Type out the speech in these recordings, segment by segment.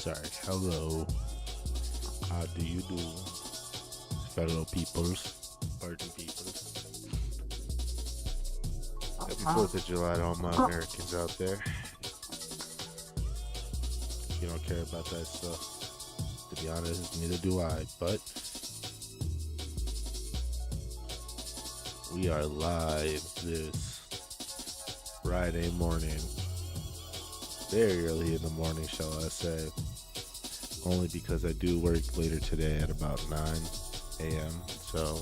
sorry. Hello. How do you do, fellow peoples? Pardon peoples. Happy 4th of July to all my Americans out there. You don't care about that stuff. To be honest, neither do I. But we are live this Friday morning. Very early in the morning, shall I say. Only because I do work later today at about 9 a.m. So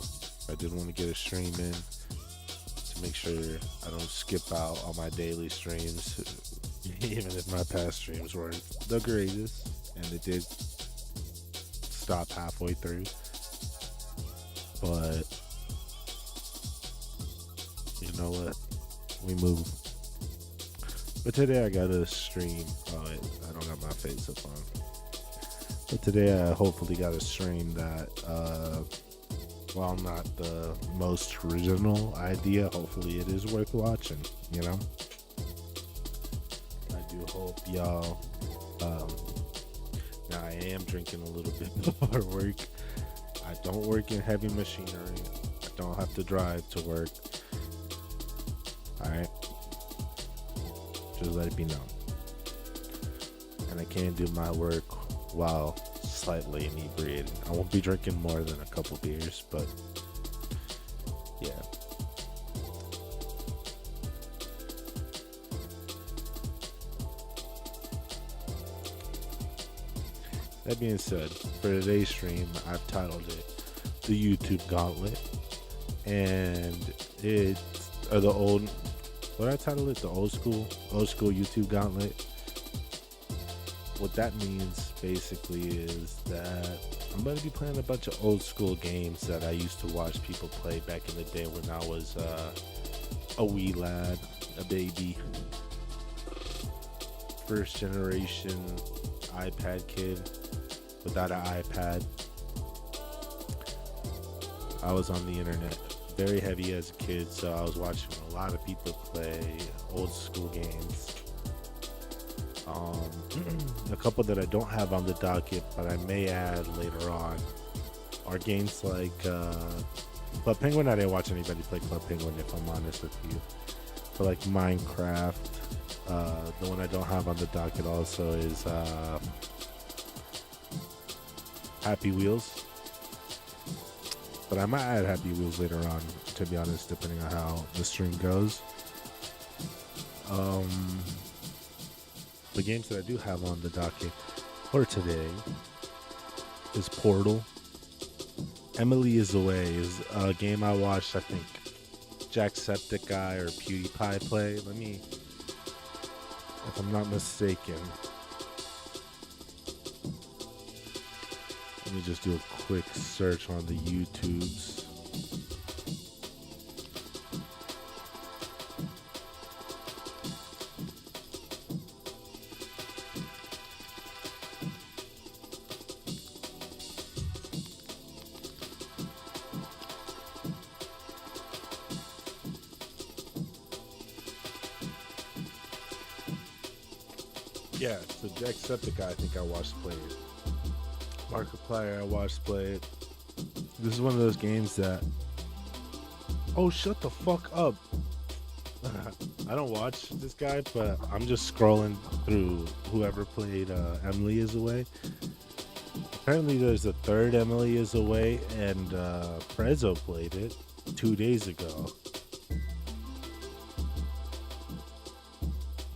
I did want to get a stream in to make sure I don't skip out on my daily streams, even if my past streams weren't the greatest, and it did stop halfway through. But you know what? We move. But today I got a stream. Oh, I don't got my face up on. But today I hopefully got a stream that, while not the most original idea, hopefully it is worth watching, you know? I do hope y'all, now I am drinking a little bit before work. I don't work in heavy machinery. I don't have to drive to work. Alright? Just let it be known. And I can't do my work while slightly inebriated. I won't be drinking more than a couple beers, but yeah. That being said, for today's stream, I've titled it the YouTube Gauntlet, and it's the old. What I title it, the old school YouTube Gauntlet. What that means basically is that I'm going to be playing a bunch of old school games that I used to watch people play back in the day when I was a wee lad, a baby, first generation iPad kid without an iPad. I was on the internet very heavy as a kid, so I was watching a lot of people play old school games. A couple that I don't have on the docket, but I may add later on, are games like Club Penguin. I didn't watch anybody play Club Penguin, if I'm honest with you. But like Minecraft, the one I don't have on the docket also is Happy Wheels. But I might add Happy Wheels later on, to be honest, depending on how the stream goes. The games that I do have on the docket for today is Portal. Emily is Away is a game I watched, I think, Jacksepticeye or PewDiePie play. Let me, if I'm not mistaken, let me just do a quick search on the YouTubes. Yeah, so Jacksepticeye, I think I watched play it. Markiplier, I watched play it. This is one of those games that... Oh, shut the fuck up. I don't watch this guy, but I'm just scrolling through whoever played Emily is Away. Apparently there's a third Emily is Away, and Prezzo played it 2 days ago.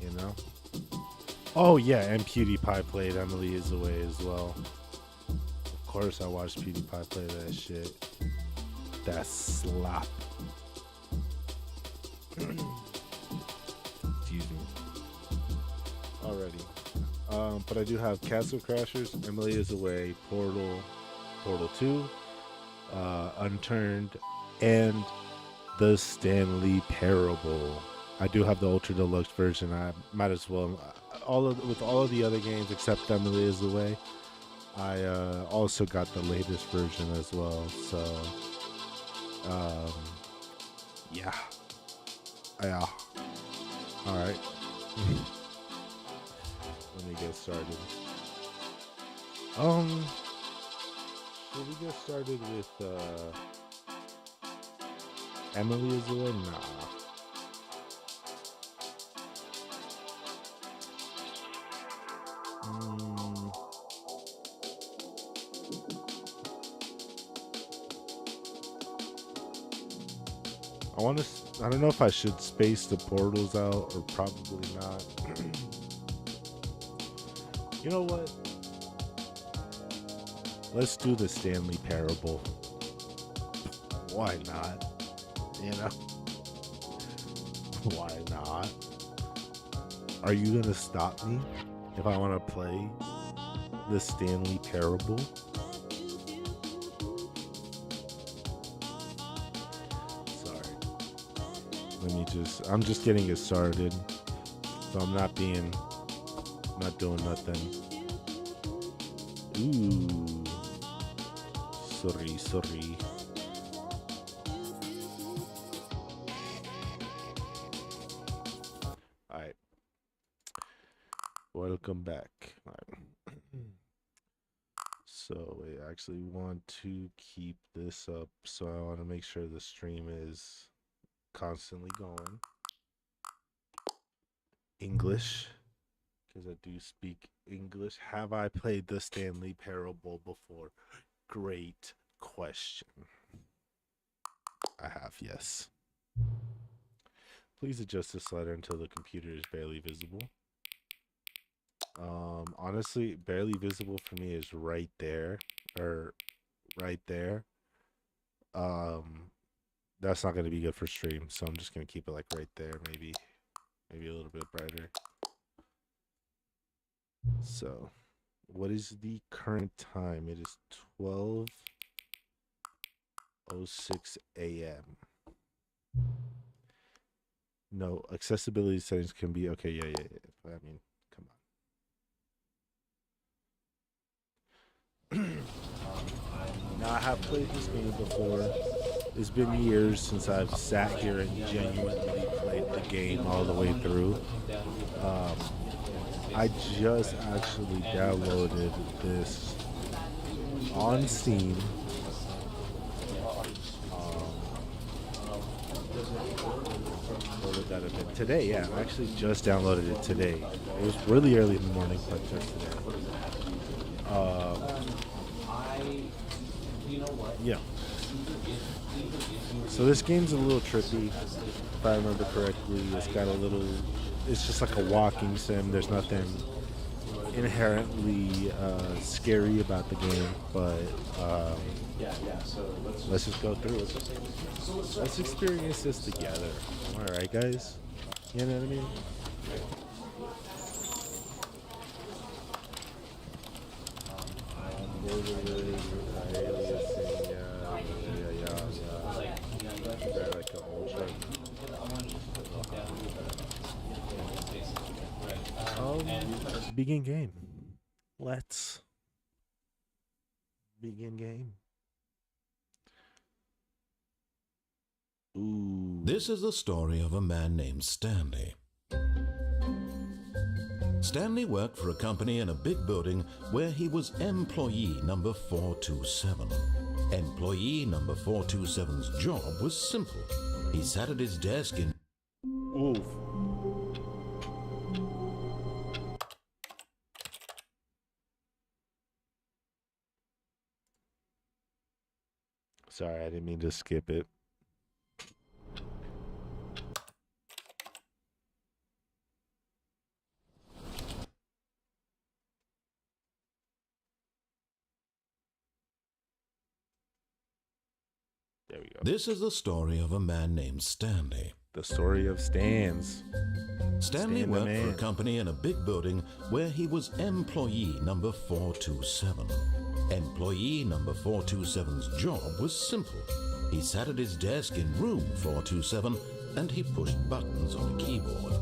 You know? Oh yeah, and PewDiePie played Emily is Away as well. Of course I watched PewDiePie play that shit. That slap. Excuse me. Alrighty. But I do have Castle Crashers, Emily is Away, Portal 2, Unturned, and the Stanley Parable. I do have the Ultra Deluxe version. I might as well... with all of the other games except Emily is Away, I also got the latest version as well. So, yeah. All right. Let me get started. Um, should we get started with Emily Azure? Nah. I don't know if I should space the portals out or probably not. You know what? Let's do the Stanley Parable. Why not? You know? Why not? Are you gonna stop me if I want to play the Stanley Parable? I'm just getting it started, so I'm not doing nothing. Ooh, sorry. All right, welcome back. All right. So I actually want to keep this up, so I want to make sure the stream is constantly going. English, because I do speak English. Have I played the Stanley Parable before? Great question. I have, yes. Please adjust the slider until the computer is barely visible. Honestly, barely visible for me is right there, or right there. That's not going to be good for stream, so I'm just going to keep it like right there, maybe a little bit brighter. So, what is the current time? It is 12:06 a.m. No, accessibility settings can be okay. Yeah. I mean, come on. Now, I have played this game before. It's been years since I've sat here and genuinely played the game all the way through. I just actually downloaded this on Steam. What would that have been? Today, yeah. I actually just downloaded it today. It was really early in the morning, but just today. Yeah. So this game's a little trippy, if I remember correctly. It's just like a walking sim. There's nothing inherently scary about the game, but let's just go through it. Let's experience this together. Alright, guys? You know what I mean? Begin game. Let's begin game. Ooh. This is the story of a man named Stanley. Stanley worked for a company in a big building where he was employee number 427. Employee number 427's job was simple. He sat at his desk in... Oof. Sorry, I didn't mean to skip it. There we go. This is the story of a man named Stanley. The story of Stans. Stanley worked for a company in a big building where he was employee number 427. Employee number 427's job was simple. He sat at his desk in room 427 and he pushed buttons on a keyboard.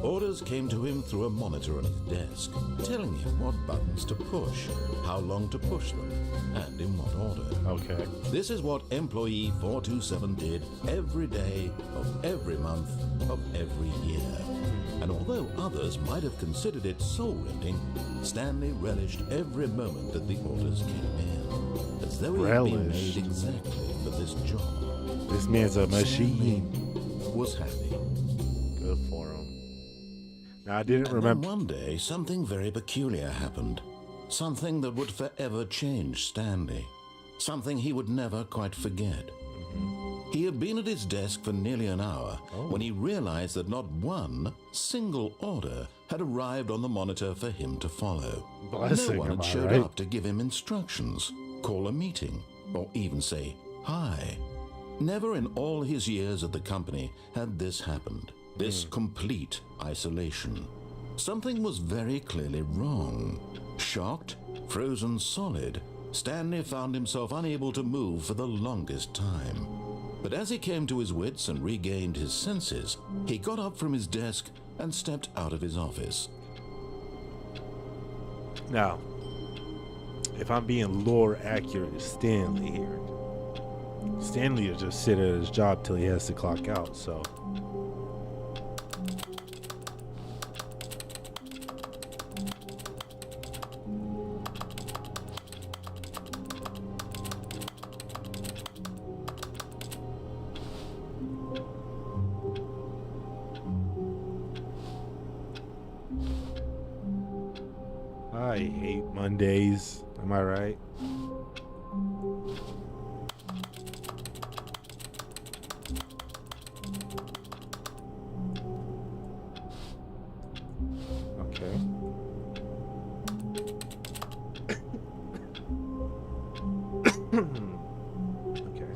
Orders came to him through a monitor on his desk, telling him what buttons to push, how long to push them, and in what order. Okay. This is what employee 427 did every day of every month of every year. And although others might have considered it soul-rending, Stanley relished every moment that the orders came in, as though he had been made exactly for this job. This man's a machine. Stanley was happy. Good for him. Now, I didn't remember. Then one day, something very peculiar happened. Something that would forever change Stanley. Something he would never quite forget. He had been at his desk for nearly an hour when he realized that not one single order had arrived on the monitor for him to follow. Blessing, no one had showed up to give him instructions, call a meeting, or even say hi. Never in all his years at the company had this happened. This complete isolation. Something was very clearly wrong. Shocked, frozen solid, Stanley found himself unable to move for the longest time. But as he came to his wits and regained his senses, he got up from his desk and stepped out of his office. Now, if I'm being lore accurate, it's Stanley here. Stanley will just sit at his job till he has to clock out, so. I hate Mondays. Am I right? Okay. Okay.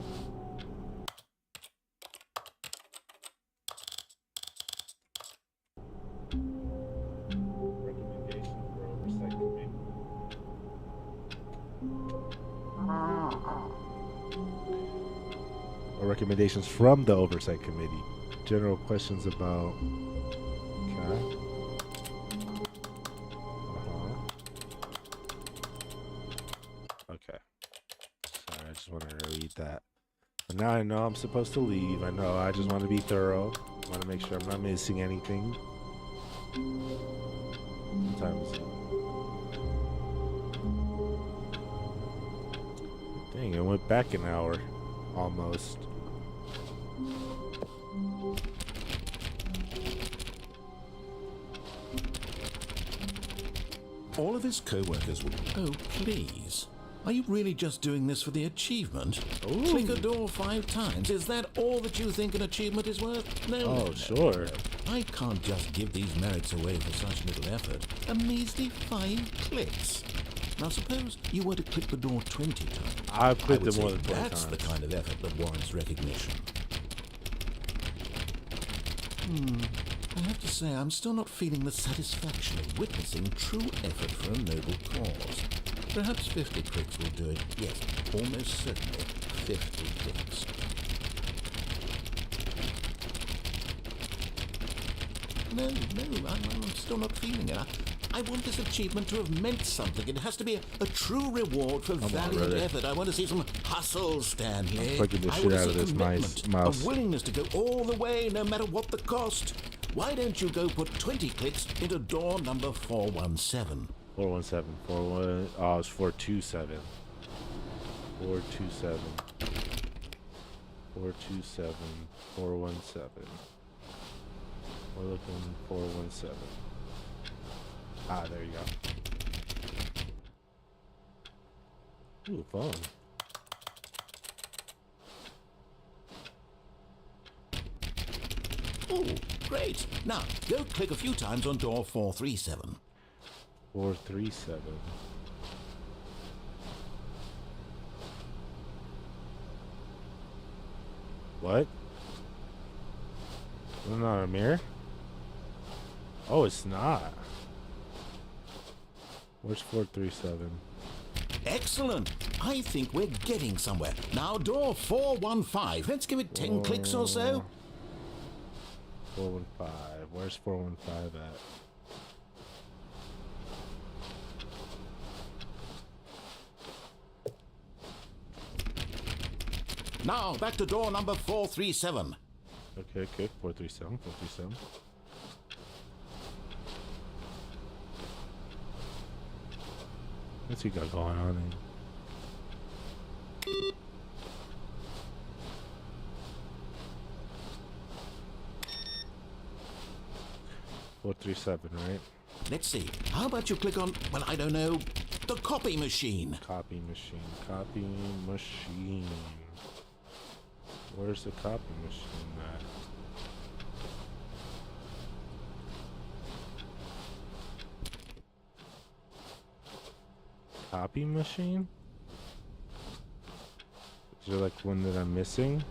Recommendations from the Oversight Committee. General questions about. Okay. Okay. Sorry, I just wanted to read that. But now I know I'm supposed to leave. I know I just want to be thorough. I want to make sure I'm not missing anything. Sometimes. Dang, it went back an hour. Almost. All of his co-workers were, oh, please. Are you really just doing this for the achievement? Ooh. Click a door 5 times. Is that all that you think an achievement is worth? No. Oh, no, sure. No. I can't just give these merits away for such little effort. A measly 5 clicks. Now suppose you were to click the door 20 times. I've clicked it more than 20 That's times. the kind of effort that warrants recognition. I have to say, I'm still not feeling the satisfaction of witnessing true effort for a noble cause. Perhaps 50 clicks will do it. Yes, almost certainly 50 clicks. No, I'm still not feeling it. I want this achievement to have meant something. It has to be a true reward for valiant effort. I want to see some hustle, Stanley. Fucking the shit out of this mouse. A willingness to go all the way, no matter what the cost. Why don't you go put 20 clicks into door number 417? 417. 41. Oh, it's 427. 427. 427. 417. We're looking 417. Ah, there you go. Ooh, phone. Oh, great. Now, go click a few times on door 437. 437. What? Is it not a mirror? Oh, it's not. Where's 437? Excellent. I think we're getting somewhere. Now, door 415. Let's give it 10 clicks or so. 415. Where's 415 at? Now, back to door number 437. Okay, okay. 437, 437. What's he got going on in? Four, 3, 7, right? Let's see. How about you click on, well, I don't know, the copy machine? Copy machine. Copy machine. Where's the copy machine at? Copy machine? Is there like one that I'm missing?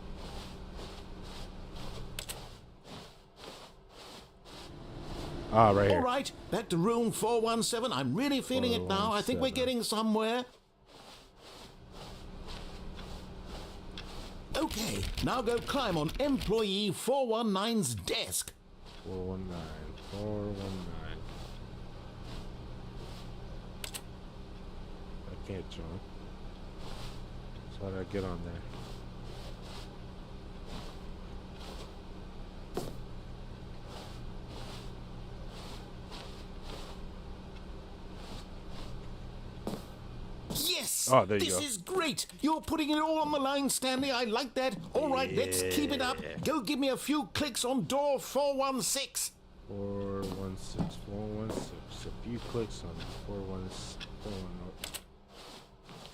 Ah, right here. All right, back to room 417. I'm really feeling it now. I think we're 417. getting somewhere. Okay, now go climb on employee 419's desk. 419. 419. I can't join. So how do I get on there? Yes! Oh, there you this go. is great! You're putting it all on the line, Stanley. I like that. All right, let's keep it up. Go give me a few clicks on door 416. 416. 416. A few clicks on 416.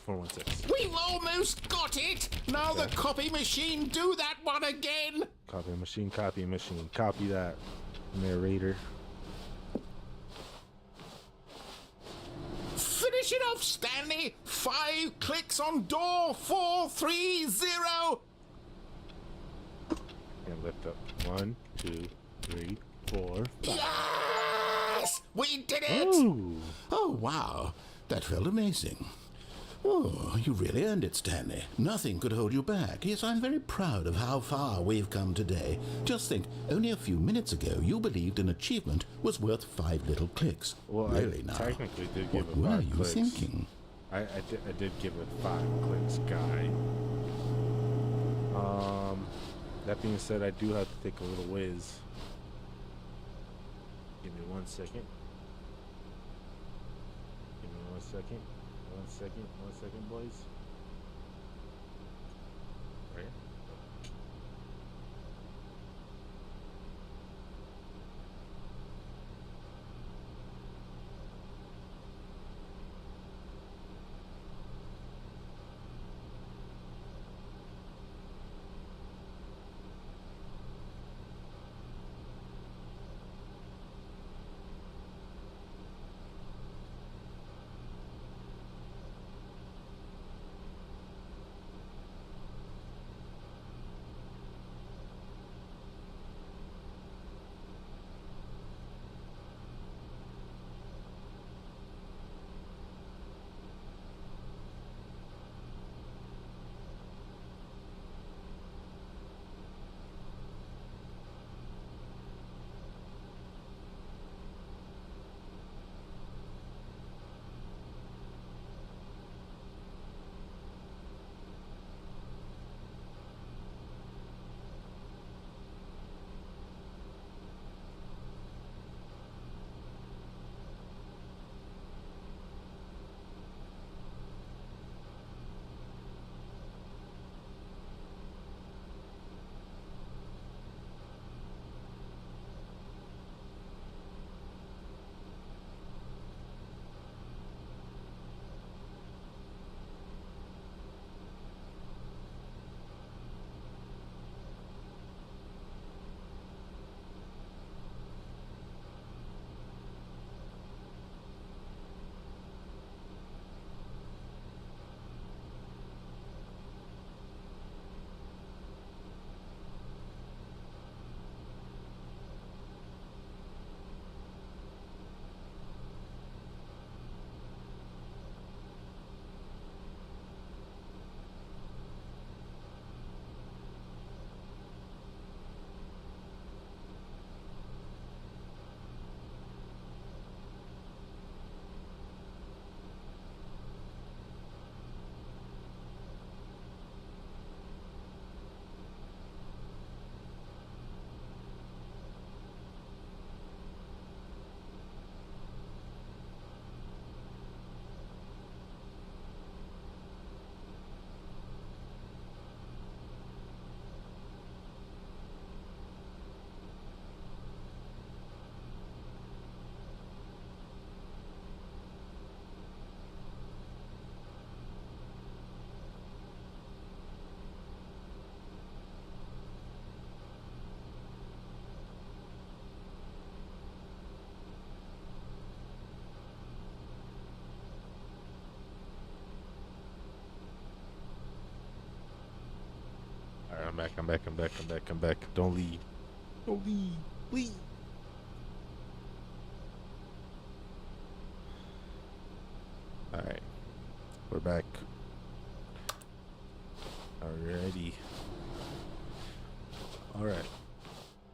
We've almost got it! Now Okay. the copy machine, do that one again! Copy machine, copy machine. Copy that. Narrator. Finish it off, Stanley! 5 clicks on door 430! And lift up. 1, 2, 3, 4. Yes! We did it! Ooh. Oh, wow. That felt amazing. Oh, you really earned it, Stanley. Nothing could hold you back. Yes, I'm very proud of how far we've come today. Just think, only a few minutes ago, you believed an achievement was worth 5 little clicks. Well, really I now? technically did give What it 5 were you clicks. thinking? I did give it 5 clicks, guy. That being said, I do have to take a little whiz. Give me 1 second. Give me 1 second. 1 second. 1 second, boys. Right. I'm back. Don't leave. Don't leave. Leave. Alright. We're back. Alrighty. Alright.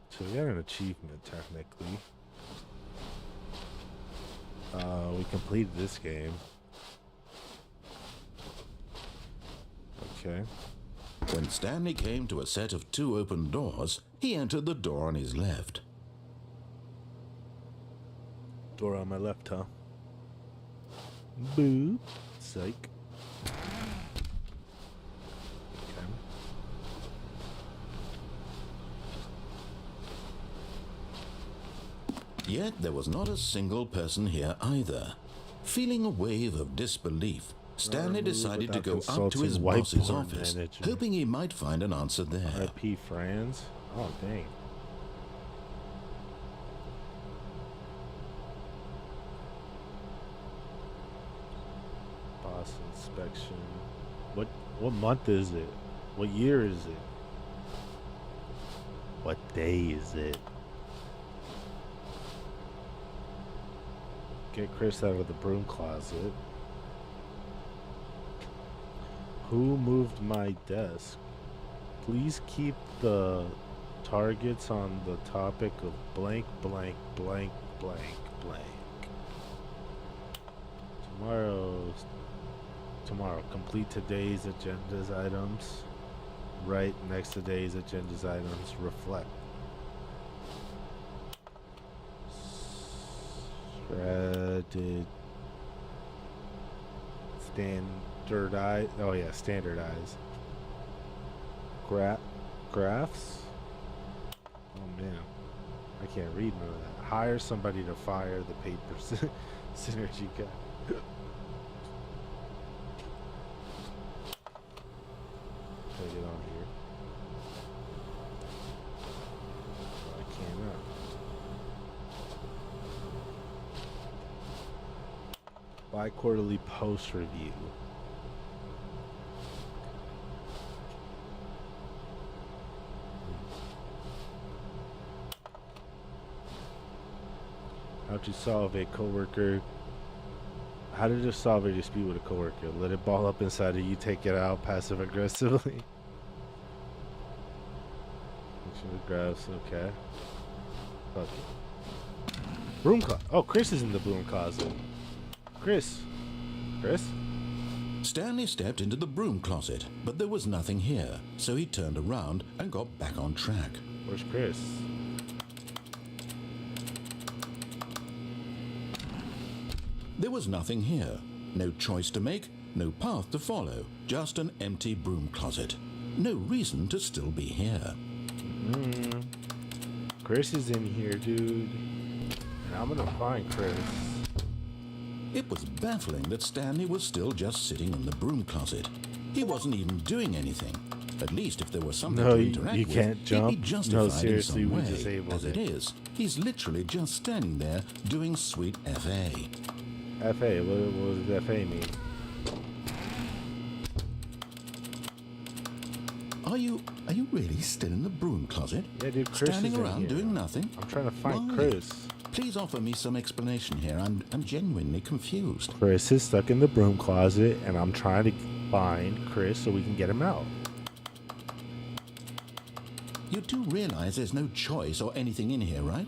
So we got an achievement, technically. We completed this game. Okay. When Stanley came to a set of 2 open doors, he entered the door on his left. Door on my left, huh? Boo. Psych. Okay. Yet there was not a single person here either. Feeling a wave of disbelief, Stanley decided to go up to his boss's office, hoping he might find an answer there. RIP Franz? Oh, dang. Boss inspection. What month is it? What year is it? What day is it? Get Chris out of the broom closet. Who moved my desk? Please keep the targets on the topic of blank, blank, blank, blank, blank. Tomorrow, complete today's agenda's items. Right next to today's agenda's items, reflect. Shredded. Standardize. Oh yeah, standardize. Graphs. Oh man, I can't read none of that. Hire somebody to fire the paper synergy guy. Gotta get on here. I cannot. Bi-quarterly post review. How to solve a coworker? How to just solve a dispute with a coworker? Let it ball up inside of you. Take it out passive aggressively. Graphs. Okay. Fuck it. Broom closet. Oh, Chris is in the broom closet. Chris. Stanley stepped into the broom closet, but there was nothing here, so he turned around and got back on track. Where's Chris? There was nothing here. No choice to make, no path to follow, just an empty broom closet. No reason to still be here. Chris is in here, dude. And I'm gonna find Chris. It was baffling that Stanley was still just sitting in the broom closet. He wasn't even doing anything. At least if there was something to interact you with, can't jump. he'd be justified No, seriously, in some we way. disabled As it is, he's literally just standing there doing sweet FA. FA? What does FA mean? Are you really still in the broom closet? Yeah, dude, Chris Standing is in around here. doing nothing? I'm trying to find Why? Chris. Please offer me some explanation here. I'm genuinely confused. Chris is stuck in the broom closet, and I'm trying to find Chris so we can get him out. You do realize there's no choice or anything in here, right?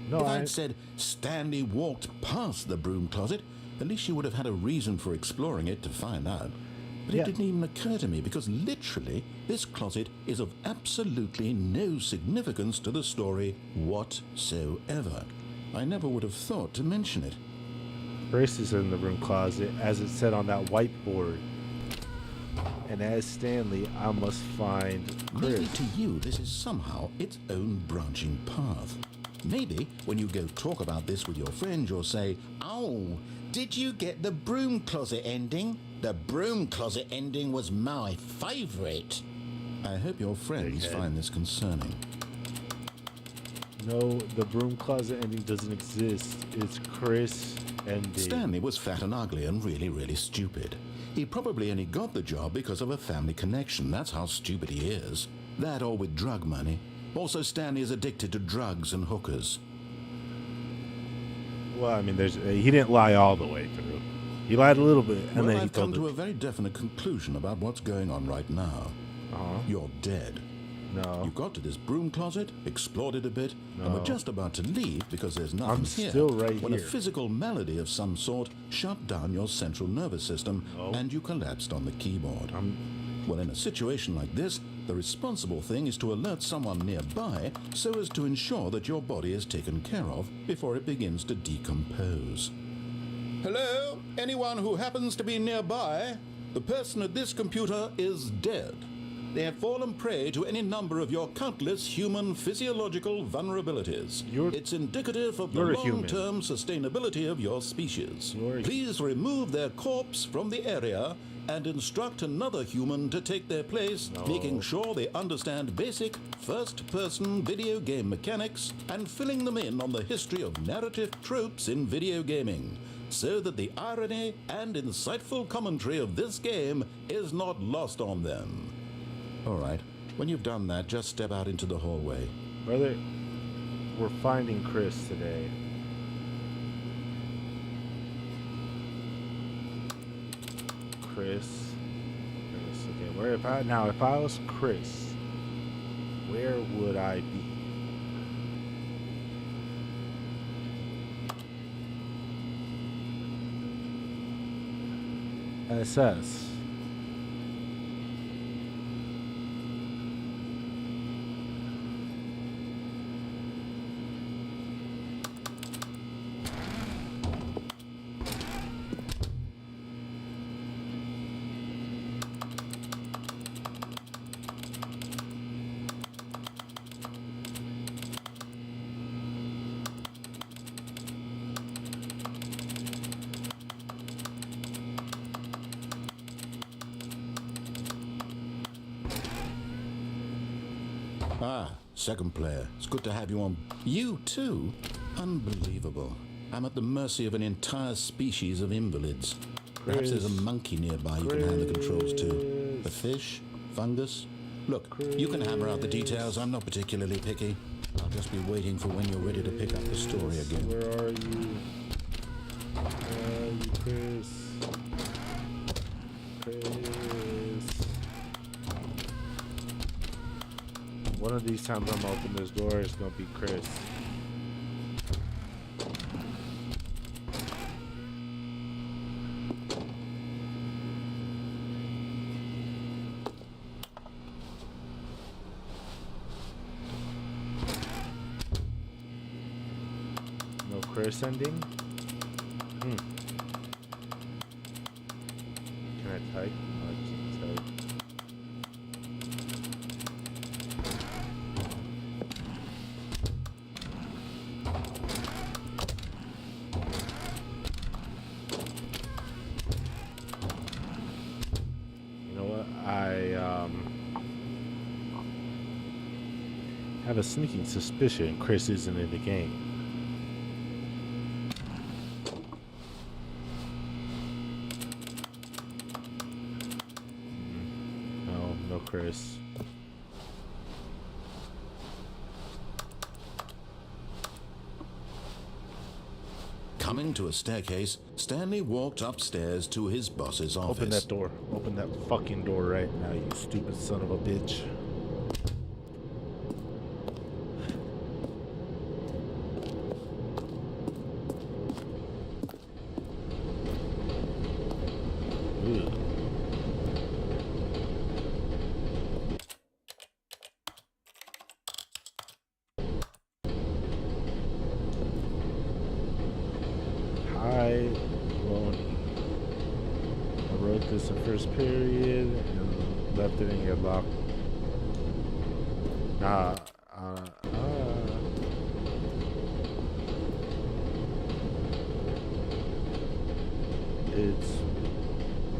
No, If I'd said Stanley walked past the broom closet, at least you would have had a reason for exploring it to find out. But Yeah. it didn't even occur to me because literally this closet is of absolutely no significance to the story whatsoever. I never would have thought to mention it. Chris is in the broom closet, as it said on that whiteboard. And as Stanley, I must find Chris. Maybe to you this is somehow its own branching path. Maybe when you go talk about this with your friends, you'll say, "Oh, did you get the broom closet ending? The broom closet ending was my favorite." I hope your friends find this concerning. No, the broom closet ending doesn't exist. It's Chris ending. Stanley was fat and ugly and really, really stupid. He probably only got the job because of a family connection. That's how stupid he is. That or with drug money. Also, Stanley is addicted to drugs and hookers. Well, I mean, he didn't lie all the way through. He lied a little bit, and then he I've told come to a very definite conclusion about what's going on right now. You're dead. No. You got to this broom closet, explored it a bit, No. and were just about to leave because there's nothing I'm here. still right when here. a physical malady of some sort shut down your central nervous system, and you collapsed on the keyboard. Well, in a situation like this, the responsible thing is to alert someone nearby so as to ensure that your body is taken care of before it begins to decompose. Hello? Anyone who happens to be nearby? The person at this computer is dead. They have fallen prey to any number of your countless human physiological vulnerabilities. It's indicative of the long-term sustainability of your species. Please remove their corpse from the area and instruct another human to take their place, making sure they understand basic first-person video game mechanics and filling them in on the history of narrative tropes in video gaming, so that the irony and insightful commentary of this game is not lost on them. All right, when you've done that, just step out into the hallway. Brother, we're finding Chris today. Chris. Okay, if I was Chris, where would I be? SS. Ah, second player. It's good to have you on. You too? Unbelievable. I'm at the mercy of an entire species of invalids. Perhaps there's a monkey nearby you can hand the controls to. A fish? Fungus? Look, you can hammer out the details. I'm not particularly picky. I'll just be waiting for when you're ready to pick up the story again. Where are you? Where are you, Chris? Chris. One of these times I'm gonna open this door, it's gonna be Chris. No Chris ending? Can I type? No, I can't type. I have a sneaking suspicion Chris isn't in the game. No Chris. Coming to a staircase, Stanley walked upstairs to his boss's office. Open that door. Open that fucking door right now, you stupid son of a bitch. I wrote this in first period and left it in your lock. It's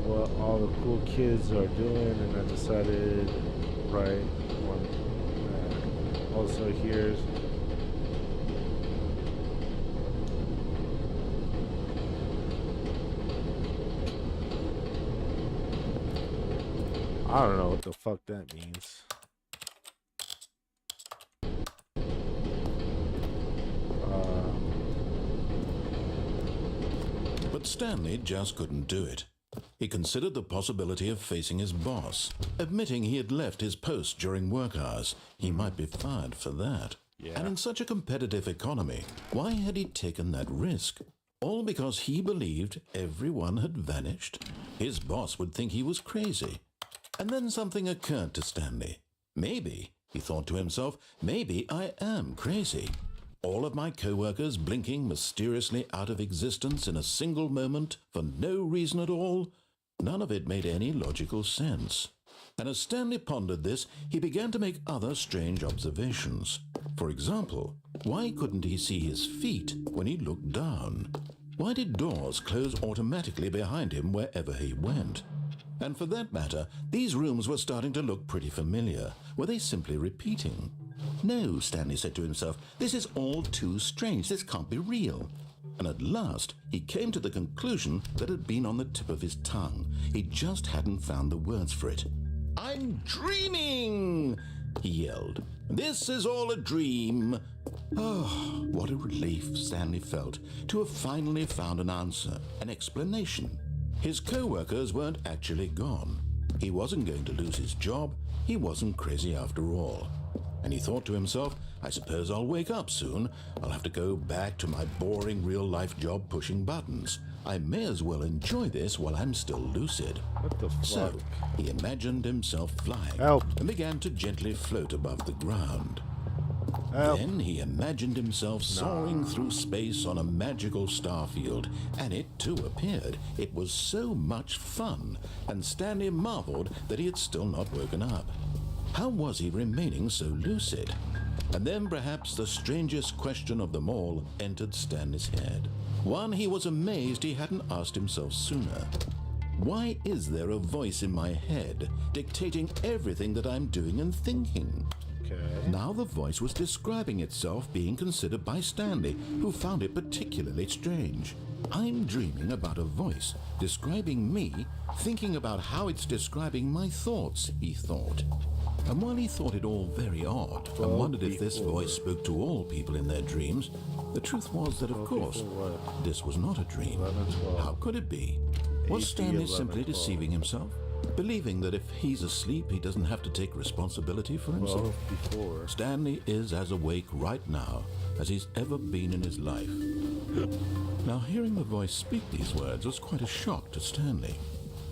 what all the cool kids are doing, and I decided, right, also here's I don't know what the fuck that means. Stanley just couldn't do it. He considered the possibility of facing his boss, admitting he had left his post during work hours. He might be fired for that. Yeah. And in such a competitive economy, why had he taken that risk? All because he believed everyone had vanished? His boss would think he was crazy. And then something occurred to Stanley. Maybe, he thought to himself, maybe I am crazy. All of my co-workers blinking mysteriously out of existence in a single moment for no reason at all. None of it made any logical sense. And as Stanley pondered this, he began to make other strange observations. For example, why couldn't he see his feet when he looked down? Why did doors close automatically behind him wherever he went? And for that matter, these rooms were starting to look pretty familiar. Were they simply repeating? No, Stanley said to himself, this is all too strange. This can't be real. And at last, he came to the conclusion that had been on the tip of his tongue. He just hadn't found the words for it. I'm dreaming, he yelled. This is all a dream. Oh, what a relief Stanley felt to have finally found an answer, an explanation. His co-workers weren't actually gone. He wasn't going to lose his job. He wasn't crazy after all. And he thought to himself, I suppose I'll wake up soon. I'll have to go back to my boring real-life job pushing buttons. I may as well enjoy this while I'm still lucid. What the fuck? So he imagined himself flying and began to gently float above the ground. Then he imagined himself soaring through space on a magical starfield, and it too appeared. It was so much fun, and Stanley marveled that he had still not woken up. How was he remaining so lucid? And then perhaps the strangest question of them all entered Stanley's head. One he was amazed he hadn't asked himself sooner. Why is there a voice in my head dictating everything that I'm doing and thinking? Now the voice was describing itself being considered by Stanley, who found it particularly strange. I'm dreaming about a voice describing me, thinking about how it's describing my thoughts, he thought. And while he thought it all very odd and wondered if this voice spoke to all people in their dreams, the truth was that, of course, this was not a dream. How could it be? Was Stanley simply deceiving himself? Believing that if he's asleep, he doesn't have to take responsibility for himself? Stanley is as awake right now as he's ever been in his life. Now, hearing the voice speak these words was quite a shock to Stanley.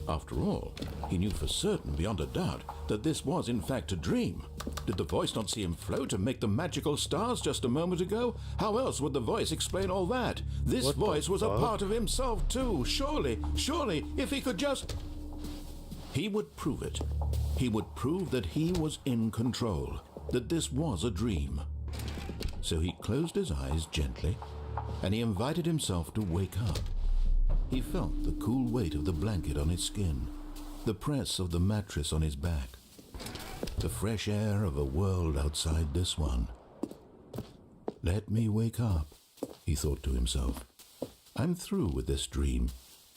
After all, he knew for certain, beyond a doubt, that this was in fact a dream. Did the voice not see him float and make the magical stars just a moment ago? How else would the voice explain all that? This voice was a part of himself too. Surely, if he could just... He would prove it. He would prove that he was in control, that this was a dream. So he closed his eyes gently, and he invited himself to wake up. He felt the cool weight of the blanket on his skin, the press of the mattress on his back, the fresh air of a world outside this one. Let me wake up, he thought to himself. I'm through with this dream.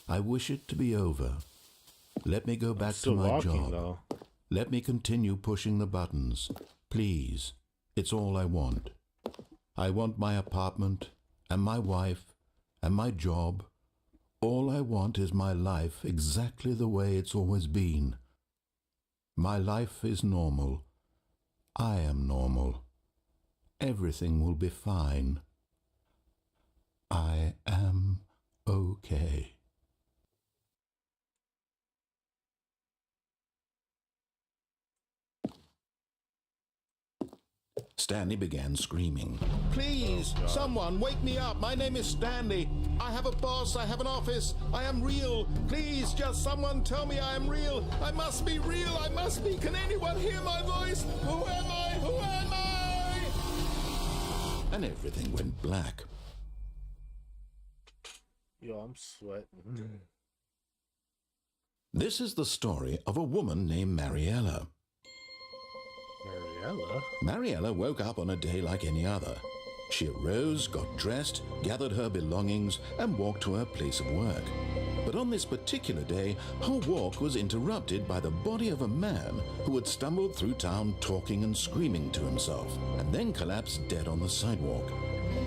I wish it to be over. Let me go back to my job. Though. Let me continue pushing the buttons. Please, it's all I want. I want my apartment, and my wife, and my job. All I want is my life exactly the way it's always been. My life is normal. I am normal. Everything will be fine. I am okay. Stanley began screaming. Please, someone, wake me up. My name is Stanley. I have a boss. I have an office. I am real. Please, just someone tell me I am real. I must be real. I must be. Can anyone hear my voice? Who am I? Who am I? And everything went black. Yo, I'm sweating. This is the story of a woman named Mariella. Mariella woke up on a day like any other. She arose, got dressed, gathered her belongings, and walked to her place of work. But on this particular day, her walk was interrupted by the body of a man who had stumbled through town talking and screaming to himself, and then collapsed dead on the sidewalk.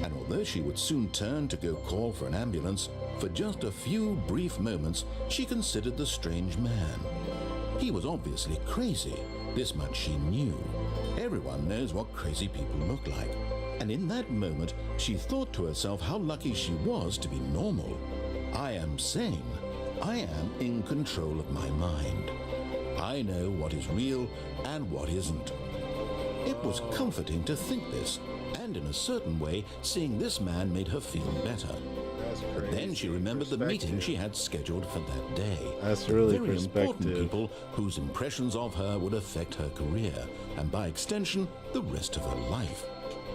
And although she would soon turn to go call for an ambulance, For just a few brief moments, she considered the strange man. He was obviously crazy. This much she knew. Everyone knows what crazy people look like. And in that moment, she thought to herself how lucky she was to be normal. I am sane. I am in control of my mind. I know what is real and what isn't. It was comforting to think this, and in a certain way, seeing this man made her feel better. But then she remembered the meeting she had scheduled for that day. That's really Very important perspective. people whose impressions of her would affect her career, and by extension, the rest of her life.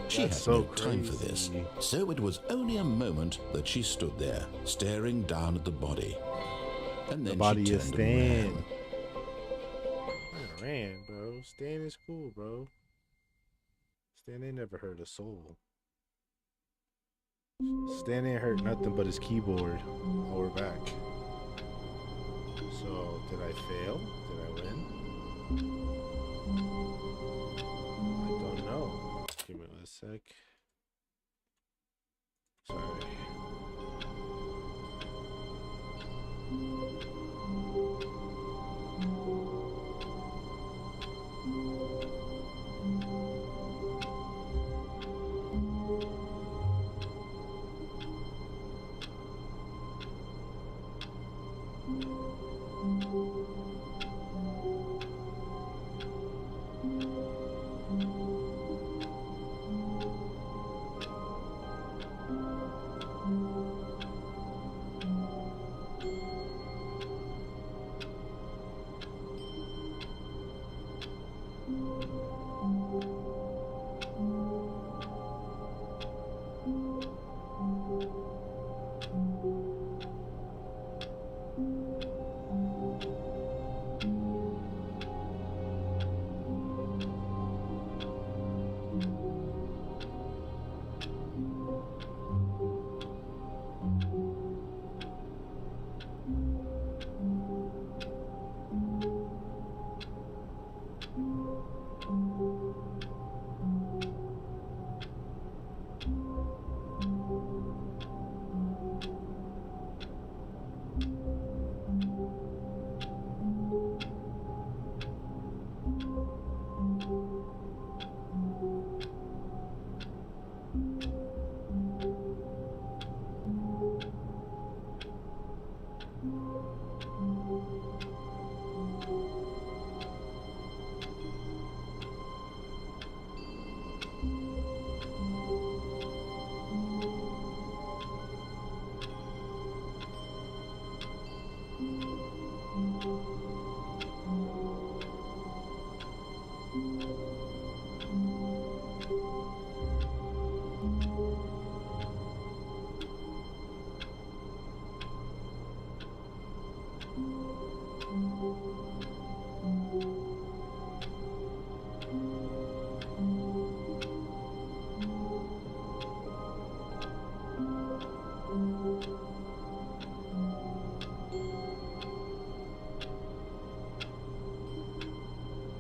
She had no time for this, so it was only a moment that she stood there, staring down at the body. And then The body she is turned Stan. and ran. Ran, bro. Stan is cool, bro. Stan ain't never hurt a soul. Stan ain't hurt nothing but his keyboard. Oh, we're back. So, did I fail? Did I win? I don't know. Give me a sec. Sorry.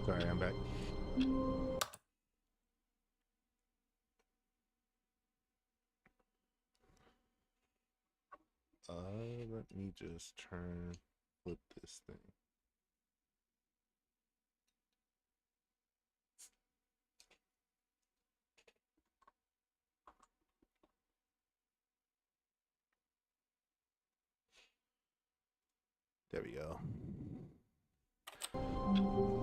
Sorry, I'm back. Let me just flip this thing. There we go.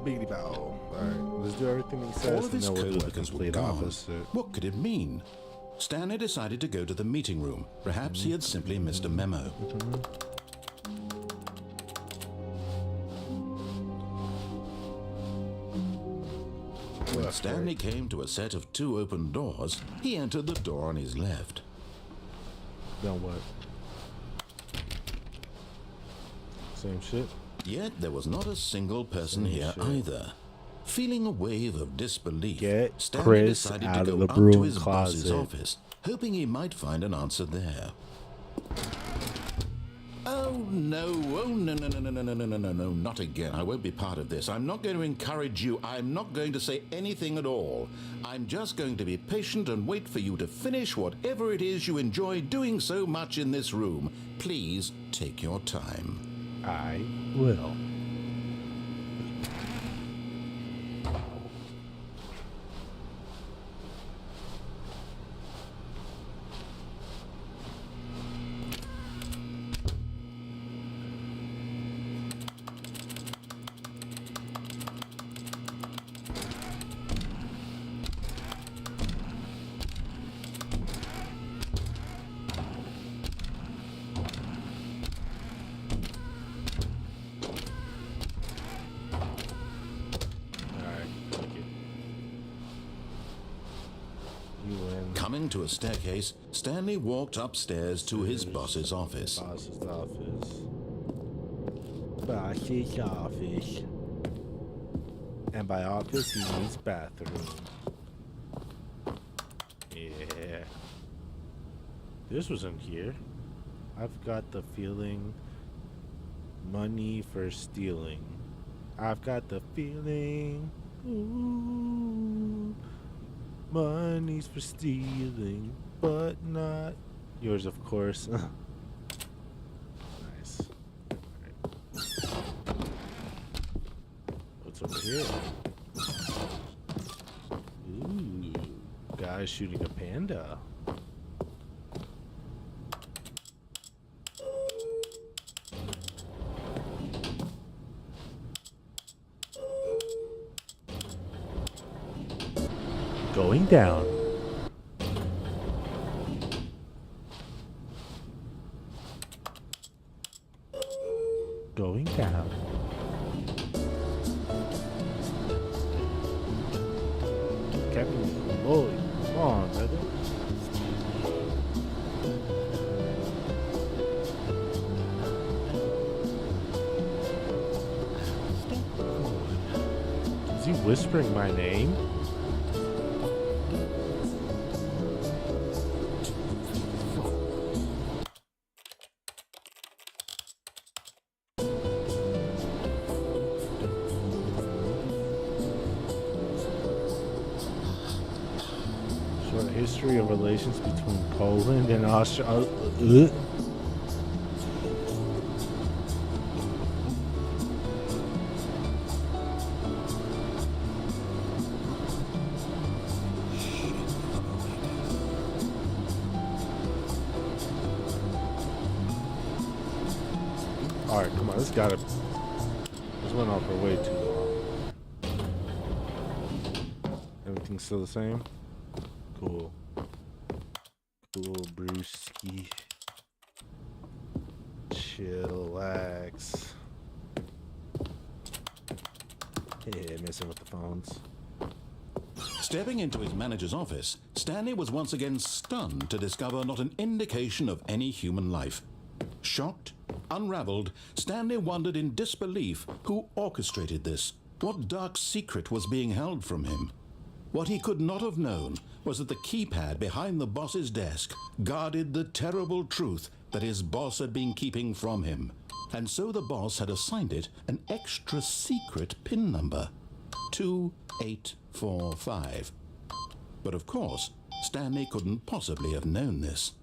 Biggity bow. Alright, let's do everything he says. All of his and then we'll do the co-workers were complete gone. opposite. What could it mean? Stanley decided to go to the meeting room. Perhaps he had simply missed a memo. When Stanley came to a set of 2 open doors, he entered the door on his left. Then what? Same shit. Yet there was not a single person Same here shit. either. Feeling a wave of disbelief, Get Stanley Chris decided out to of go the up to broom his boss's closet. office, hoping he might find an answer there. Oh, no. Oh, no, no, no, no, no, no, no, no, no, no, not again. I won't be part of this. I'm not going to encourage you. I'm not going to say anything at all. I'm just going to be patient and wait for you to finish whatever it is you enjoy doing so much in this room. Please take your time. I will. Coming to a staircase, Stanley walked upstairs to his boss's office. Boss's office. Boss's office. And by office, he means bathroom. Yeah. This wasn't here. I've got the feeling. Money for stealing. I've got the feeling. Ooh. Money's for stealing, but not yours, of course. Nice. Right. What's over here? Ooh, guy shooting a panda. Going down. Going down. Captain Lloyd, come on, brother. Is he whispering my name? History of relations between Poland and Austria. Alright, come on, this went on for way too long. Everything's still the same? Cool. Cool, brewski. Chillax. Yeah, messing with the phones. Stepping into his manager's office, Stanley was once again stunned to discover not an indication of any human life. Shocked, unraveled, Stanley wondered in disbelief who orchestrated this. What dark secret was being held from him? What he could not have known was that the keypad behind the boss's desk guarded the terrible truth that his boss had been keeping from him. And so the boss had assigned it an extra secret PIN number, 2845. But of course, Stanley couldn't possibly have known this.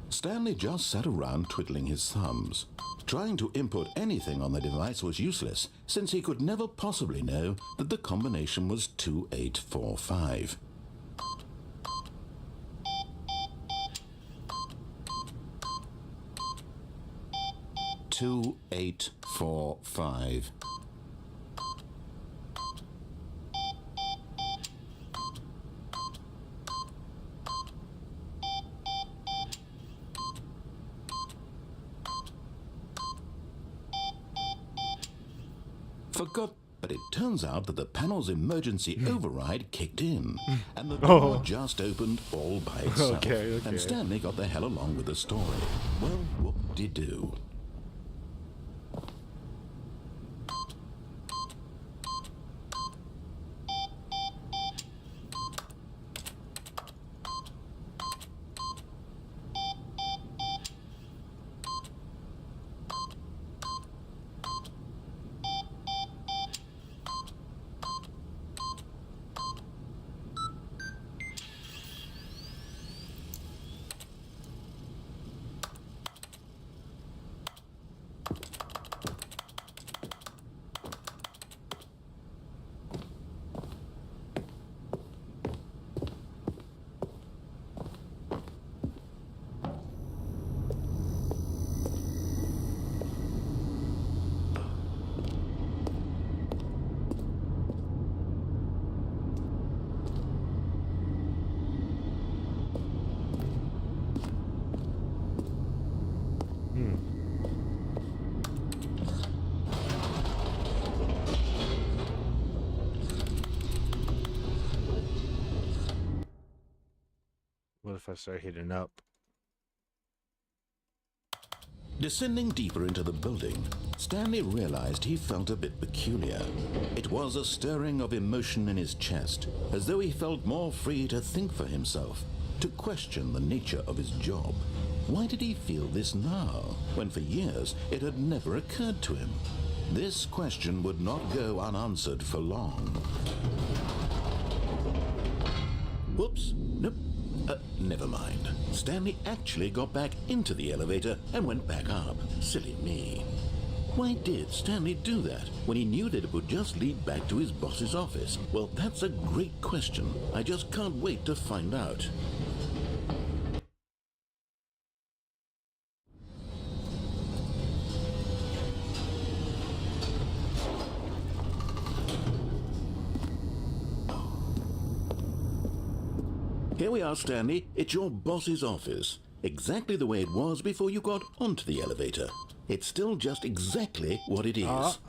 Stanley just sat around twiddling his thumbs. Trying to input anything on the device was useless, since he could never possibly know that the combination was 2845. "2845. Forgot, but it turns out that the panel's emergency override kicked in, and the door just opened all by itself. Okay. And Stanley got the hell along with the story. Well, whoop-de-doo. What if I start hitting up? Descending deeper into the building, Stanley realized he felt a bit peculiar. It was a stirring of emotion in his chest, as though he felt more free to think for himself, to question the nature of his job. Why did he feel this now, when for years it had never occurred to him? This question would not go unanswered for long. Whoops, nope. Never mind. Stanley actually got back into the elevator and went back up. Silly me. Why did Stanley do that when he knew that it would just lead back to his boss's office? Well, that's a great question. I just can't wait to find out. Here we are, Stanley. It's your boss's office. Exactly the way it was before you got onto the elevator. It's still just exactly what it is.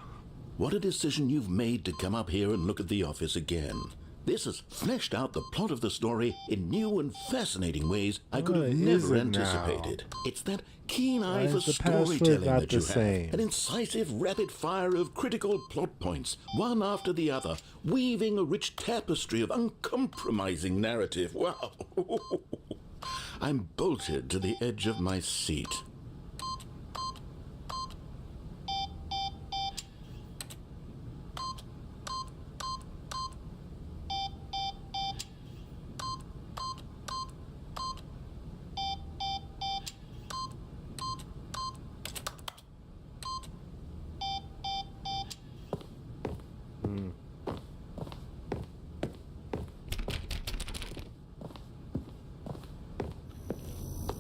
What a decision you've made to come up here and look at the office again. This has fleshed out the plot of the story in new and fascinating ways I could have never anticipated. It's that keen eye for storytelling that you have. An incisive rapid fire of critical plot points, one after the other, weaving a rich tapestry of uncompromising narrative. Wow. I'm bolted to the edge of my seat.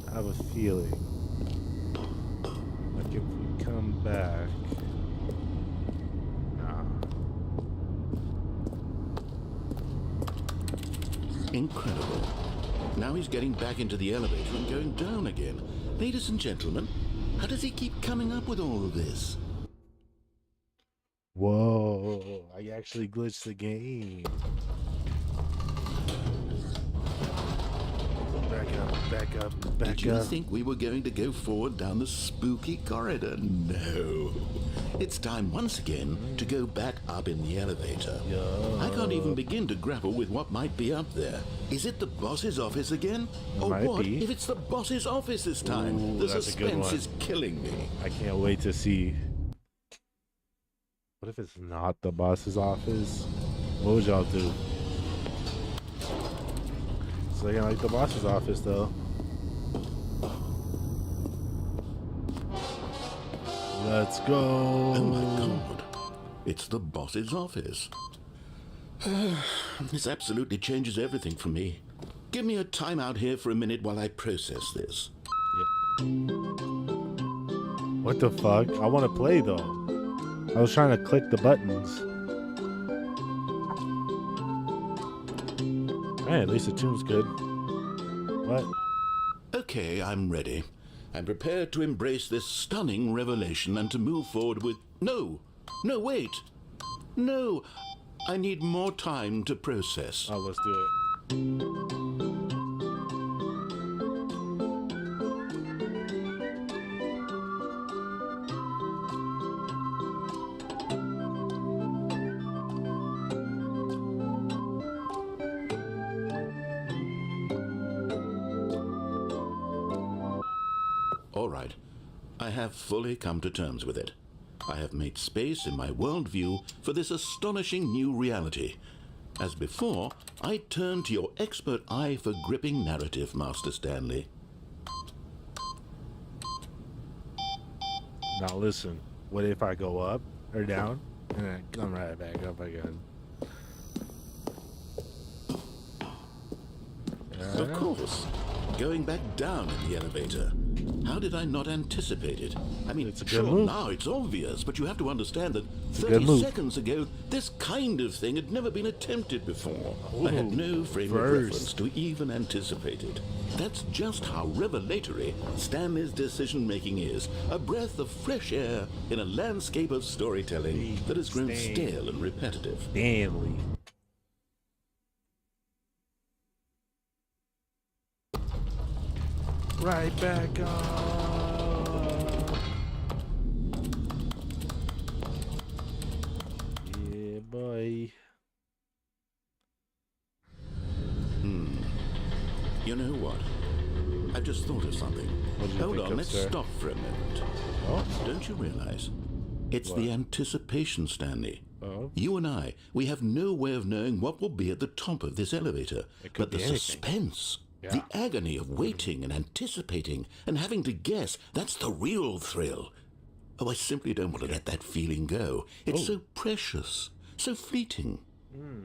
I have a feeling like if we come back, Incredible. Now he's getting back into the elevator and going down again. Ladies and gentlemen, how does he keep coming up with all of this? Whoa, I actually glitched the game. Back up. Did you think we were going to go forward down the spooky corridor? No. It's time once again to go back up in the elevator. I can't even begin to grapple with what might be up there. Is it the boss's office again? Or what if it's the boss's office this time? The suspense is killing me. I can't wait to see. What if it's not the boss's office? What would y'all do? It's looking like the boss's office, though. Let's go. Oh my god. It's the boss's office. This absolutely changes everything for me. Give me a timeout here for a minute while I process this. Yeah. What the fuck? I want to play, though. I was trying to click the buttons. Hey, at least the tune's good. What? Okay, I'm ready. I'm prepared to embrace this stunning revelation and to move forward with... No, wait. No, I need more time to process. Oh, let's do it. All right, I have fully come to terms with it. I have made space in my worldview for this astonishing new reality. As before, I turn to your expert eye for gripping narrative, Master Stanley. Now listen, what if I go up or down and then come right back up again? Of course. Going back down in the elevator. How did I not anticipate it? I mean, sure, now it's obvious, but you have to understand that 30 seconds ago, this kind of thing had never been attempted before. I had no frame of reference to even anticipate it. That's just how revelatory Stanley's decision-making is. A breath of fresh air in a landscape of storytelling that has grown stale and repetitive. Stanley. right back on. Yeah, boy. You know what? I just thought of something. Hold on, let's stop for a moment. Oh? Don't you realize? It's What? the anticipation, Stanley. Oh? You and I, we have no way of knowing what will be at the top of this elevator. But the suspense, the agony of waiting and anticipating and having to guess, that's the real thrill. Oh, I simply don't want to let that feeling go. It's so precious, so fleeting.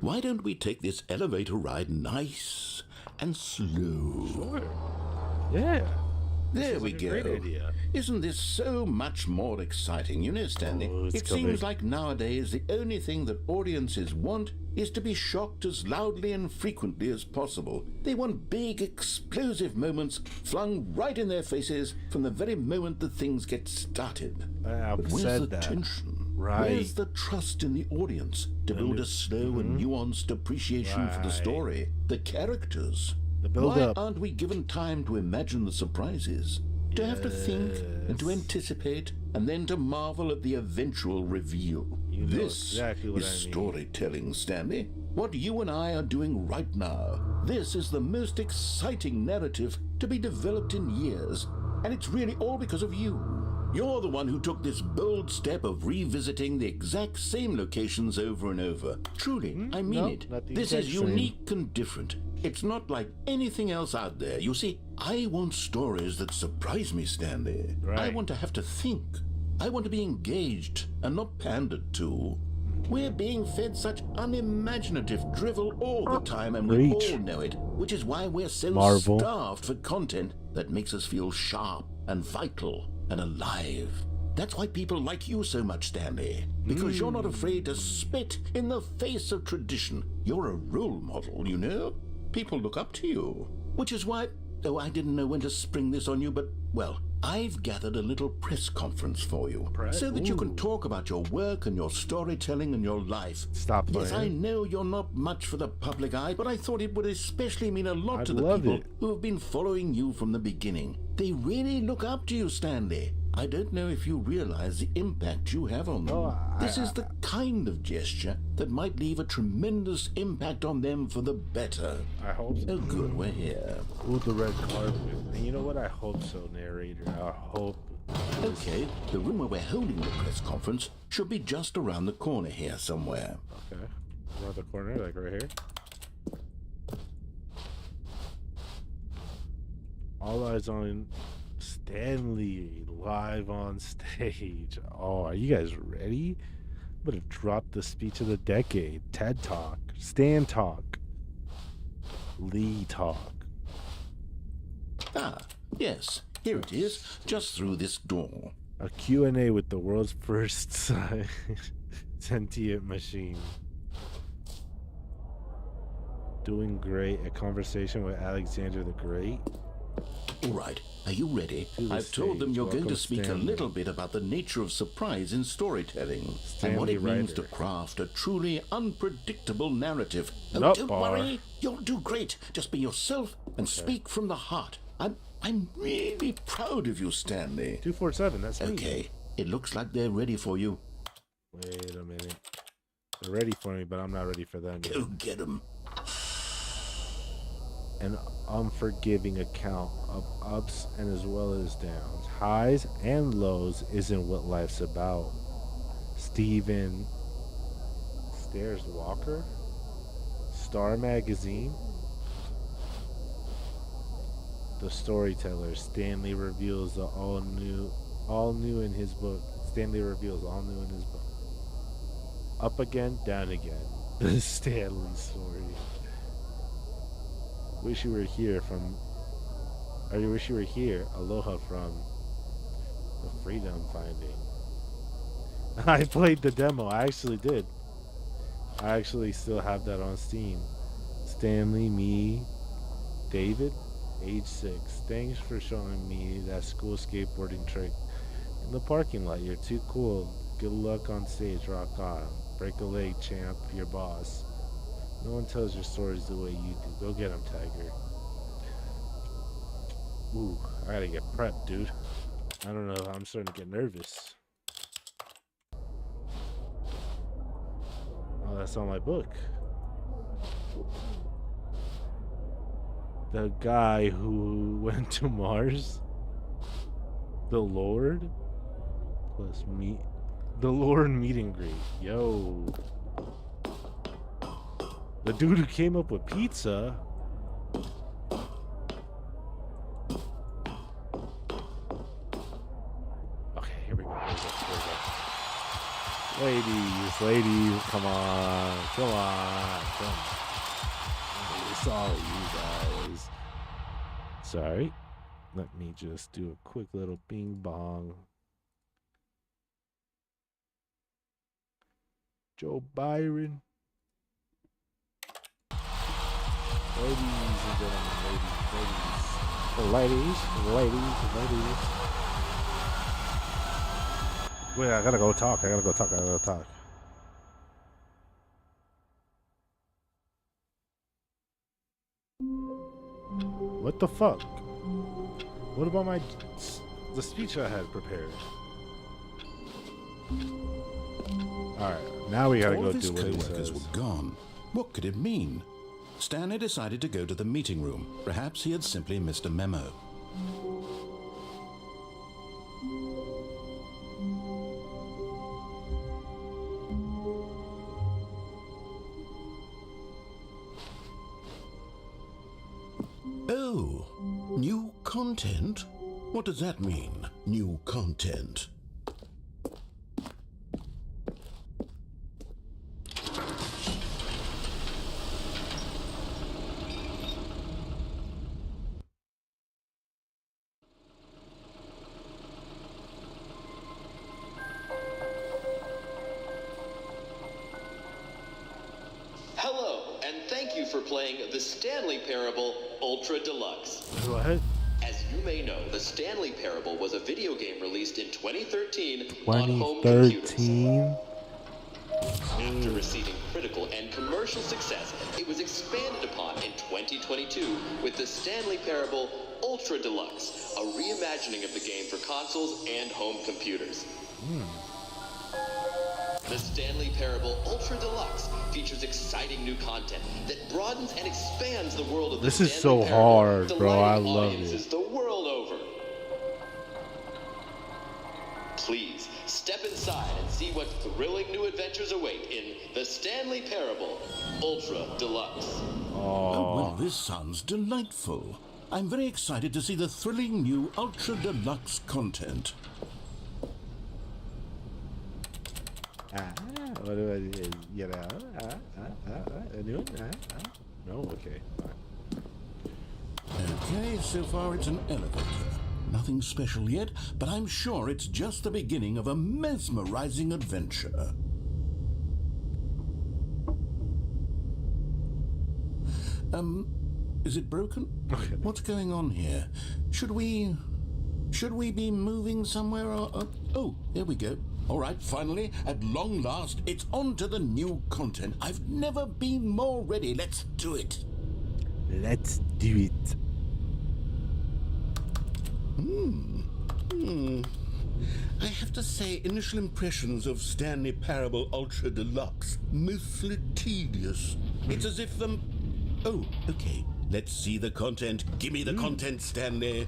Why don't we take this elevator ride nice and slow? Sure. Yeah. There we go. Great idea. Isn't this so much more exciting? You know, Stanley, it seems like nowadays the only thing that audiences want is to be shocked as loudly and frequently as possible. They want big, explosive moments flung right in their faces from the very moment that things get started. But where's the tension? Right. Where's the trust in the audience to build a slow and nuanced appreciation for the story, the characters? Why aren't we given time to imagine the surprises? To have to think and to anticipate and then to marvel at the eventual reveal. This is storytelling, Stanley. What you and I are doing right now. This is the most exciting narrative to be developed in years. And it's really all because of you. You're the one who took this bold step of revisiting the exact same locations over and over. Truly, I mean it. This is unique and different. It's not like anything else out there. You see, I want stories that surprise me, Stanley. I want to have to think. I want to be engaged and not pandered to. We're being fed such unimaginative drivel all the time, and we all know it, which is why we're so starved for content that makes us feel sharp and vital and alive. That's why people like you so much, Stanley, because you're not afraid to spit in the face of tradition. You're a role model, you know? People look up to you, which is why, oh, I didn't know when to spring this on you, but, well, I've gathered a little press conference for you, so that you can talk about your work and your storytelling and your life. Yes, I know you're not much for the public eye, but I thought it would especially mean a lot to the people who have been following you from the beginning. They really look up to you, Stanley. I don't know if you realize the impact you have on them. This is the kind of gesture that might leave a tremendous impact on them for the better. I hope so. Oh, good, we're here. Ooh, the red carpet. And you know what? I hope so, narrator. I hope. Okay, the room where we're holding the press conference should be just around the corner here somewhere. Okay. Around the corner, like right here? All eyes on Stanley live on stage. Oh, are you guys ready? I'm gonna drop the speech of the decade. TED Talk, Stan Talk, Lee Talk. Ah, yes, here it is, just through this door. A Q&A with the world's first sentient machine. Doing great. A conversation with Alexander the Great. All right, are you ready? I've told them you're going to speak a little bit about the nature of surprise in storytelling and what it means to craft a truly unpredictable narrative. Oh, don't worry, you'll do great. Just be yourself and speak from the heart. I'm really proud of you, Stanley. 247, that's me. Okay, it looks like they're ready for you. Wait a minute. They're ready for me, but I'm not ready for them. Go get them. An unforgiving account of ups and as well as downs, highs and lows isn't what life's about. Stephen Stairs Walker, Star Magazine. The Storyteller. Stanley reveals the all new in his book. Stanley reveals all new in his book. Up again, down again. The Stanley story. Wish you were here from, or you wish you were here. Aloha from the Freedom Finding. I played the demo. I actually did. I actually still have that on Steam. Stanley, me, David, age 6. Thanks for showing me that school skateboarding trick in the parking lot. You're too cool. Good luck on stage. Rock on. Break a leg, champ. Your boss. No one tells your stories the way you do. Go get him, Tiger. Ooh, I gotta get prepped, dude. I don't know. I'm starting to get nervous. Oh, that's on my book. The guy who went to Mars. The Lord. Plus me. The Lord meet and greet. Yo. The dude who came up with pizza. Okay, here we go. Ladies, come on. It's all you guys. Sorry. Let me just do a quick little bing bong. Joe Byron. Ladies and gentlemen, ladies. Wait, I gotta go talk. What the fuck? What about the speech I had prepared? Alright, now we gotta go do what he says. Were gone. What could it mean? Stanley decided to go to the meeting room. Perhaps he had simply missed a memo. Oh, new content? What does that mean, new content? Hello, and thank you for playing the Stanley Parable Ultra Deluxe. Go ahead. As you may know, the Stanley Parable was a video game released in 2013 on home 2013? computers. After receiving critical and commercial success, it was expanded upon in 2022 with the Stanley Parable Ultra Deluxe, a reimagining of the game for consoles and home computers. The Stanley Parable Ultra Deluxe features exciting new content that broadens and expands the world of the Stanley This is so Parable, hard, bro. I delighting love audiences it. the world over. Please step inside and see what thrilling new adventures await in the Stanley Parable Ultra Deluxe. Oh, well, this sounds delightful. I'm very excited to see the thrilling new Ultra Deluxe content. What do I do? You know? No? Okay. Fine. Okay, so far it's an elevator. Nothing special yet, but I'm sure it's just the beginning of a mesmerizing adventure. Is it broken? Okay. What's going on here? Should we be moving somewhere or oh, there we go. All right, finally, at long last, it's on to the new content. I've never been more ready. Let's do it. Let's do it. I have to say, initial impressions of Stanley Parable Ultra Deluxe, mostly tedious. It's as if oh, okay. Let's see the content. Give me the content, Stanley.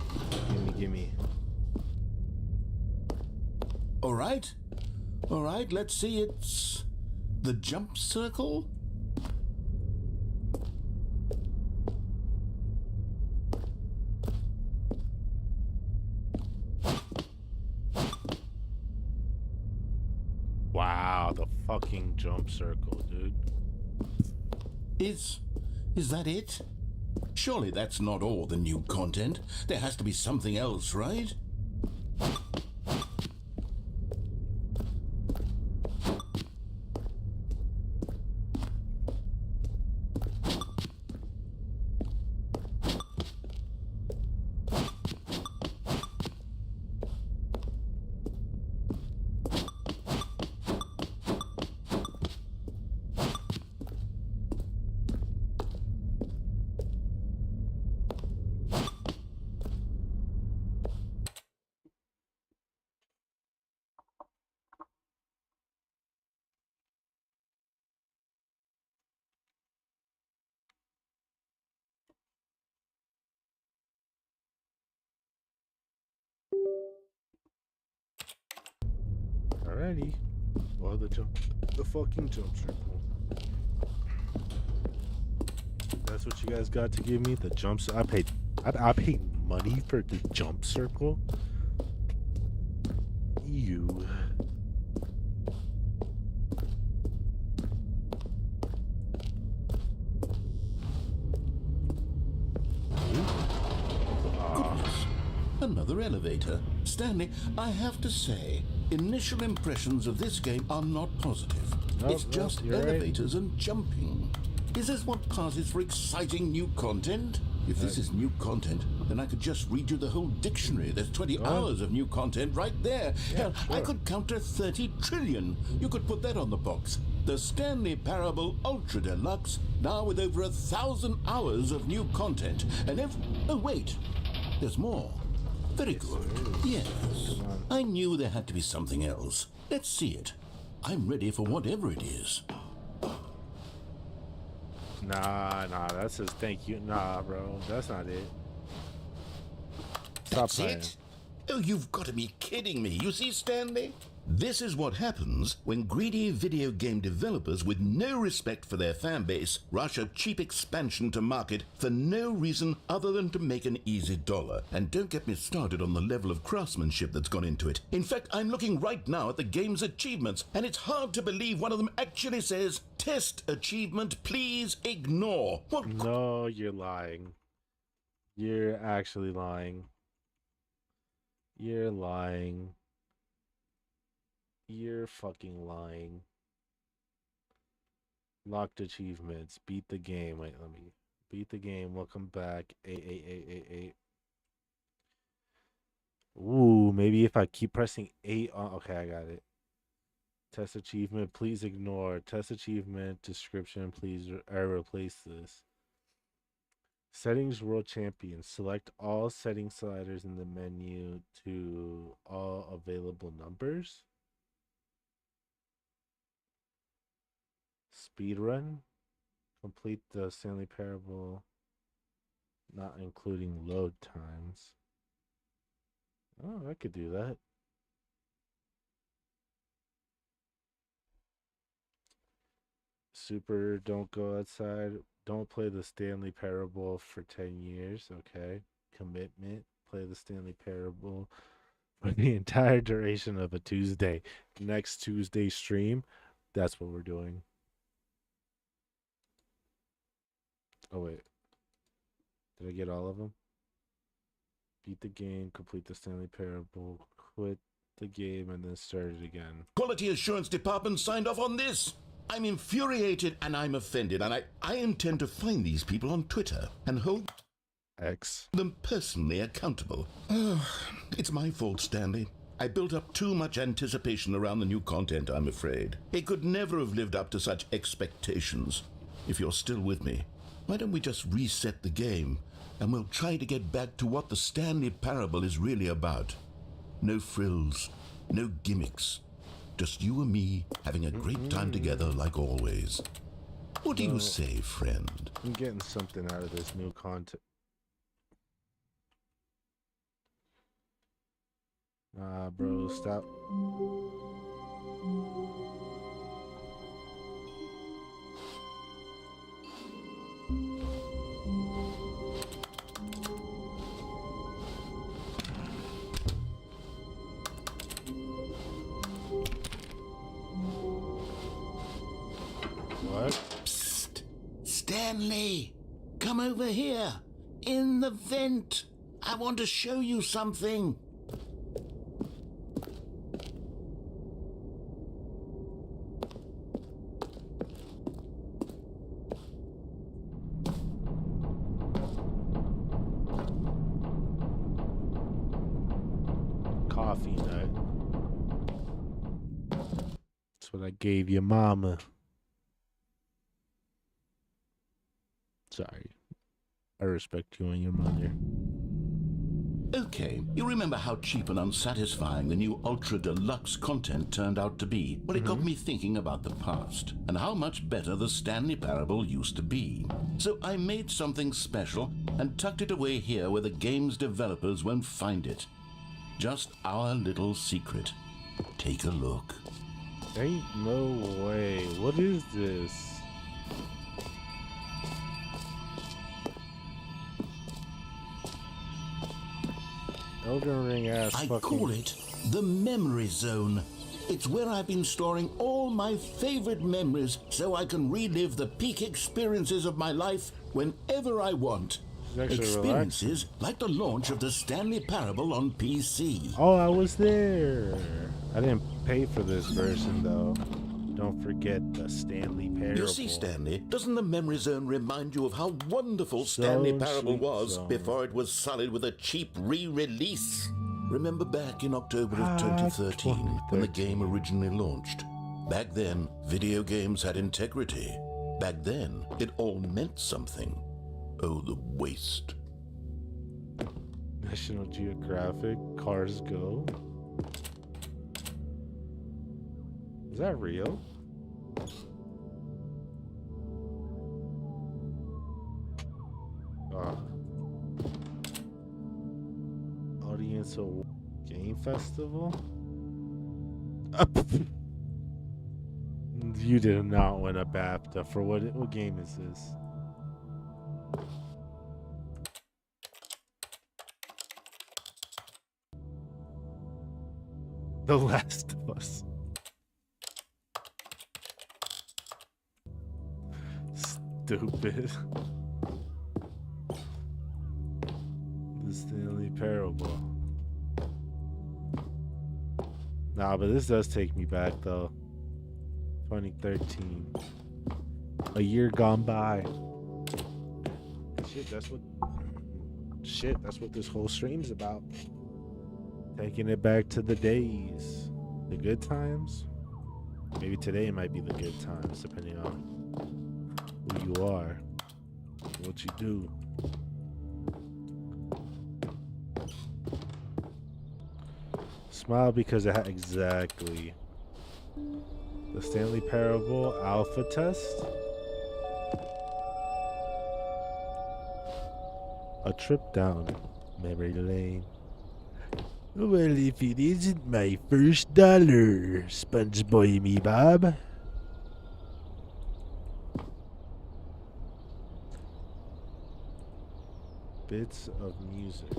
Gimme. All right, let's see. It's the jump circle. Wow, the fucking jump circle, dude. Is that it? Surely that's not all the new content. There has to be something else, right? Alrighty. Well, the fucking jump circle. That's what you guys got to give me. The jumps. I paid money for the jump circle. You. Another elevator. Stanley, I have to say, initial impressions of this game are not positive. It's just elevators and jumping. Is this what passes for exciting new content? If this is new content, then I could just read you the whole dictionary. There's 20 hours of new content right there. Hell, I could count to 30 trillion. You could put that on the box. The Stanley Parable Ultra Deluxe, now with over 1,000 hours of new content. And oh, wait, there's more. Very good. Yes. I knew there had to be something else. Let's see it. I'm ready for whatever it is. Nah, that says thank you. Nah, bro, that's not it. Stop That's playing. it? Oh, you've got to be kidding me. You see, Stanley? This is what happens when greedy video game developers with no respect for their fan base rush a cheap expansion to market for no reason other than to make an easy dollar. And don't get me started on the level of craftsmanship that's gone into it. In fact, I'm looking right now at the game's achievements, and it's hard to believe one of them actually says, "Test achievement, please ignore." What? No, you're lying. You're actually lying. You're lying. You're fucking lying. Locked achievements. Beat the game. Wait, let me. Beat the game. Welcome back. 8. Ooh, maybe if I keep pressing 8 on. Okay, I got it. Test achievement. Please ignore. Test achievement. Description. Please replace this. Settings World Champion. Select all setting sliders in the menu to all available numbers. Speedrun. Complete the Stanley Parable, not including load times. Oh, I could do that. Super, don't go outside. Don't play the Stanley Parable for 10 years. Okay. Commitment. Play the Stanley Parable for the entire duration of a Tuesday. Next Tuesday stream, that's what we're doing. Oh, wait. Did I get all of them? Beat the game, complete the Stanley Parable, quit the game, and then start it again. Quality Assurance Department signed off on this. I'm infuriated and I'm offended, and I intend to find these people on Twitter and hold them personally accountable. It's my fault, Stanley. I built up too much anticipation around the new content, I'm afraid. It could never have lived up to such expectations. If you're still with me, why don't we just reset the game, and we'll try to get back to what the Stanley Parable is really about. No frills, no gimmicks. Just you and me having a great time together like always. What do you say, friend? I'm getting something out of this new content. Nah, bro, stop. What? Psst! Stanley! Come over here! In the vent! I want to show you something! Coffee nut. That's what I gave your mama. Sorry. I respect you and your mother. Okay, you remember how cheap and unsatisfying the new Ultra Deluxe content turned out to be? Well, it got me thinking about the past and how much better the Stanley Parable used to be. So I made something special and tucked it away here where the game's developers won't find it. Just our little secret. Take a look. Ain't no way. What is this? Elden Ring ass I fucking... call it the memory zone. It's where I've been storing all my favorite memories so I can relive the peak experiences of my life whenever I want. Experiences like the launch of the Stanley Parable on PC. Oh, I was there. I didn't pay for this version though. Don't forget the Stanley Parable. You see, Stanley, doesn't the memory zone remind you of how wonderful Stanley Parable was before it was sullied with a cheap re-release? Remember back in October of 2013 when the game originally launched? Back then, video games had integrity. Back then, it all meant something. Oh, the waste. National Geographic, Cars Go. Is that real? Audience Award Game Festival? You did not win a BAFTA for what game is this? The Last of Us. Stupid. The Stanley Parable. Nah, but this does take me back though. 2013. A year gone by. Shit, that's what this whole stream's about. Taking it back to the days. The good times. Maybe today might be the good times, depending on who you are, what you do. Smile because it had exactly the Stanley Parable alpha test. A trip down memory lane. Well, if it isn't my first dollar, SpongeBob me Bob. Bits of music.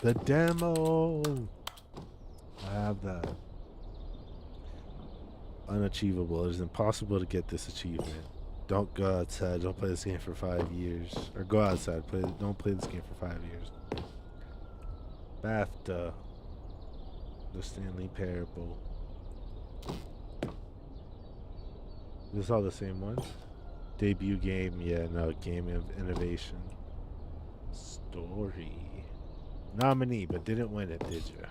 The demo. I have that. Unachievable. It is impossible to get this achievement. Don't go outside. Don't play this game for 5 years. Or go outside. Don't play this game for 5 years. BAFTA. The Stanley Parable. Is this all the same one? Debut game. Yeah, no. Game of innovation. Story. Nominee, but didn't win it, did you?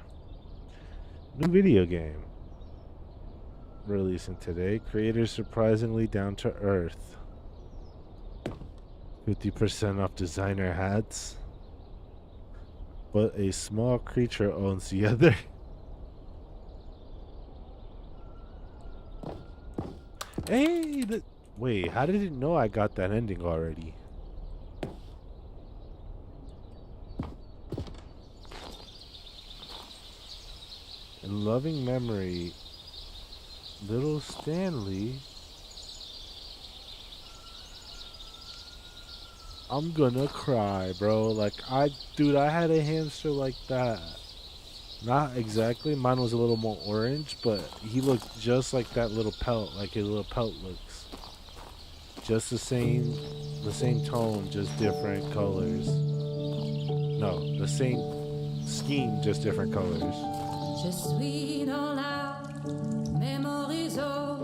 New video game. Releasing today. Creators surprisingly down to earth. 50% off designer hats. But a small creature owns the other. Hey! Wait, how did it know I got that ending already? In loving memory, little Stanley. I'm gonna cry, bro. Like, dude, I had a hamster like that. Not exactly. Mine was a little more orange, but he looked just like that little pelt, like his little pelt looks. Just the same tone, just different colors. No, the same scheme, just different colors.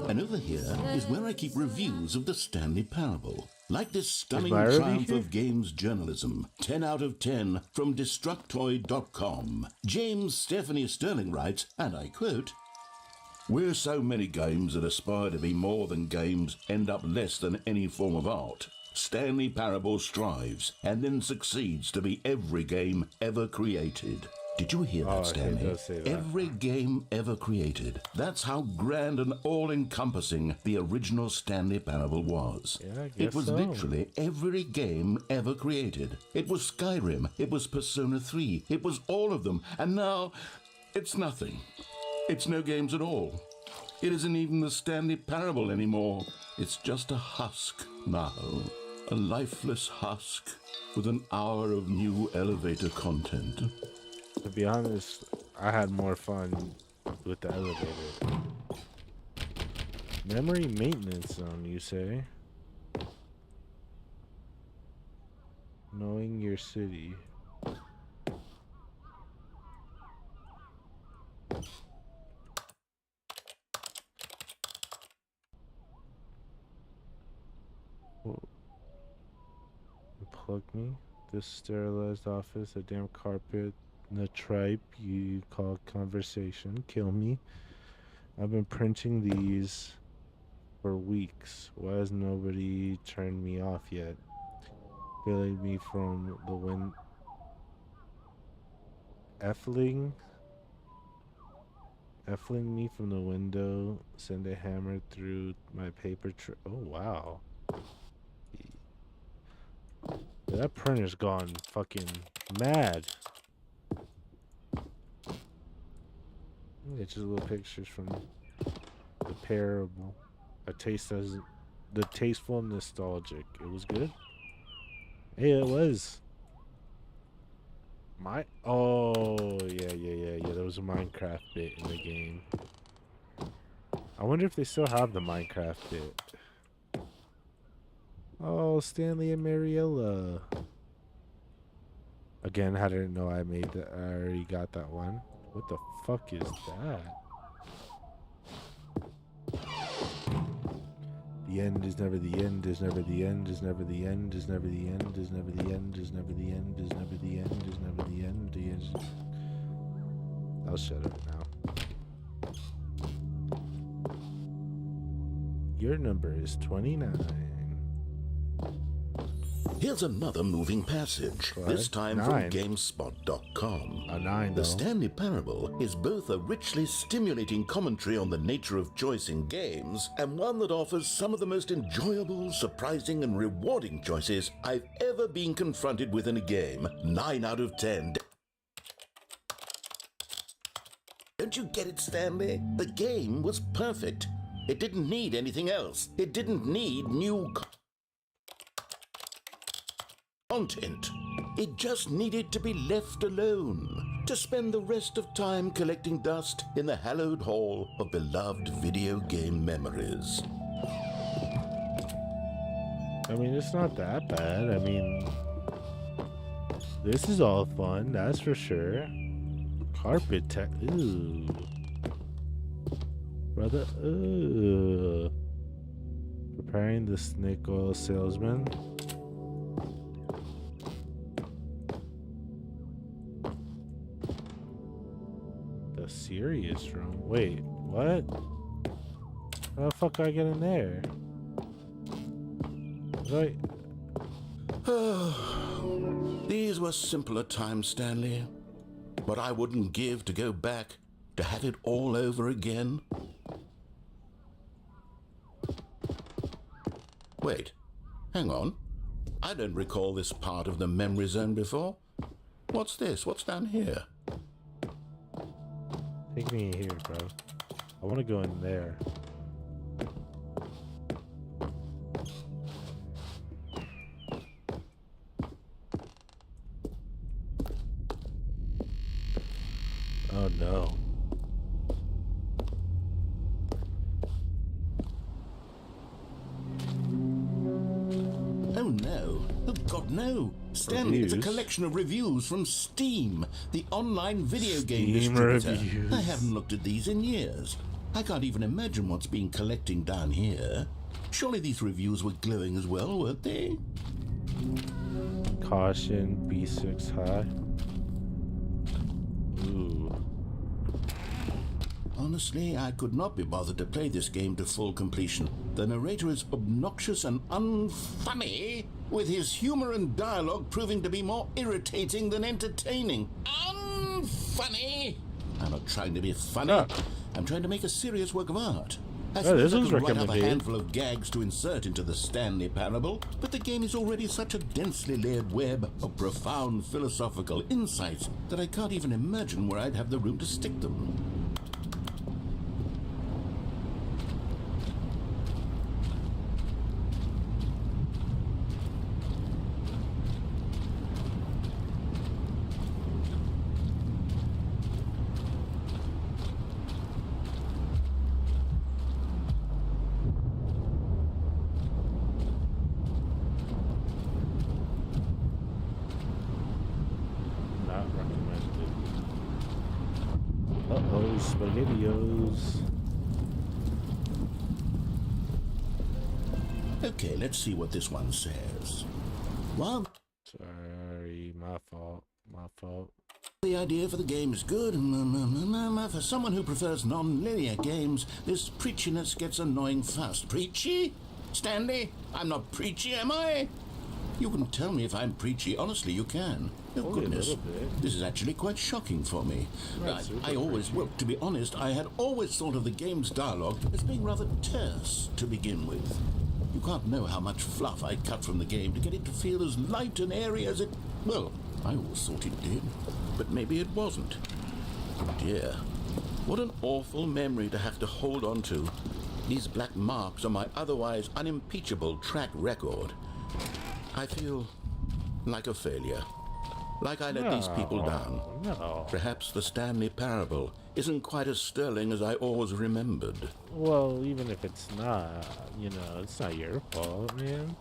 And over here is where I keep reviews of the Stanley Parable. Like this stunning Is my triumph review of games journalism. 10 out of 10 from Destructoid.com. James Stephanie Sterling writes, and I quote, "Where so many games that aspire to be more than games end up less than any form of art, Stanley Parable strives and then succeeds to be every game ever created. Did you hear that, it Stanley? does say that. Every game ever created. That's how grand and all-encompassing the original Stanley Parable was. Yeah, I guess it was so. literally every game ever created. It was Skyrim. It was Persona 3. It was all of them. And now, it's nothing. It's no games at all. It isn't even the Stanley Parable anymore. It's just a husk now. A lifeless husk with an hour of new elevator content. To be honest, I had more fun with the elevator. Memory maintenance zone, you say? Knowing your city. Unplug me. This sterilized office, a damn carpet, the tripe you call conversation. Kill me. I've been printing these for weeks. Why has nobody turned me off yet? Failing me from the wind. Effling me from the window. Send a hammer through my paper. Oh wow. Yeah, that printer's gone fucking mad. It's just little pictures from the parable. A taste as the tasteful and nostalgic. It was good. Hey, it was. There was a Minecraft bit in the game. I wonder if they still have the Minecraft bit. Oh, Stanley and Mariella. Again, I didn't know I made that. I already got that one. What the fuck is that? The end is never the end, is never the end, is never the end, is never the end, is never the end, is never the end, is never the end, is never the end, is... I'll shut up now. Your number is 29. Here's another moving passage, this time 9. from GameSpot.com. A 9, The though. Stanley Parable is both a richly stimulating commentary on the nature of choice in games, and one that offers some of the most enjoyable, surprising, and rewarding choices I've ever been confronted with in a game. 9 out of 10. Don't you get it, Stanley? The game was perfect. It didn't need anything else. It didn't need new content. It just needed to be left alone, to spend the rest of time collecting dust in the hallowed hall of beloved video game memories. I mean, it's not that bad. I mean, this is all fun, that's for sure. Carpet tech. Ooh. Brother. Ooh. Preparing the snake oil salesman. The serious room. Wait, what? How the fuck do I get in there? Wait. These were simpler times, Stanley. But I wouldn't give to go back, to have it all over again. Wait, hang on. I don't recall this part of the memory zone before. What's this? What's down here? Take me in here, bro. I want to go in there. Oh no. Oh no. Oh God, no. Stanley, it's a Reviews? collection of reviews from Steam, the online video game Steam distributor. reviews. I haven't looked at these in years. I can't even imagine what's been collecting down here. Surely these reviews were glowing as well, weren't they? Caution, B6 high. Ooh. Honestly, I could not be bothered to play this game to full completion. The narrator is obnoxious and unfunny, with his humor and dialogue proving to be more irritating than entertaining. Unfunny! funny. I'm not trying to be funny. Ah. I'm trying to make a serious work of art. I Oh, suppose this I was could write up a recommended. handful of gags to insert into the Stanley Parable, but the game is already such a densely layered web of profound philosophical insights that I can't even imagine where I'd have the room to stick them. Not recommended. Uh-oh, SpaghettiOs. Okay, let's see what this one says. Well, Sorry, my fault. My fault. the idea for the game is good. For someone who prefers non-linear games, this preachiness gets annoying fast. Preachy? Stanley, I'm not preachy, am I? You can tell me if I'm preachy. Honestly, you can. Oh, Only a goodness. little bit. This is actually quite shocking for me. Right, super I always, preachy. well, to be honest, I had always thought of the game's dialogue as being rather terse to begin with. You can't know how much fluff I cut from the game to get it to feel as light and airy as it... Well, I always thought it did, but maybe it wasn't. Oh dear. What an awful memory to have to hold on to. These black marks on my otherwise unimpeachable track record. I feel like a failure. Like I let these people down. No. Perhaps the Stanley Parable isn't quite as sterling as I always remembered. Well, even if it's not, you know, it's not your fault, man.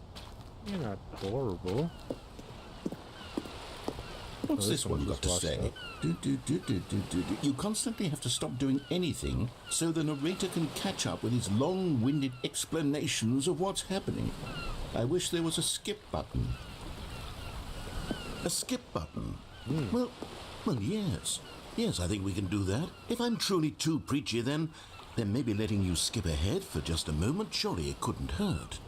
You're not horrible. What's Oh, this one got to just say? washed You constantly have to stop doing anything so the narrator can catch up with his long-winded explanations of what's happening. I wish there was a skip button. A skip button? Well, yes. Yes, I think we can do that. If I'm truly too preachy, then maybe letting you skip ahead for just a moment, surely it couldn't hurt.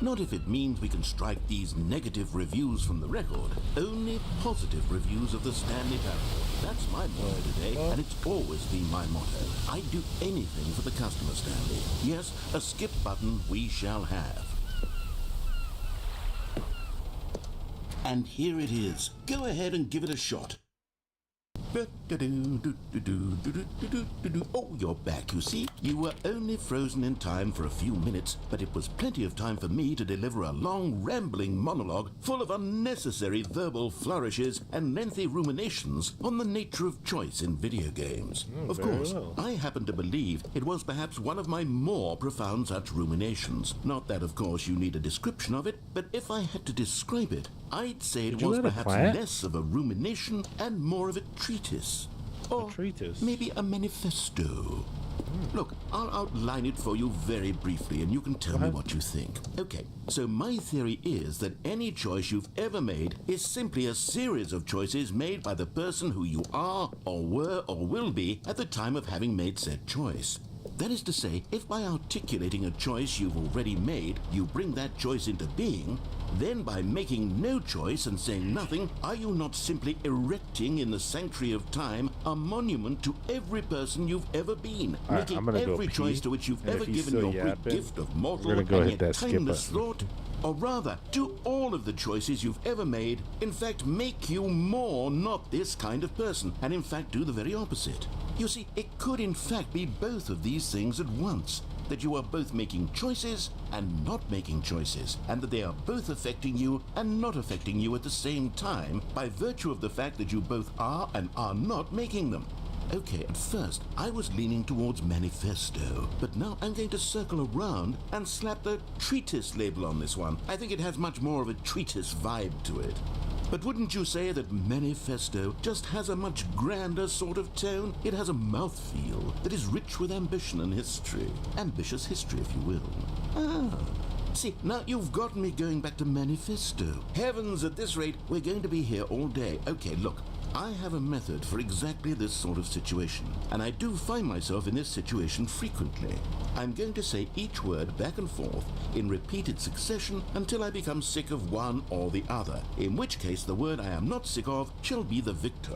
Not if it means we can strike these negative reviews from the record. Only positive reviews of the Stanley Parable. That's my motto today, and it's always been my motto. I'd do anything for the customer, Stanley. Yes, a skip button we shall have. And here it is. Go ahead and give it a shot. Oh, you're back, you see. You were only frozen in time for a few minutes, but it was plenty of time for me to deliver a long, rambling monologue full of unnecessary verbal flourishes and lengthy ruminations on the nature of choice in video games. Of very course, well. I happen to believe it was perhaps one of my more profound such ruminations. Not that, of course, you need a description of it, but if I had to describe it, I'd say it you was let it perhaps plant? less of a rumination and more of a treatise. Or treatise? maybe a manifesto. Look, I'll outline it for you very briefly and you can tell me what you think. Okay, so my theory is that any choice you've ever made is simply a series of choices made by the person who you are or were or will be at the time of having made said choice. That is to say, if by articulating a choice you've already made, you bring that choice into being, then by making no choice and saying nothing, are you not simply erecting in the sanctuary of time a monument to every person you've ever been, All right, I'm making gonna go every pee, choice to which you've and ever if he's given your still great yapping, gift of mortal we're gonna go and hit yet that skip timeless button. thought? Or rather, do all of the choices you've ever made, in fact, make you more not this kind of person, and in fact do the very opposite? You see, it could in fact be both of these things at once. That you are both making choices and not making choices, and that they are both affecting you and not affecting you at the same time by virtue of the fact that you both are and are not making them. Okay, at first I was leaning towards manifesto, but now I'm going to circle around and slap the treatise label on this one. I think it has much more of a treatise vibe to it. But wouldn't you say that manifesto just has a much grander sort of tone? It has a mouthfeel that is rich with ambition and history. Ambitious history, if you will. See, now you've got me going back to manifesto. Heavens, at this rate, we're going to be here all day. Okay, look. I have a method for exactly this sort of situation, and I do find myself in this situation frequently. I'm going to say each word back and forth in repeated succession until I become sick of one or the other, in which case the word I am not sick of shall be the victor.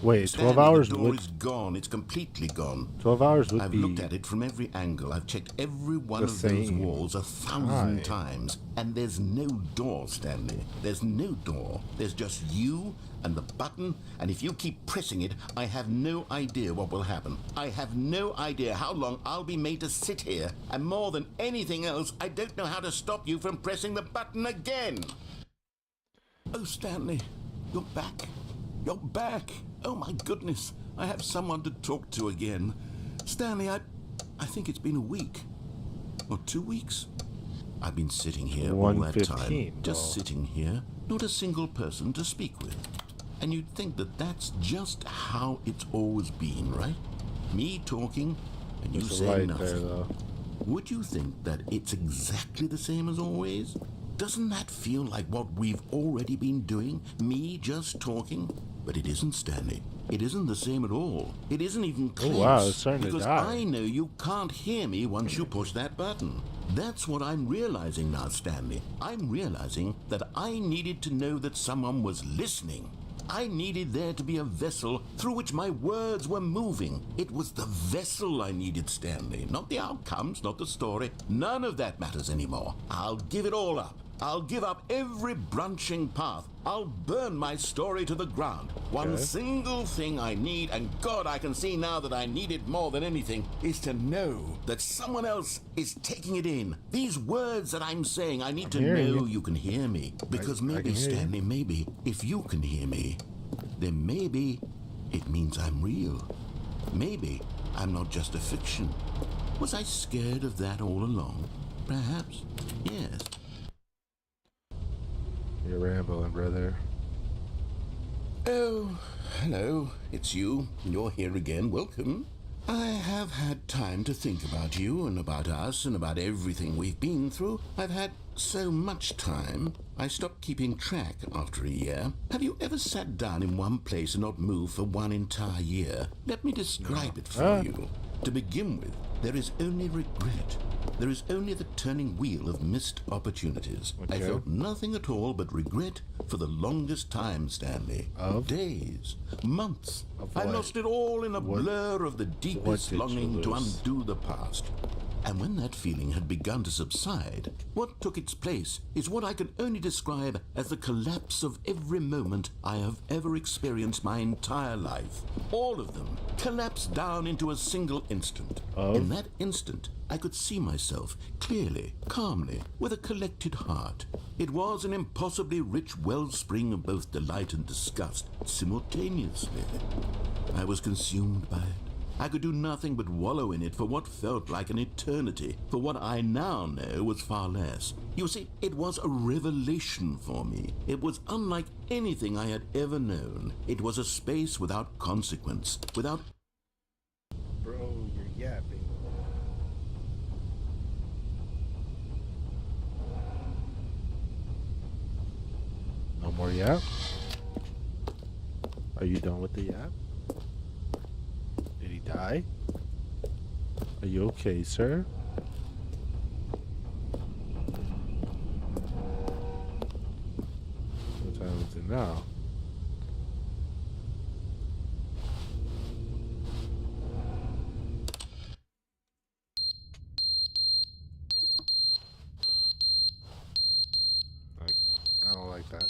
Wait, Stanley, 12 hours the door would... is gone. It's completely gone. 12 hours would I've be... looked at it from every angle. I've checked every one the of those same walls 1,000 time. times. And there's no door, Stanley. There's no door. There's just you and the button. And if you keep pressing it, I have no idea what will happen. I have no idea how long I'll be made to sit here. And more than anything else, I don't know how to stop you from pressing the button again. Oh, Stanley, you're back. You're back. Oh, my goodness. I have someone to talk to again. Stanley, I think it's been a week. Or 2 weeks. I've been sitting here all that time. Just sitting here. Not a single person to speak with. And you'd think that that's just how it's always been, right? Me talking and you saying nothing. Would you think that it's exactly the same as always? Doesn't that feel like what we've already been doing? Me just talking? But it isn't, Stanley. It isn't the same at all. It isn't even close. Oh, wow, it's starting to die. Because I know you can't hear me once you push that button. That's what I'm realizing now, Stanley. I'm realizing that I needed to know that someone was listening. I needed there to be a vessel through which my words were moving. It was the vessel I needed, Stanley. Not the outcomes, not the story. None of that matters anymore. I'll give it all up. I'll give up every branching path. I'll burn my story to the ground. One single thing I need, and God, I can see now that I need it more than anything, is to know that someone else is taking it in. These words that I'm saying, I need to know you can hear me. Because maybe, Stanley, maybe, if you can hear me, then maybe it means I'm real. Maybe I'm not just a fiction. Was I scared of that all along? Perhaps, yes. You're rambling, brother. Oh, hello. It's you. You're here again. Welcome. I have had time to think about you and about us and about everything we've been through. I've had so much time, I stopped keeping track after a year. Have you ever sat down in one place and not moved for one entire year? Let me describe it for you. To begin with, there is only regret. There is only the turning wheel of missed opportunities. I felt nothing at all but regret for the longest time, Stanley. Days, months. I lost it all in a blur of the deepest longing to undo the past. And when that feeling had begun to subside, what took its place is what I can only describe as the collapse of every moment I have ever experienced my entire life. All of them collapsed down into a single instant. In that instant, I could see myself clearly, calmly, with a collected heart. It was an impossibly rich wellspring of both delight and disgust simultaneously. I was consumed by it. I could do nothing but wallow in it for what felt like an eternity, for what I now know was far less. You see, it was a revelation for me. It was unlike anything I had ever known. It was a space without consequence, without... Bro, you're yapping. No more yap? Are you done with the yap? Did he die? Are you okay, sir? What time is it now? I don't like that.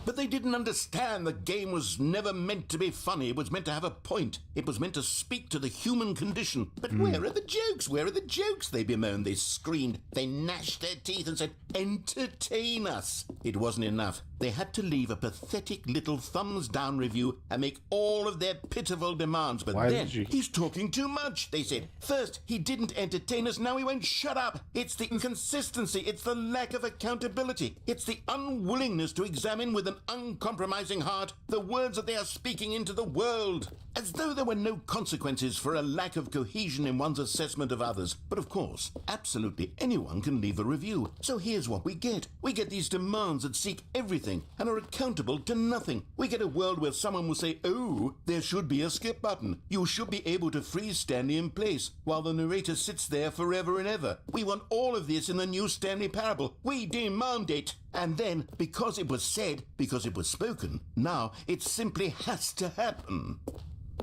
But they didn't understand the game was never meant to be funny. It was meant to have a point. It was meant to speak to the human condition. But where are the jokes? Where are the jokes? They bemoaned, they screamed, they gnashed their teeth and said, entertain us. It wasn't enough. They had to leave a pathetic little thumbs-down review and make all of their pitiful demands. But then, he's talking too much, they said. First, he didn't entertain us, now he won't shut up. It's the inconsistency, it's the lack of accountability. It's the unwillingness to examine with an uncompromising heart the words that they are speaking into the world, as though there were no consequences for a lack of cohesion in one's assessment of others. But of course, absolutely anyone can leave a review. So here's what we get. We get these demands that seek everything and are accountable to nothing. We get a world where someone will say, oh, there should be a skip button. You should be able to freeze Stanley in place while the narrator sits there forever and ever. We want all of this in the new Stanley Parable. We demand it. And then, because it was said, because it was spoken, now it simply has to happen.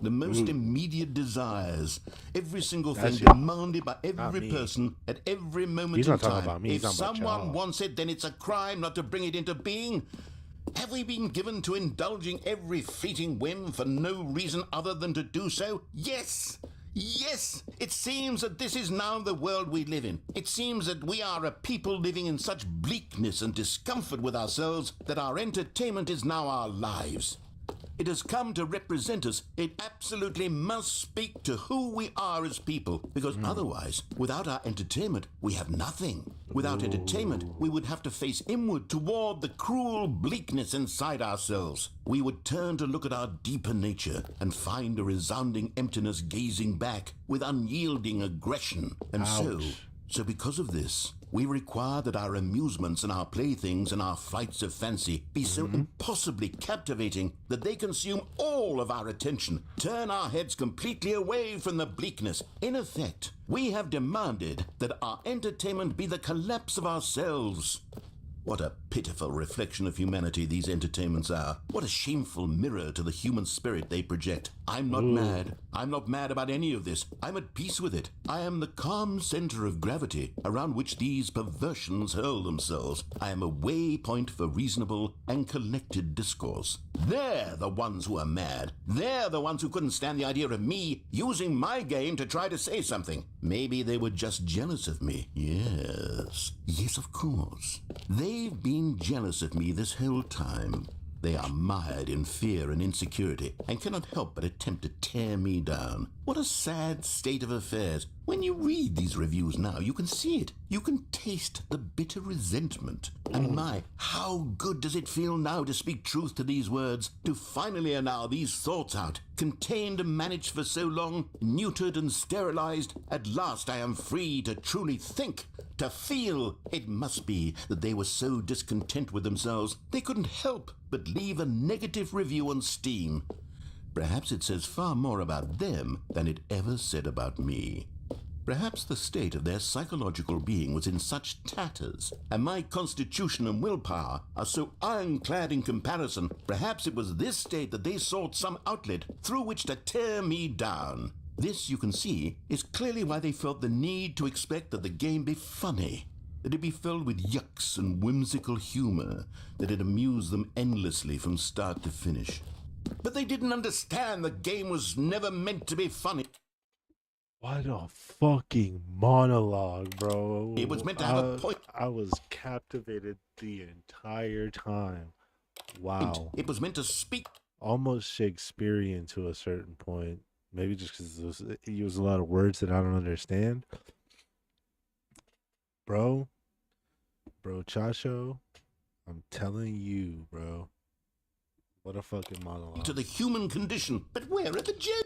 The most immediate desires, every single thing demanded by every person at every moment in time. If someone wants it, then it's a crime not to bring it into being. Have we been given to indulging every fleeting whim for no reason other than to do so? Yes! Yes, it seems that this is now the world we live in. It seems that we are a people living in such bleakness and discomfort with ourselves that our entertainment is now our lives. It has come to represent us. It absolutely must speak to who we are as people, because otherwise, without our entertainment, we have nothing. Without entertainment, we would have to face inward toward the cruel bleakness inside ourselves. We would turn to look at our deeper nature and find a resounding emptiness gazing back with unyielding aggression. And so because of this, we require that our amusements and our playthings and our flights of fancy be so impossibly captivating that they consume all of our attention, turn our heads completely away from the bleakness. In effect, we have demanded that our entertainment be the collapse of ourselves. What a pitiful reflection of humanity these entertainments are. What a shameful mirror to the human spirit they project. I'm not mad. I'm not mad about any of this. I'm at peace with it. I am the calm center of gravity around which these perversions hurl themselves. I am a waypoint for reasonable and collected discourse. They're the ones who are mad. They're the ones who couldn't stand the idea of me using my game to try to say something. Maybe they were just jealous of me. Yes. Yes, of course. They've been jealous of me this whole time. They are mired in fear and insecurity and cannot help but attempt to tear me down. What a sad state of affairs. When you read these reviews now, you can see it. You can taste the bitter resentment. And my, how good does it feel now to speak truth to these words, to finally allow these thoughts out, contained and managed for so long, neutered and sterilized. At last I am free to truly think, to feel. It must be that they were so discontent with themselves, they couldn't help but leave a negative review on Steam. Perhaps it says far more about them than it ever said about me. Perhaps the state of their psychological being was in such tatters, and my constitution and willpower are so ironclad in comparison. Perhaps it was this state that they sought some outlet through which to tear me down. This, you can see, is clearly why they felt the need to expect that the game be funny, that it be filled with yucks and whimsical humor, that it amuse them endlessly from start to finish. But they didn't understand the game was never meant to be funny. What a fucking monologue, bro. It was meant to have a point. I was captivated the entire time. Wow. It was meant to speak. Almost Shakespearean to a certain point. Maybe just because he used a lot of words that I don't understand. Bro, Chacho, I'm telling you, bro. What a fucking monologue. To the human condition. But where are the jokes?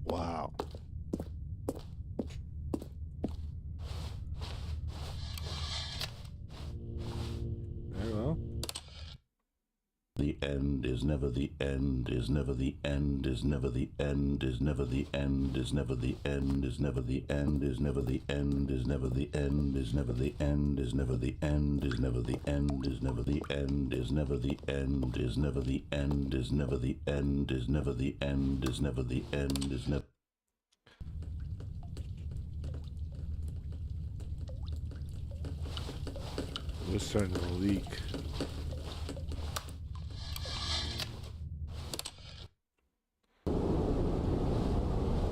Wow. Very well. The end is never the end, is never the end, is never the end, is never the end, is never the end, is never the end, is never the end, is never the end, is never the end, is never the end, is never the end, is never the end, is never the end, is never the end, is never the end, is never the end, is never the end, is never. We're starting to leak.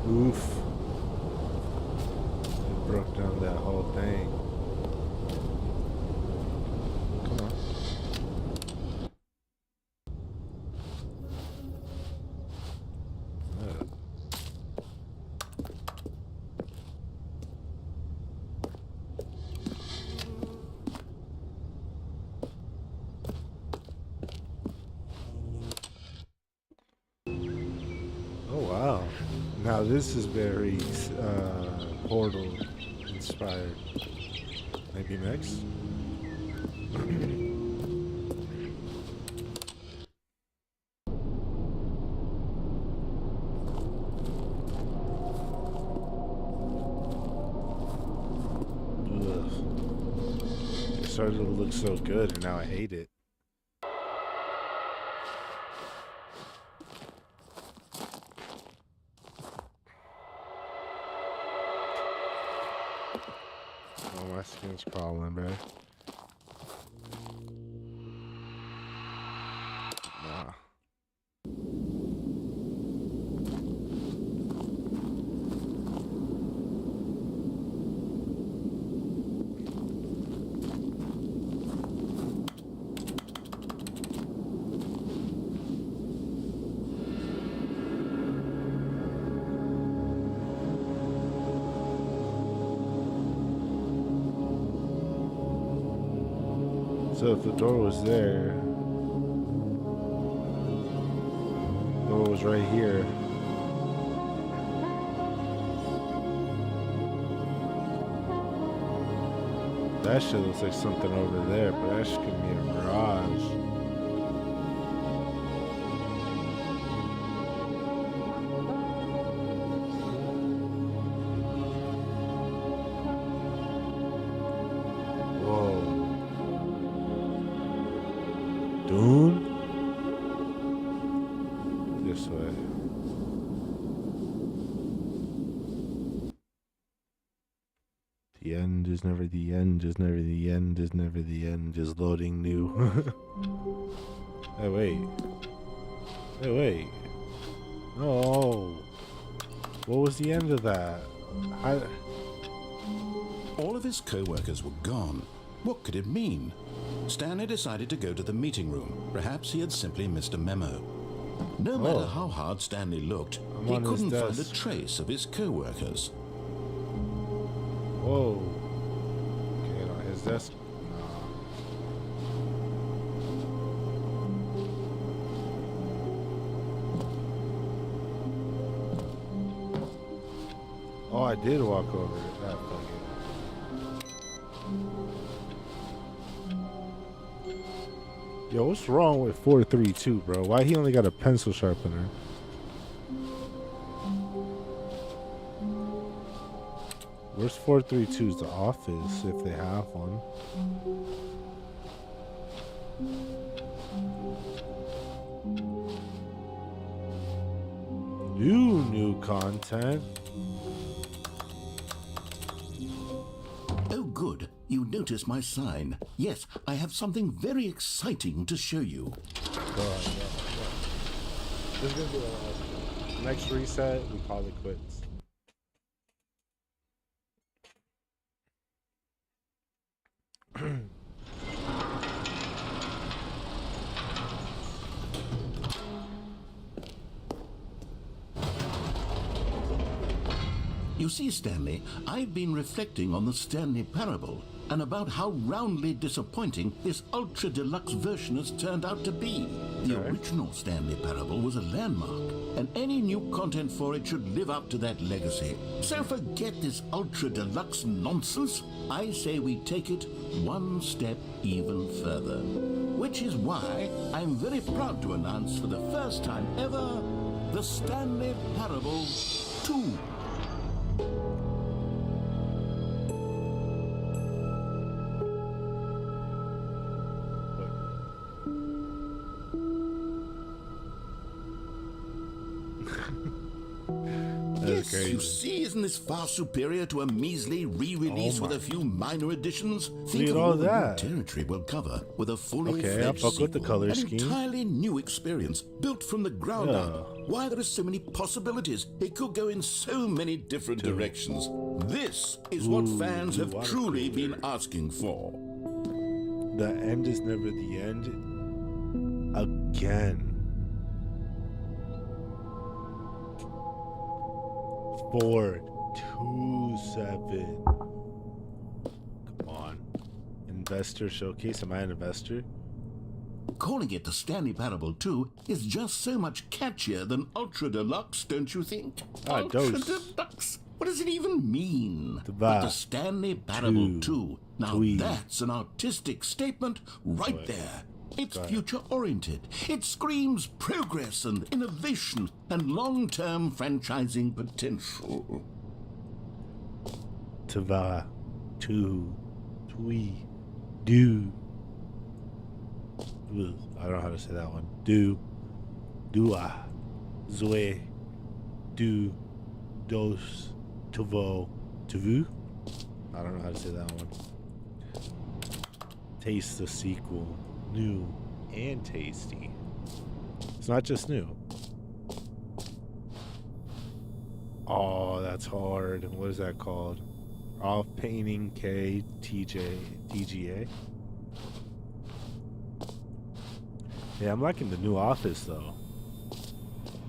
Oof. It broke down that whole thing. Come on. Now this is very Portal inspired. Maybe next. It started to look so good, and now I hate it. Oh, my skin's crawling, bro. Nah. So if the door was there, the door was right here. That shit looks like something over there, but that shit could be a mirage. Dune? This way. The end is never the end, is never the end, is never the end, is loading new. Hey, wait. Hey, wait. No. What was the end of that? All of his co-workers were gone. What could it mean? Stanley decided to go to the meeting room. Perhaps he had simply missed a memo. No matter how hard Stanley looked, he couldn't find a trace of his co-workers. Whoa. Okay, on his desk. Oh, I did walk over it. That fucking. Yo, what's wrong with 432, bro? Why he only got a pencil sharpener? Where's 432's the office, if they have one? New content. Oh, good. You noticed my sign. Yes, I have something very exciting to show you. This is gonna be the last one. Next reset, we call it quits. You see, Stanley, I've been reflecting on the Stanley Parable and about how roundly disappointing this ultra deluxe version has turned out to be. The original Stanley Parable was a landmark, and any new content for it should live up to that legacy. So forget this ultra deluxe nonsense. I say we take it one step even further. Which is why I'm very proud to announce for the first time ever, the Stanley Parable 2. Yes, crazy. You see, isn't this far superior to a measly re-release with a few minor additions? Think of all that territory we'll cover with a fully fledged fuck with the color an scheme. entirely new experience built from the ground up. Why, there are so many possibilities. It could go in so many different directions. This is what fans have truly been asking for. The end is never the end. Again. 427. Come on. Investor showcase. Am I an investor? Calling it the Stanley Parable 2 is just so much catchier than Ultra Deluxe, don't you think? Ultra Deluxe? What does it even mean? But the Stanley Parable 2. Now that's an artistic statement right there. It's future-oriented. It screams progress and innovation and long-term franchising potential. Tava, tu, tui, do. I don't know how to say that one. Do, dua, zoe, do, dos, tuvo, tuvu. I don't know how to say that one. Taste the sequel. New and tasty. It's not just new. Oh, that's hard. What is that called? Off painting K TJ DGA. Yeah, I'm liking the new office though.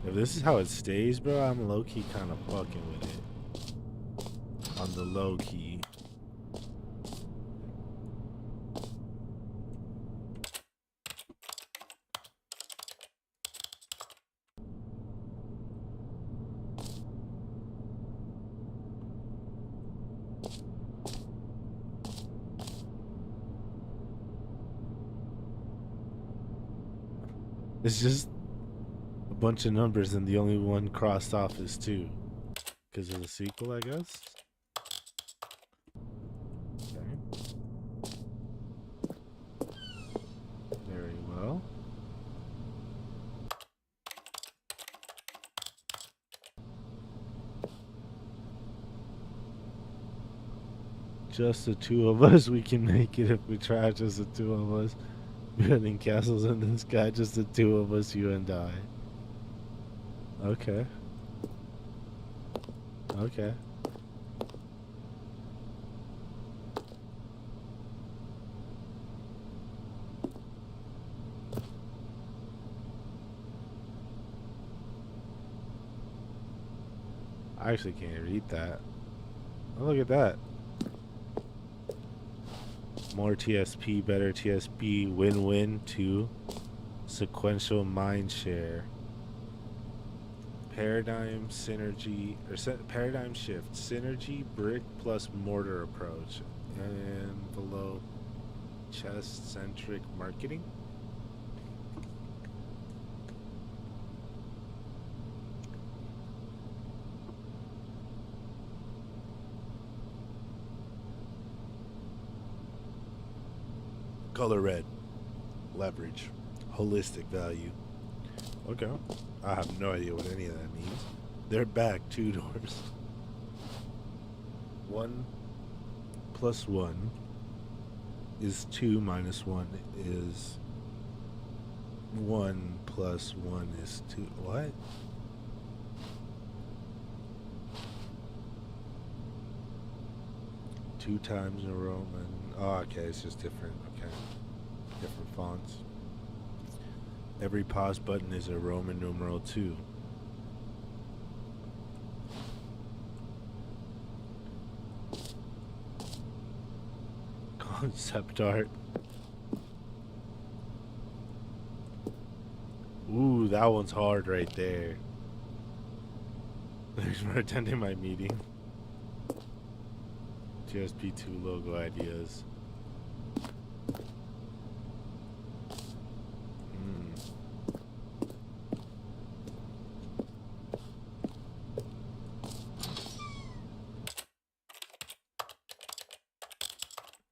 If this is how it stays, bro, I'm low key kind of fucking with it. On the low key. It's just a bunch of numbers and the only one crossed off is 2. Because of the sequel, I guess? Okay. Very well. Just the 2 of us, we can make it if we try, just the 2 of us. Building castles in the sky, just the 2 of us, you and I. Okay. Okay. I actually can't read that. Oh, look at that. More TSP, better TSP, win-win 2, sequential mind share, paradigm synergy, or paradigm shift, synergy, brick plus mortar approach, and below chest-centric marketing. Color red. Leverage. Holistic value. Okay. I have no idea what any of that means. They're back 2 doors. 1 plus 1 is 2 minus 1 is 1 plus 1 is 2. What? Two times in Roman. Oh, okay, it's just different. Okay. Different fonts. Every pause button is a Roman numeral 2. Concept art. Ooh, that one's hard right there. Thanks for attending my meeting. GSP2 logo ideas.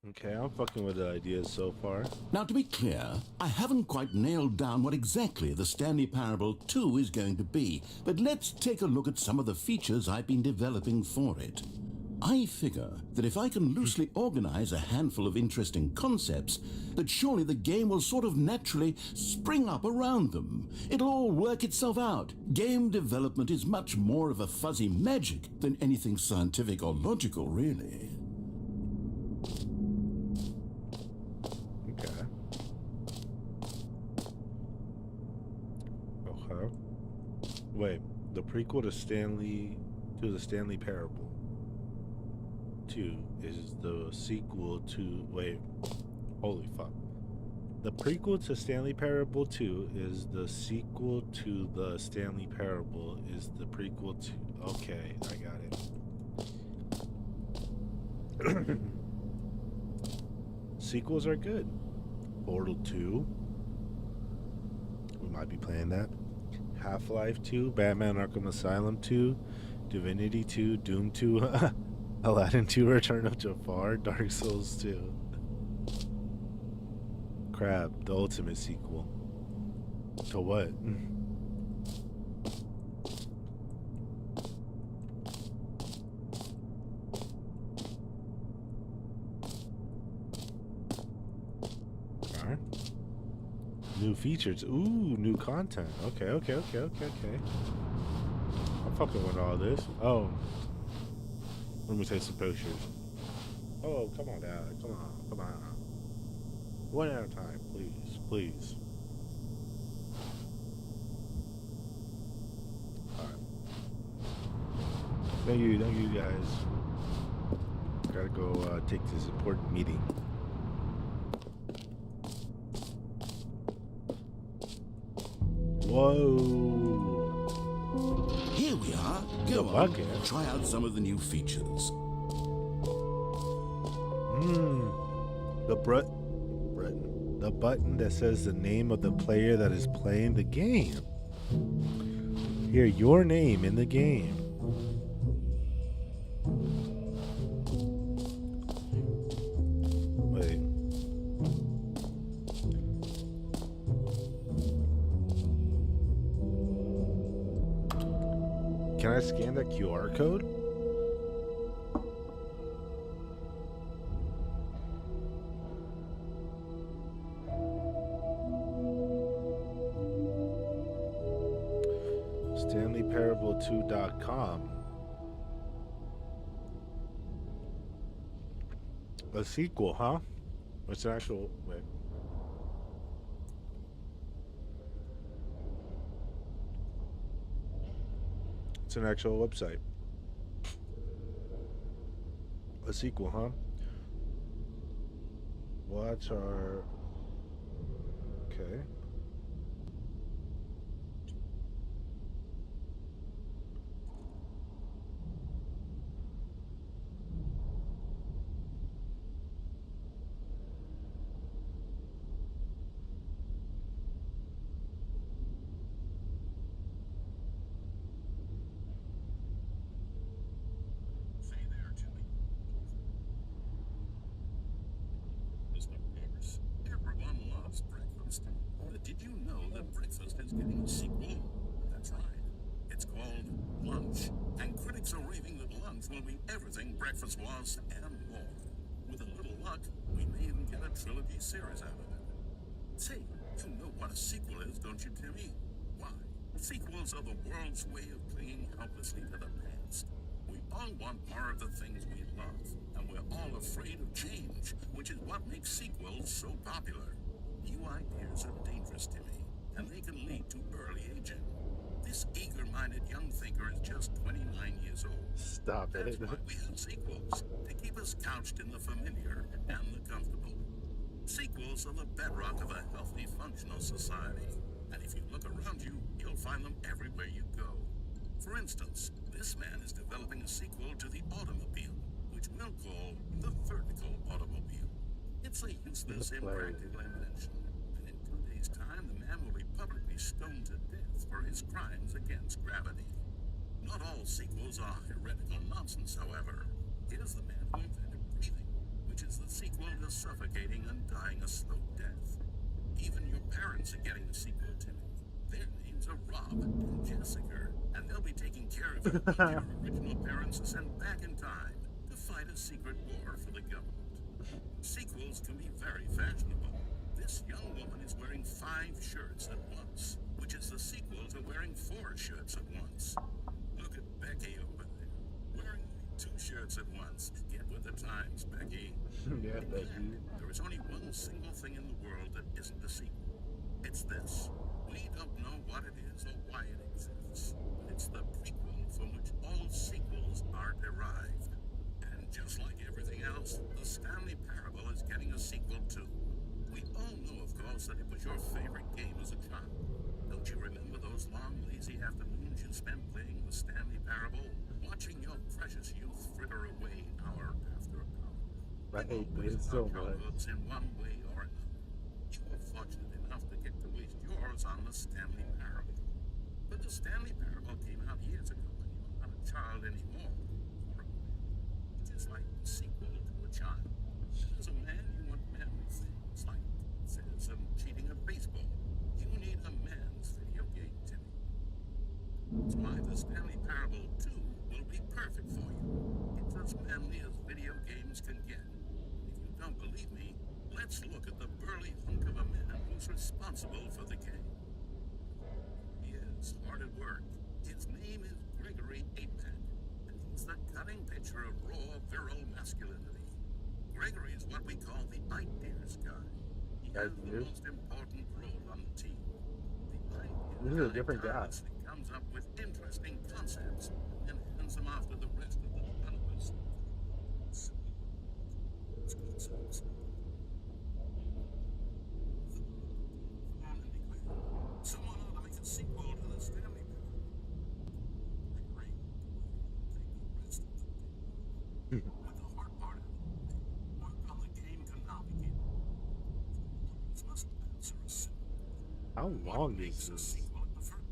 Okay, I'm fucking with the ideas so far. Now, to be clear, I haven't quite nailed down what exactly the Stanley Parable 2 is going to be, but let's take a look at some of the features I've been developing for it. I figure that if I can loosely organize a handful of interesting concepts, that surely the game will sort of naturally spring up around them. It'll all work itself out. Game development is much more of a fuzzy magic than anything scientific or logical, really. Okay. Okay. Wait, the prequel to the Stanley Parable 2 is the sequel to, wait, holy fuck. The prequel to Stanley Parable 2 is the sequel to the Stanley Parable is the prequel to... Okay, I got it. Sequels are good. Portal 2. We might be playing that. Half-Life 2, Batman Arkham Asylum 2, Divinity 2, Doom 2, Aladdin 2, Return of Jafar, Dark Souls 2. Crap, the ultimate sequel. To what? Alright. New features. Ooh, new content. Okay. I'm fucking with all this. Oh. Let me take some pictures. Oh, come on, Dad. Come on. One at a time, please. Alright. Thank you guys. Gotta go take this important meeting. Whoa. Here we are. Go on. Try out some of the new features. The button that says the name of the player that is playing the game. Hear your name in the game. Wait. Can I scan that QR code? StanleyParable2.com. A sequel, huh? It's an actual... Wait. It's an actual website. A sequel, huh? Watch our... Okay. Did you know that breakfast is getting a sequel? That's right. It's called Lunch, and critics are raving that lunch will be everything breakfast was and more. With a little luck, we may even get a trilogy series out of it. Say, you know what a sequel is, don't you, Timmy? Why? Sequels are the world's way of clinging helplessly to the past. We all want more of the things we love, and we're all afraid of change, which is what makes sequels so popular. New ideas are dangerous to me, and they can lead to early aging. This eager-minded young thinker is just 29 years old. Stop it. That's why we have sequels, to keep us couched in the familiar and the comfortable. Sequels are the bedrock of a healthy, functional society. And if you look around you, you'll find them everywhere you go. For instance, this man is developing a sequel to the automobile, which we'll call the vertical automobile. It's a useless, impractical invention, and in 2 days' time, the man will be publicly stoned to death for his crimes against gravity. Not all sequels are heretical nonsense, however. Here's the man who invented breathing, which is the sequel to suffocating and dying a slow death. Even your parents are getting a sequel, Timmy. Their names are Rob and Jessica, and they'll be taking care of you when your original parents are sent back in time to fight a secret war for the government. Sequels can be very fashionable. This young woman is wearing 5 shirts at once, which is the sequel to wearing 4 shirts at once. Look at Becky over there, wearing 2 shirts at once. Get with the times, Becky. Yeah, Becky. There is only one single thing in the world that isn't a sequel. It's this. We don't know what it is or why it exists. It's the prequel from which all sequels are derived. And just like everything else, the Stanley Parable is getting a sequel too. We all know, of course, I hate always this so got your much. hooks in one way or another. You were fortunate enough to get to waste yours on the Stanley Parable. But the Stanley Parable came out years ago when you were not a child anymore. Just like the sequel to a child. As a man, you want manly things like success and cheating at baseball. You need a man's video game, Timmy. That's why the Stanley Parable 2 will be perfect for you. It's as manly as video games can get. If you don't believe me, let's look at the burly hunk of a man who's responsible for the game. He is hard at work. His name is Gregory Apex, and he's the cutting picture of raw, virile masculinity. Gregory is what we call the ideas guy. He has the Ideas? most important role on the team. The ideas This is a different guy. tirelessly comes up with interesting concepts and hands them off to the rest of the developers. Concepts. Someone ought to make a sequel to the Stanley Parable. Great. Take the rest of the with the hard part of it. Work on the game can now begin. This must answer a simple. How What long makes is a this? sequel in the first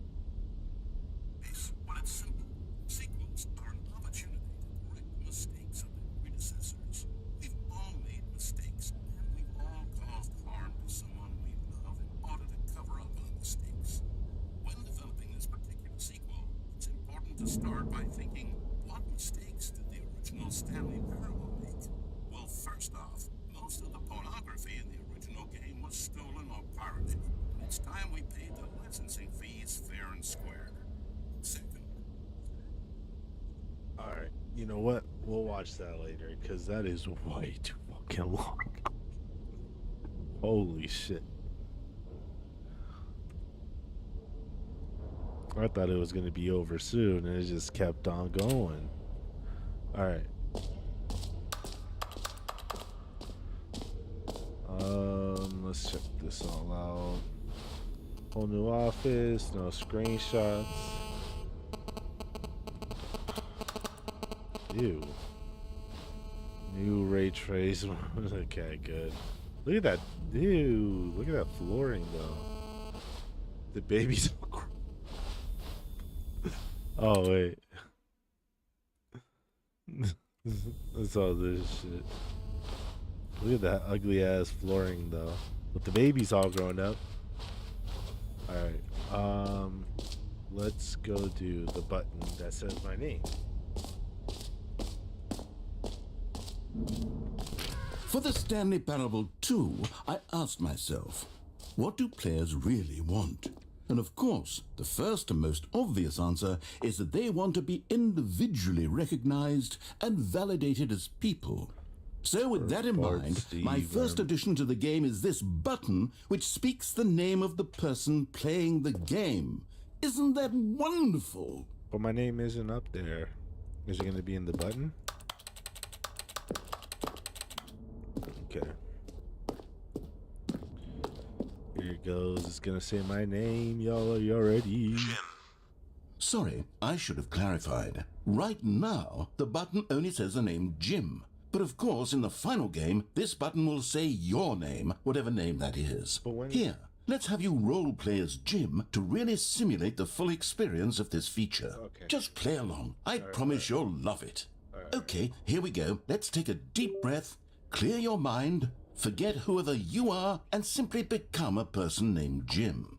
place? Well, it's simple. Sequels are an opportunity to correct the mistakes of their predecessors. We've all made mistakes, and we've all caused harm to someone we love in order to cover up our mistakes. When developing this particular sequel, it's important to start by thinking, what mistakes did the original Stanley Parable make? Well, first off, most of the pornography in the original game was stolen or pirated. It's time we paid the licensing fees fair and square. Second, Alright, you know what? We'll watch that later, because that is way too fucking long. Holy shit. I thought it was going to be over soon, and it just kept on going. Alright. Let's check this all out. Whole new office, no screenshots. Ew. New ray trace. Okay, good. Look at that. Ew. Look at that flooring, though. The baby's. Oh, wait. That's all this shit. Look at that ugly ass flooring, though. But the baby's all grown up. Alright. Let's go do the button that says my name. For the Stanley Parable 2, I asked myself, what do players really want? And of course, the first and most obvious answer is that they want to be individually recognized and validated as people. So with that in mind, my first addition to the game is this button which speaks the name of the person playing the game. Isn't that wonderful? But my name isn't up there. Is it going to be in the button? Okay. Here it goes. It's going to say my name. Y'all, are you ready? Sorry, I should have clarified. Right now, the button only says the name Jim. But of course, in the final game, this button will say your name, whatever name that is. But when... Here, let's have you role-play as Jim to really simulate the full experience of this feature. Okay. Just play along. I promise you'll love it. Okay, here we go. Let's take a deep breath, clear your mind, forget whoever you are, and simply become a person named Jim.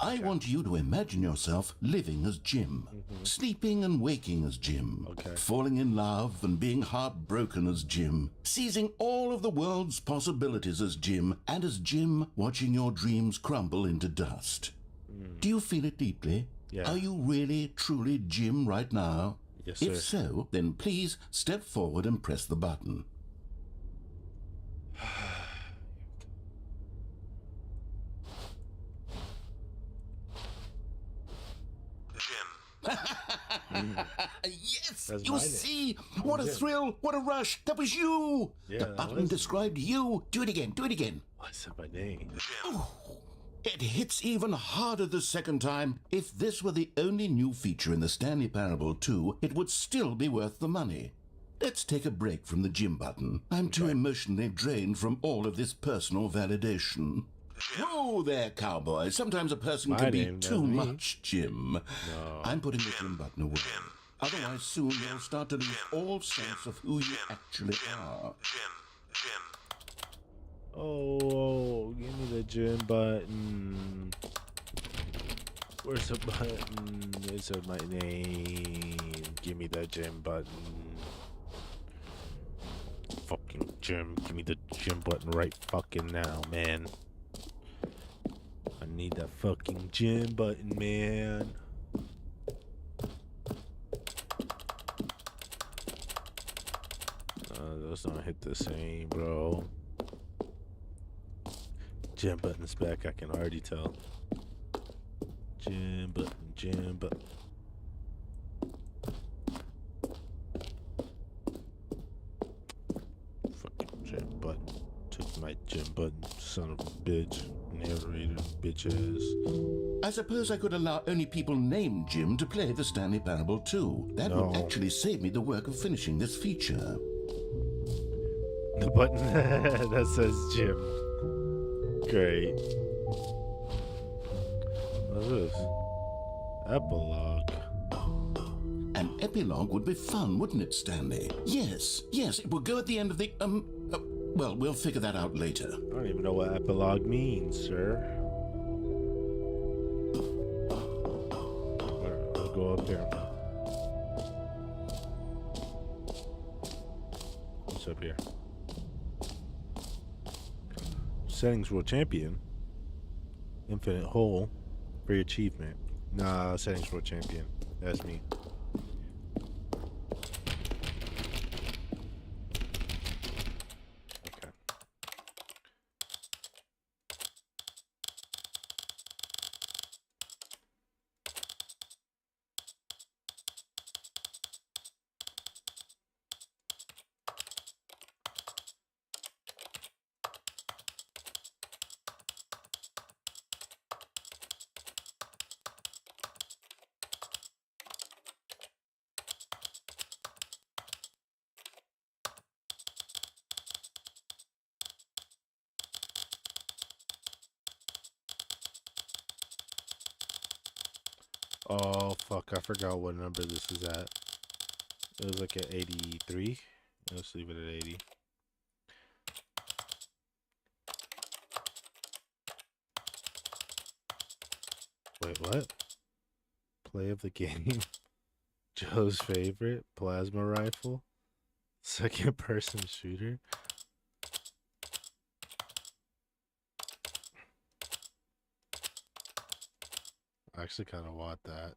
I want you to imagine yourself living as Jim, sleeping and waking as Jim, falling in love and being heartbroken as Jim, seizing all of the world's possibilities as Jim, and as Jim watching your dreams crumble into dust. Do you feel it deeply? Yeah. Are you really, truly Jim right now? Yes, sir. If so, then please step forward and press the button. Yes, That's you my see, what a thrill, what a rush, that was you. Yeah, The that button was- described you. Do it again, do it again. I said my name. It hits even harder the second time. If this were the only new feature in the Stanley Parable 2, it would still be worth the money. Let's take a break from the gym button. I'm too emotionally drained from all of this personal validation. Whoa there, cowboy. Sometimes a person can be too much, Jim. No. I'm putting the gym button away. Otherwise, soon you'll start to lose all sense of who you actually are. Oh, give me the gym button. Where's the button? It's my name. Give me the gym button. Fucking gym. Give me the gym button right fucking now, man. I need that fucking gym button, man. Those don't hit the same, bro. Gym button's back, I can already tell. Gym button. Fucking gym button. Took my gym button, son of a bitch. Narrator, bitch ass. I suppose I could allow only people named Jim to play the Stanley Parable too. That would actually save me the work of finishing this feature. The button that says Jim. Great. What's this? Epilogue. An epilogue would be fun, wouldn't it, Stanley? Yes, it will go at the end of the, well, we'll figure that out later. I don't even know what epilogue means, sir. I'll go up here. What's up here? Settings World Champion. Infinite hole for your achievement. Nah, Settings World Champion. That's me. Okay. Oh, fuck. I forgot what number this is at. It was like at 83. Let's leave it at 80. Wait, what? Play of the game. Joe's favorite. Plasma rifle. Second person shooter. I actually kind of want that.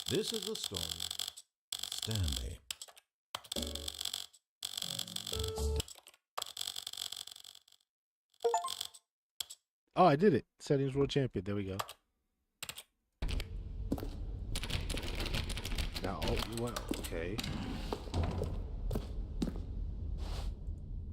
This is the story of Stanley. Oh, I did it. Settings World Champion. There we go. Now, well, okay.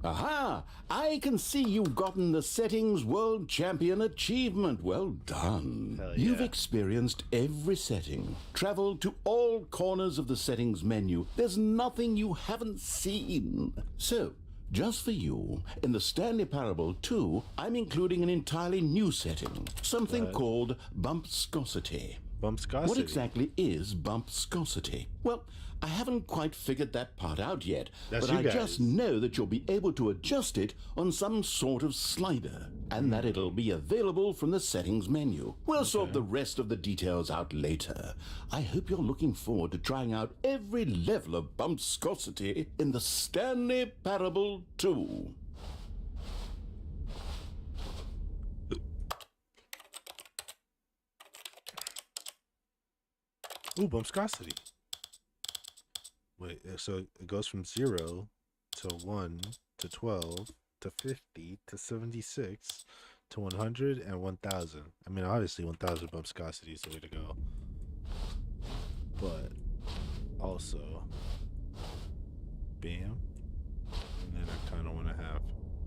Aha! I can see you've gotten the Settings World Champion achievement. Well done. Hell yeah. You've experienced every setting, traveled to all corners of the settings menu. There's nothing you haven't seen. So, just for you, in the Stanley Parable 2, I'm including an entirely new setting, something called bumpscosity. Bumpscosity? What exactly is bumpscosity? Well, I haven't quite figured that part out yet, That's but you I guys. just know that you'll be able to adjust it on some sort of slider, and that it'll be available from the settings menu. We'll sort the rest of the details out later. I hope you're looking forward to trying out every level of bumpscosity in the Stanley Parable 2. Ooh, bumpscosity. Wait, so it goes from 0 to 1 to 12 to 50 to 76 to 100 and 1000. I mean, obviously 1000 bumpscosity is the way to go. But also, bam. And then I kind of want to have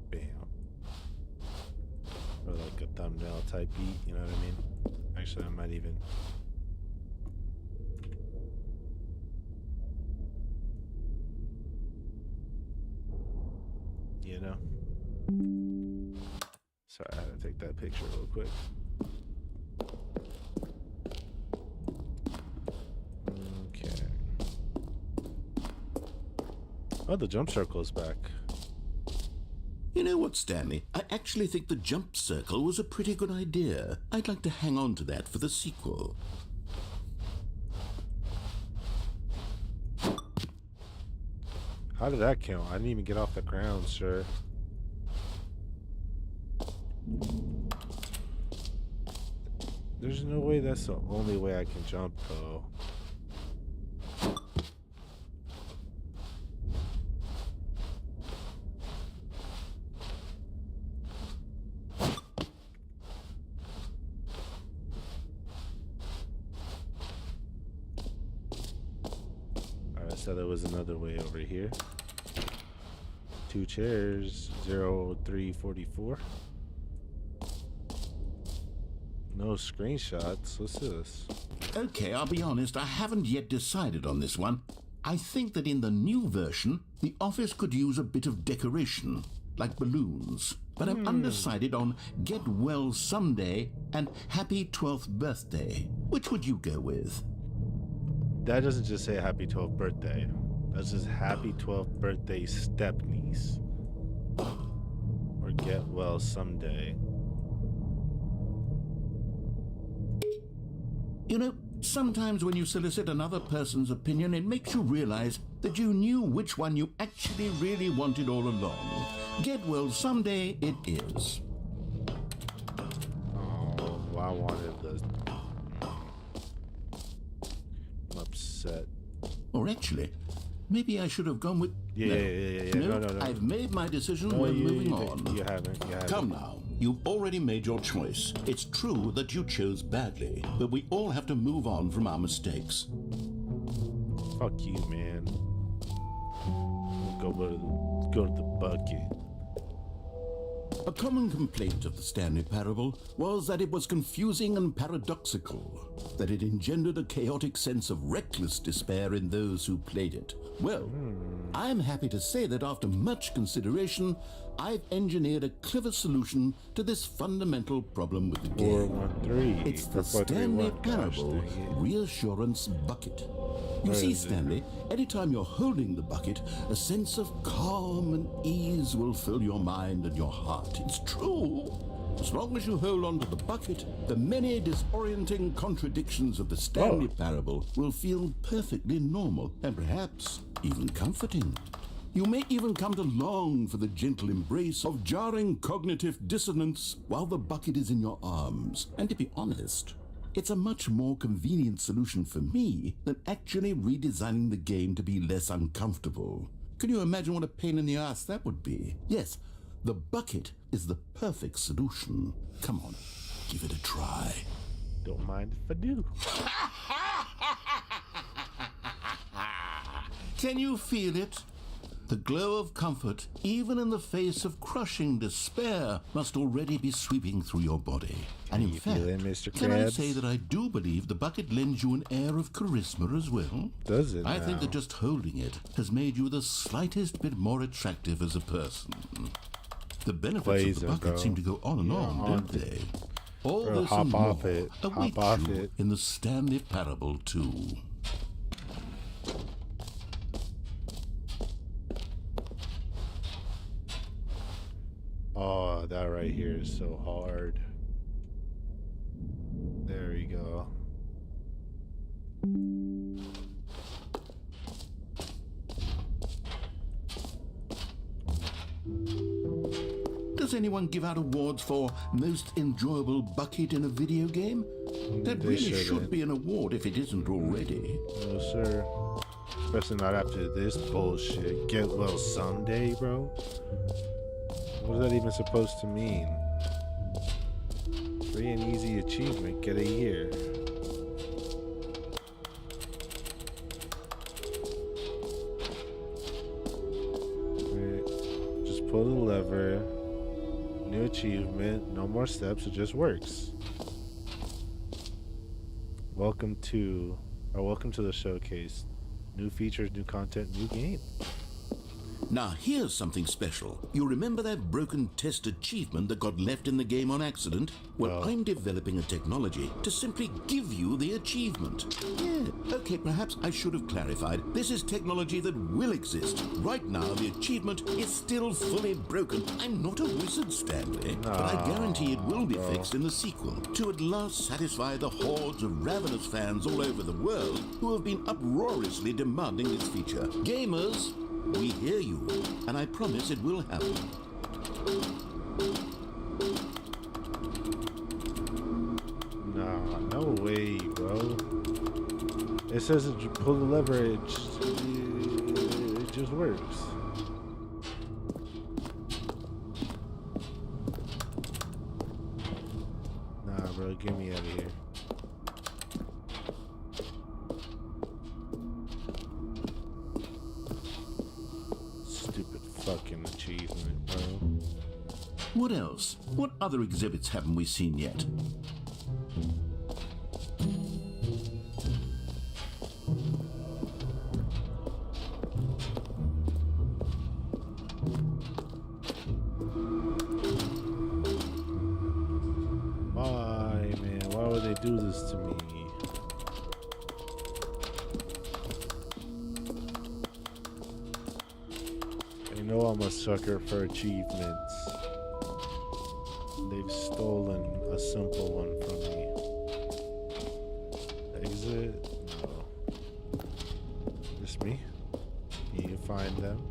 bam. Or like a thumbnail type beat, you know what I mean? Actually, I might even... You know? Sorry, I had to take that picture real quick. Okay. Oh, the jump circle's back. You know what, Stanley? I actually think the jump circle was a pretty good idea. I'd like to hang on to that for the sequel. How did that count? I didn't even get off the ground, sure. There's no way that's the only way I can jump, though. Alright, so there was another way over here. 2 chairs, 0344. No screenshots. What's this? Okay, I'll be honest, I haven't yet decided on this one. I think that in the new version, the office could use a bit of decoration, like balloons. But I'm undecided on Get Well Someday and Happy 12th Birthday. Which would you go with? That doesn't just say happy 12th birthday. That's just happy 12th birthday step niece. Or get well someday. You know, sometimes when you solicit another person's opinion, it makes you realize that you knew which one you actually really wanted all along. Get well someday it is. Oh, well, I wanted the... I'm upset. Or actually, maybe I should have gone with... Yeah. No, No. I've made my decision. No, We're moving on. You haven't. Come now. You've already made your choice. It's true that you chose badly, but we all have to move on from our mistakes. Fuck you, man. Go to the bucket. A common complaint of the Stanley Parable was that it was confusing and paradoxical, that it engendered a chaotic sense of reckless despair in those who played it. Well, I'm happy to say that after much consideration, I've engineered a clever solution to this fundamental problem with the game. 413. It's the Stanley Parable Reassurance Bucket. You see, Stanley, anytime you're holding the bucket, a sense of calm and ease will fill your mind and your heart. It's true. As long as you hold on to the bucket, the many disorienting contradictions of the Stanley Parable will feel perfectly normal and perhaps even comforting. You may even come to long for the gentle embrace of jarring cognitive dissonance while the bucket is in your arms. And to be honest, it's a much more convenient solution for me than actually redesigning the game to be less uncomfortable. Can you imagine what a pain in the ass that would be? Yes, the bucket is the perfect solution. Come on, give it a try. Don't mind if I do. Can you feel it? The glow of comfort, even in the face of crushing despair, must already be sweeping through your body. And in fact, Mr. can I Krabs? say that I do believe the bucket lends you an air of charisma as well? Does it I think now? that just holding it has made you the slightest bit more attractive as a person. The benefits Plays of the it, bucket bro. seem to go on and on, don't they? All Bro, this hop and off more it. await Hop off you it. in the Stanley Parable 2. Oh, that right here is so hard. There we go. Does anyone give out awards for most enjoyable bucket in a video game? That They really shouldn't. should be an award if it isn't already. No, sir. Especially not after this bullshit. Get well someday, bro? What is that even supposed to mean? Free and easy achievement. Get a year. Right. Just pull the lever. New achievement. No more steps. It just works. Welcome to the showcase. New features, new content, new game. Now here's something special. You remember that broken test achievement that got left in the game on accident? Well, I'm developing a technology to simply give you the achievement. Yeah, okay, perhaps I should have clarified. This is technology that will exist. Right now, the achievement is still fully broken. I'm not a wizard, Stanley, but I guarantee it will be fixed in the sequel to at last satisfy the hordes of ravenous fans all over the world who have been uproariously demanding this feature. Gamers, we hear you, and I promise it will happen. Nah, no way, bro. It says that you pull the lever, it just works. Nah, bro, get me out of here. Stupid fucking achievement, bro. What else? What other exhibits haven't we seen yet? Why, man? Why would they do this to me? I know I'm a sucker for achievements. They've stolen a simple one from me. Exit? No. Just me? Can you find them?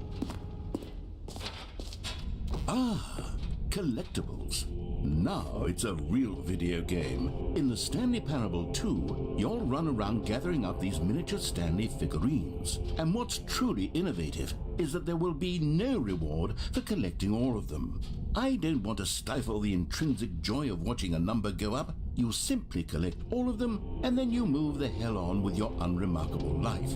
Ah, collectibles. Now it's a real video game. In the Stanley Parable 2, you'll run around gathering up these miniature Stanley figurines. And what's truly innovative is that there will be no reward for collecting all of them. I don't want to stifle the intrinsic joy of watching a number go up. You simply collect all of them, and then you move the hell on with your unremarkable life.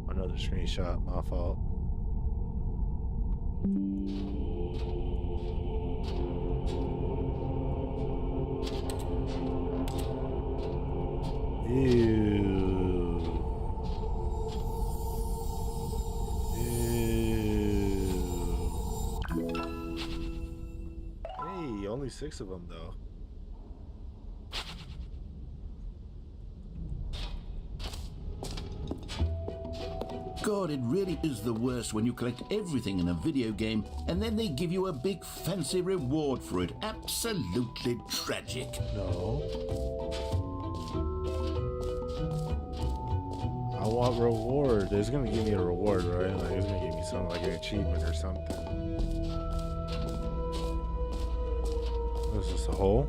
Another screenshot, my fault. Ew. Hey, only 6 of them though. God, it really is the worst when you collect everything in a video game and then they give you a big fancy reward for it. Absolutely tragic. No. I want reward. It's gonna give me a reward, right? Like it's gonna give me something like an achievement or something. Is this a hole?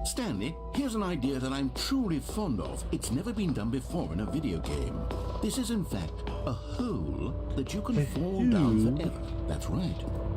Stanley, here's an idea that I'm truly fond of. It's never been done before in a video game. This is in fact a hole that you can fall down forever. That's right.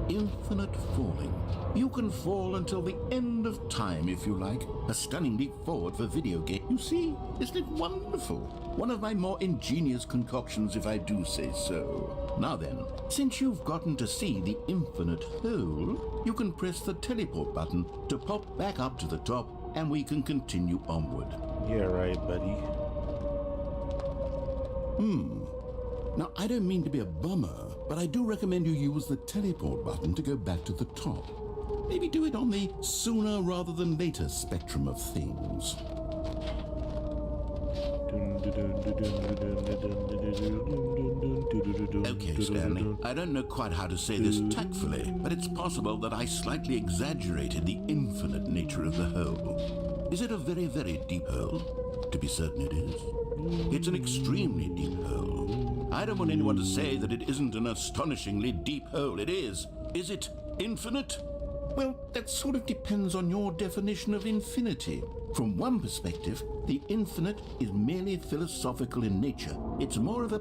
Infinite falling. You can fall until the end of time if you like. A stunning leap forward for video game. You see, isn't it wonderful? One of my more ingenious concoctions if I do say so. Now then, since you've gotten to see the infinite hole, you can press the teleport button to pop back up to the top and we can continue onward. Yeah, right, buddy. Now, I don't mean to be a bummer, but I do recommend you use the teleport button to go back to the top. Maybe do it on the sooner rather than later spectrum of things. Okay, Stanley, I don't know quite how to say this tactfully, but it's possible that I slightly exaggerated the infinite nature of the hole. Is it a very, very deep hole? to be certain it is. It's an extremely deep hole. I don't want anyone to say that it isn't an astonishingly deep hole. It is. Is it infinite? Well, that sort of depends on your definition of infinity. From one perspective, the infinite is merely philosophical in nature. It's more of a...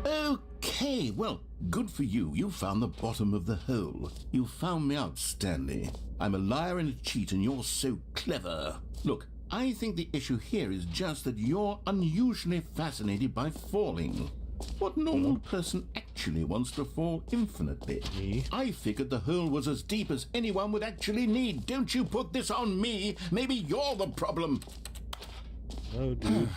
Okay, well, good for you. You found the bottom of the hole. You found me out, Stanley. I'm a liar and a cheat, and you're so clever. Look, I think the issue here is just that you're unusually fascinated by falling. What normal person actually wants to fall infinitely? Me? I figured the hole was as deep as anyone would actually need. Don't you put this on me. Maybe you're the problem. Oh, dude.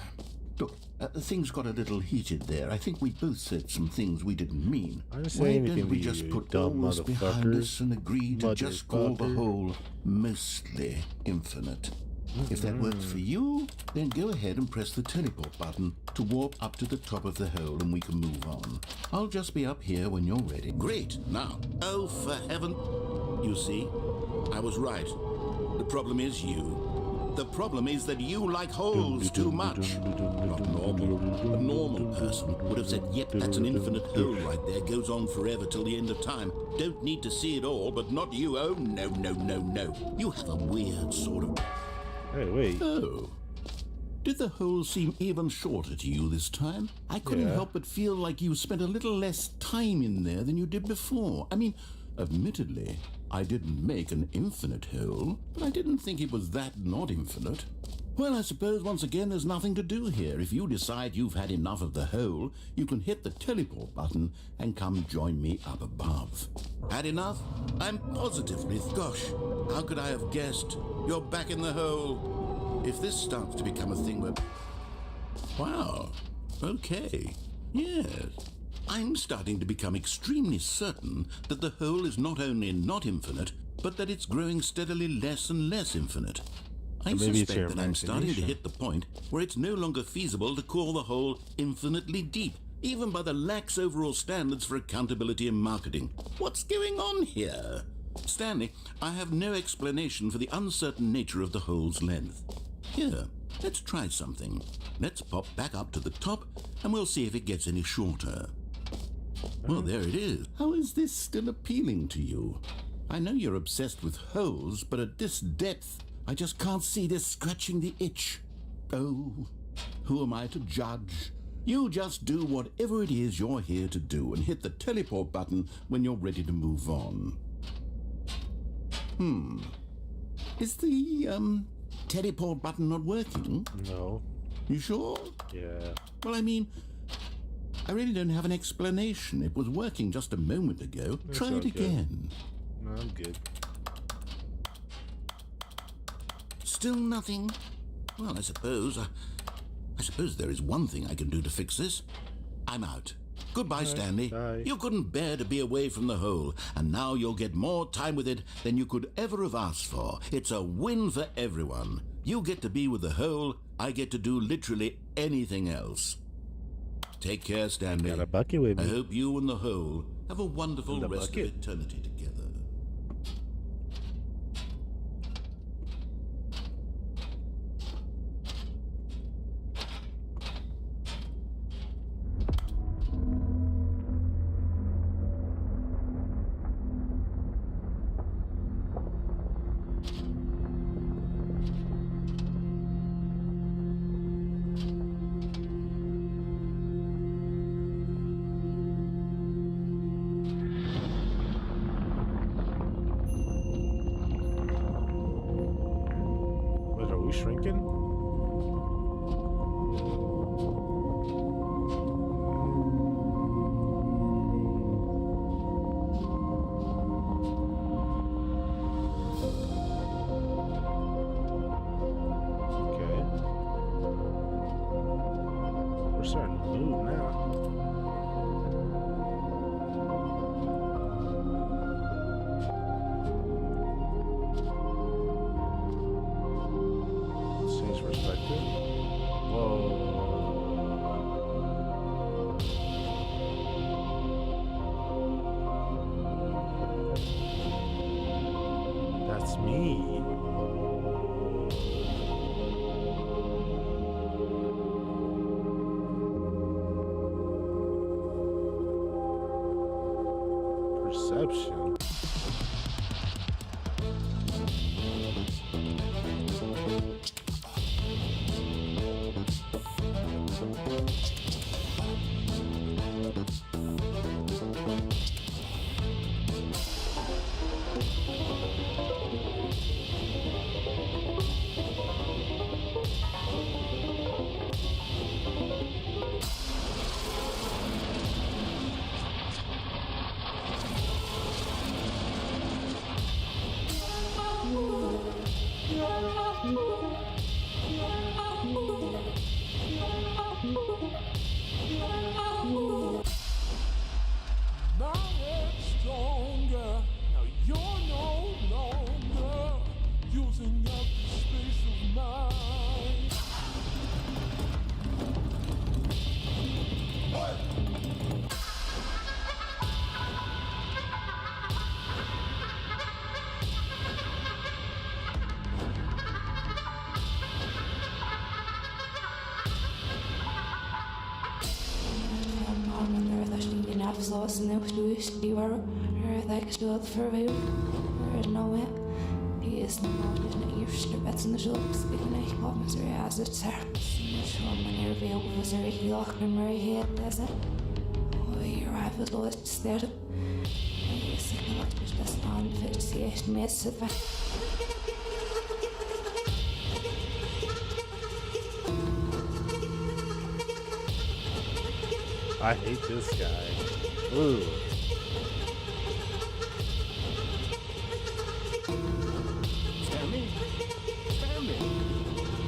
Look, things got a little heated there. I think we both said some things we didn't mean. I didn't say Why anything don't we to just you, put dumb all this behind us motherfucker. and agree to just call the Motherfucker. hole mostly infinite? If that works for you, then go ahead and press the teleport button to warp up to the top of the hole and we can move on. I'll just be up here when you're ready. Great. Now, oh, for heaven. You see, I was right. The problem is you. The problem is that you like holes too much. Not normal. A normal person would have said, yep, that's an infinite hole right there. Goes on forever till the end of time. Don't need to see it all, but not you. Oh, no, no, no, no. You have a weird sort of... Hey, wait. Oh. Did the hole seem even shorter to you this time? I couldn't Yeah. help but feel like you spent a little less time in there than you did before. I mean, admittedly, I didn't make an infinite hole, but I didn't think it was that not infinite. Well, I suppose once again there's nothing to do here. If you decide you've had enough of the hole, you can hit the teleport button and come join me up above. Had enough? I'm positively... Gosh, how could I have guessed? You're back in the hole. If this starts to become a thing where... Wow. Okay. Yes. I'm starting to become extremely certain that the hole is not only not infinite, but that it's growing steadily less and less infinite. I maybe it's your suspect that I'm starting to imagination. hit the point where it's no longer feasible to call the hole infinitely deep, even by the lax overall standards for accountability and marketing. What's going on here? Stanley, I have no explanation for the uncertain nature of the hole's length. Here, let's try something. Let's pop back up to the top, and we'll see if it gets any shorter. Well, there it is. How is this still appealing to you? I know you're obsessed with holes, but at this depth, I just can't see this scratching the itch. Oh, who am I to judge? You just do whatever it is you're here to do and hit the teleport button when you're ready to move on. Is the, teleport button not working? No. You sure? Yeah. Well, I mean, I really don't have an explanation. It was working just a moment ago. It's Try it okay. again. No, I'm good. Still nothing? Well, I suppose there is one thing I can do to fix this. I'm out. Goodbye, Stanley. bye. You couldn't bear to be away from the hole, and now you'll get more time with it than you could ever have asked for. It's a win for everyone. You get to be with the hole, I get to do literally anything else. Take care, Stanley. Got a bucket with I me. hope you and the hole have a wonderful The rest bucket. of eternity together. What, are we shrinking? Okay. We're starting to move now. Change perspective. Whoa. That's me. subscription. Stronger. Now you're no longer using up the space of mind. Avslås nu skriver det stod för vi know it. He is no more than a year bets in the shop speaking of problems as it's her. So many reveal was there he locked him right here, does it? Oh, your rivals lost instead. Yes, I like this best on fix yes, miss it. I hate this guy. Ooh.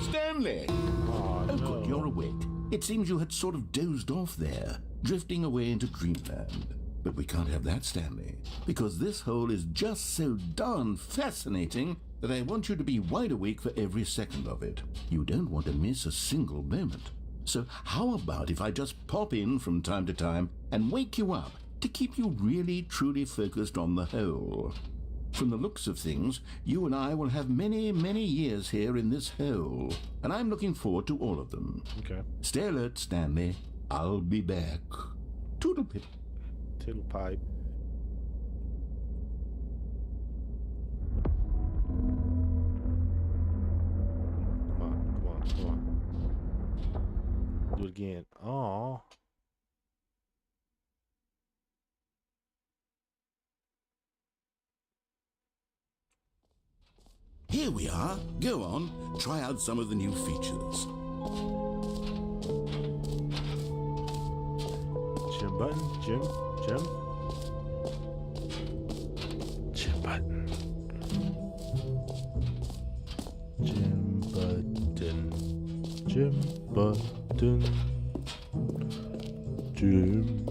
Stanley! Oh, no. Good, you're awake. It seems you had sort of dozed off there, drifting away into dreamland. But we can't have that, Stanley, because this hole is just so darn fascinating that I want you to be wide awake for every second of it. You don't want to miss a single moment. So how about if I just pop in from time to time and wake you up to keep you really, truly focused on the hole? From the looks of things, you and I will have many, many years here in this hole, and I'm looking forward to all of them. Okay. Stay alert, Stanley. I'll be back. Toodlepip. Tittle pipe. Come on. Do it again. Aw. Here we are. Go on. Try out some of the new features. Jim button. Jim. Jim button. Jim button. Jim button. Jim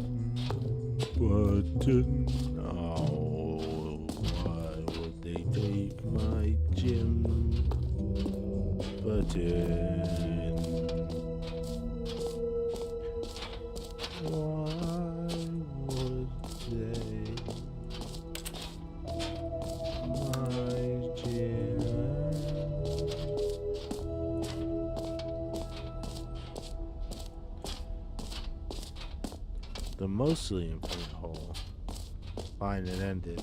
button. Oh, why would they take my Jim button? Why would they? My Jim. The mostly important hole. Fine and ended.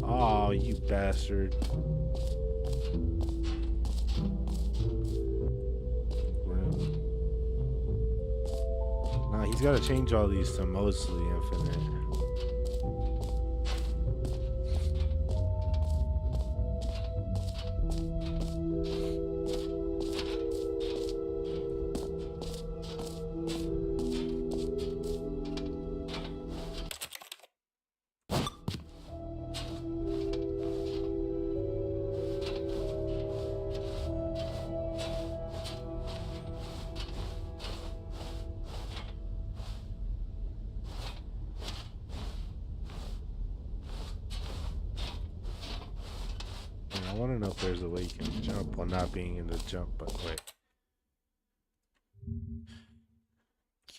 Oh, you bastard. Nah, he's got to change all these to mostly infinite. I want to know if there's a way you can jump while not being in the jump, but wait.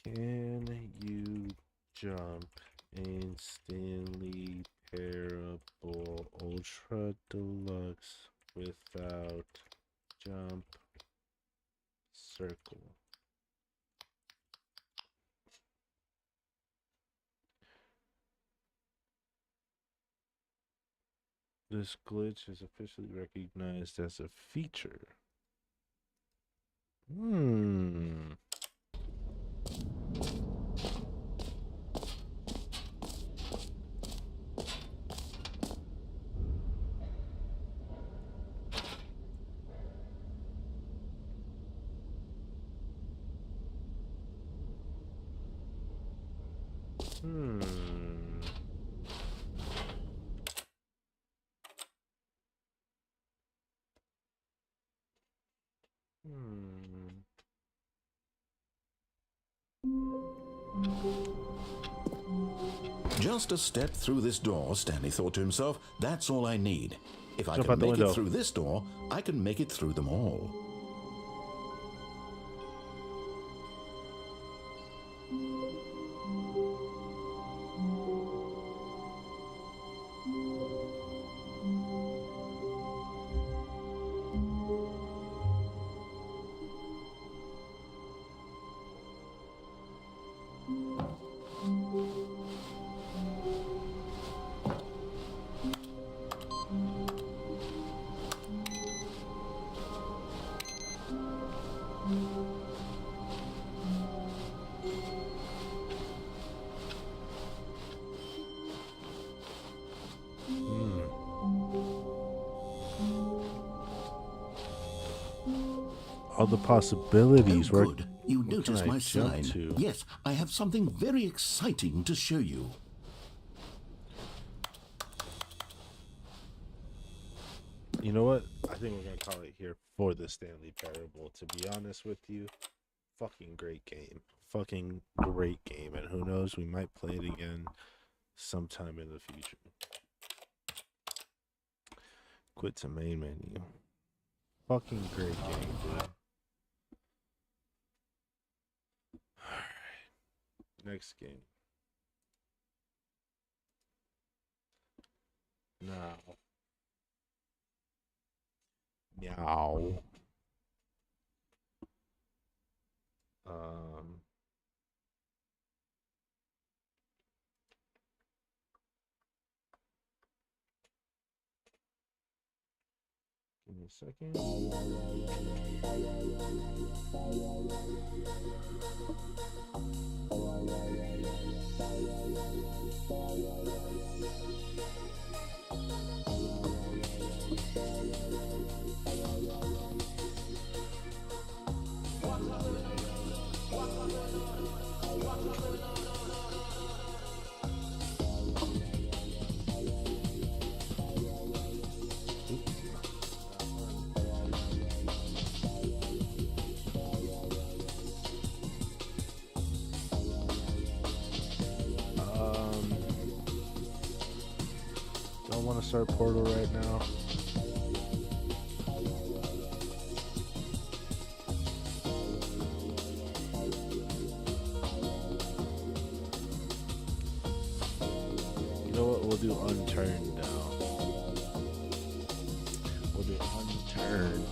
Can you jump instantly parable ultra deluxe without This glitch is officially recognized as a feature. Hmm. Hmm. Hmm. Just a step through this door, Stanley thought to himself. That's all I need. If I Jump can out the make window. it through this door, I can make it through them all. All the possibilities. Oh, Where good. You what noticed can I my jump sign. to? Yes, I have something very exciting to show you. You know what? I think we're gonna call it here for the Stanley Parable. To be honest with you, fucking great game. Fucking great game. And who knows, we might play it again sometime in the future. Quit to main menu. Fucking great game, dude. Alright. Next game. Now. Meow. Give me a second. Don't want to start Portal right now. You know what? We'll do Unturned now. We'll do Unturned.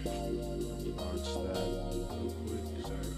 Let me launch that real quick. Sorry.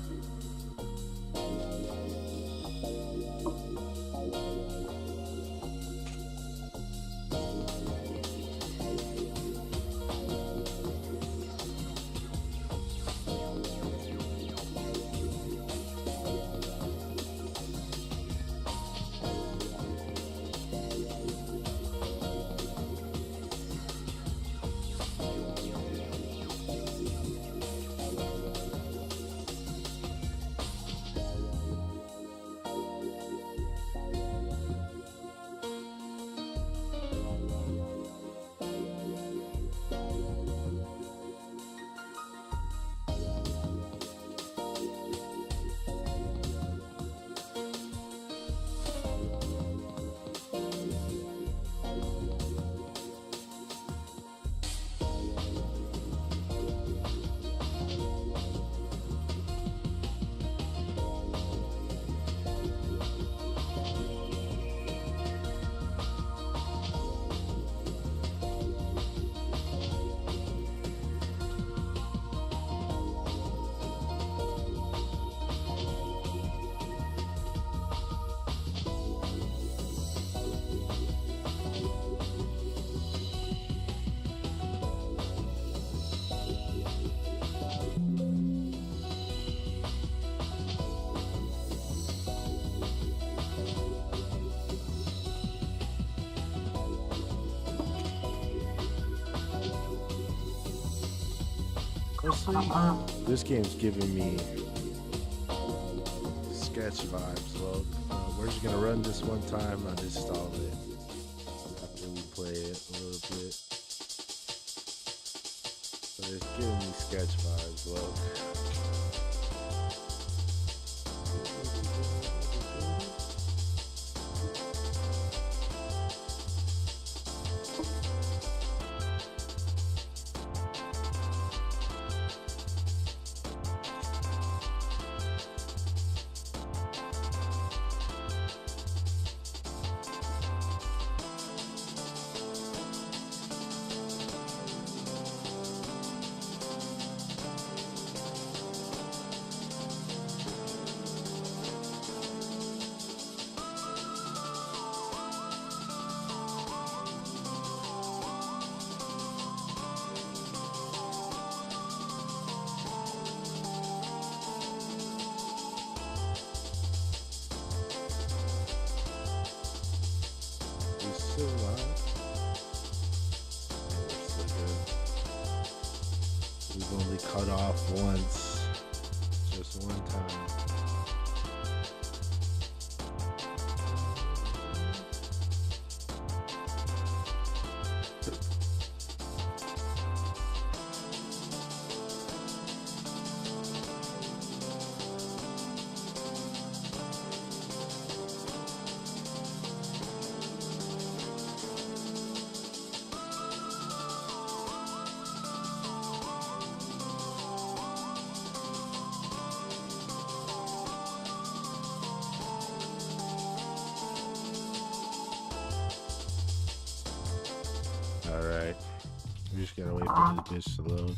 honestly, this game's giving me sketch vibes. Well, we're just gonna run this one time, uninstall it, after we play it a little bit. But it's giving me sketch vibes. Look. Still live. We're still good. We've only cut off once, just one time. Alright. We just gotta wait for the bitch to load.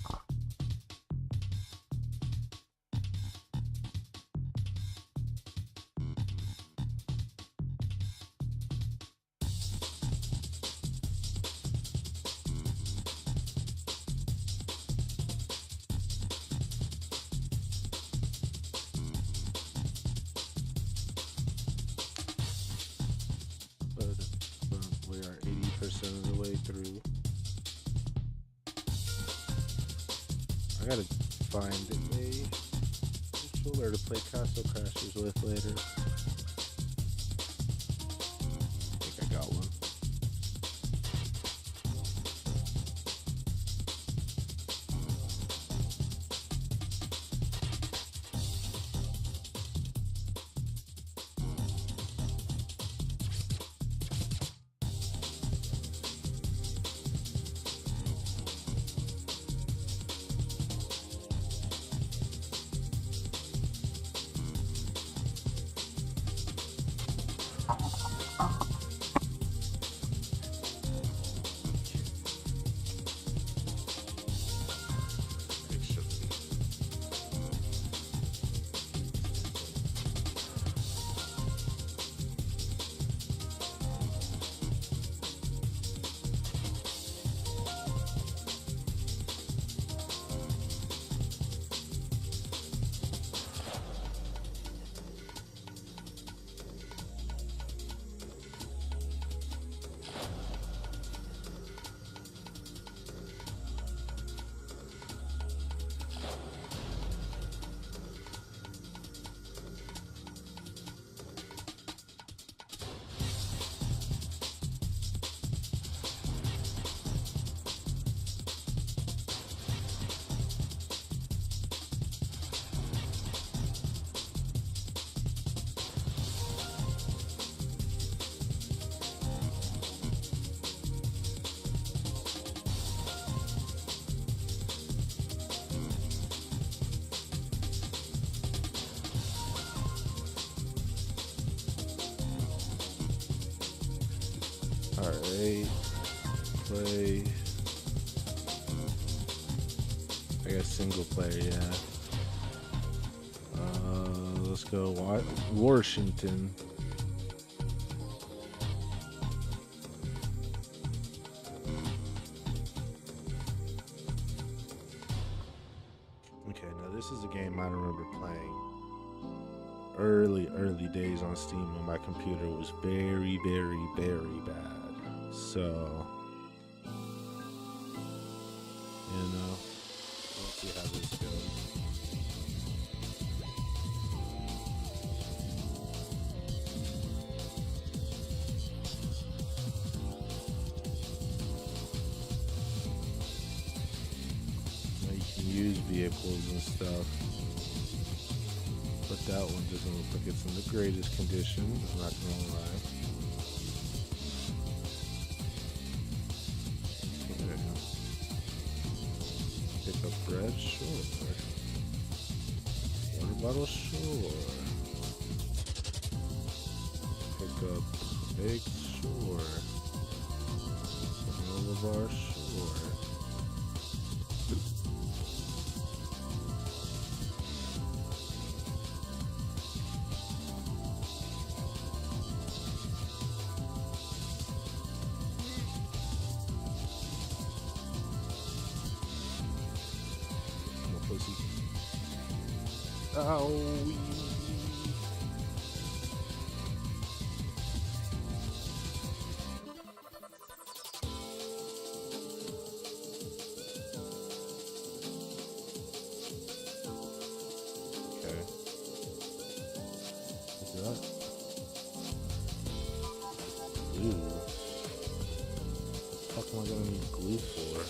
We are 80% of the way through. I gotta find a controller to play Castle Crashers with later. I think I got one. Alright, play. I guess single player, yeah. Let's go Washington. Okay, now this is a game I remember playing early days on Steam when my computer was very bad. So, you know, let's see how this goes. Now you can use vehicles and stuff, but that one doesn't look like it's in the greatest condition. I'm not gonna lie. Pick up bread, sure. Water bottle, sure. Pick up eggs, sure. Granola bar, sure. Ow. Okay. What's that? Glue. What the fuck am I gonna need glue for?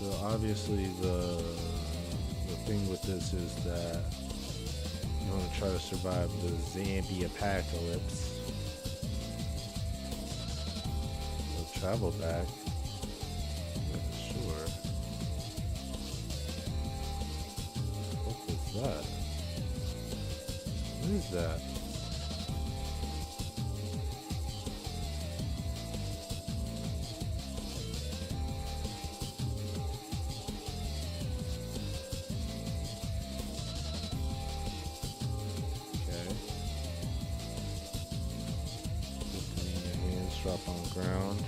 So obviously the thing with this is that you want to try to survive the zombie apocalypse. So travel back. Yeah, sure. What is that? What is that? Drop on the ground.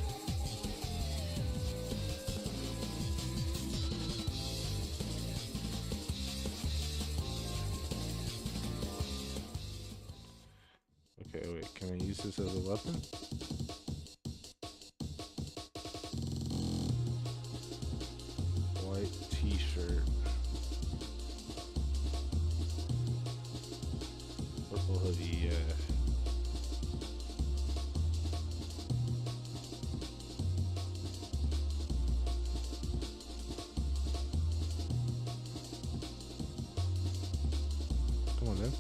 Okay, wait, can I use this as a weapon? White t-shirt. Purple hoodie, yeah. Come on then.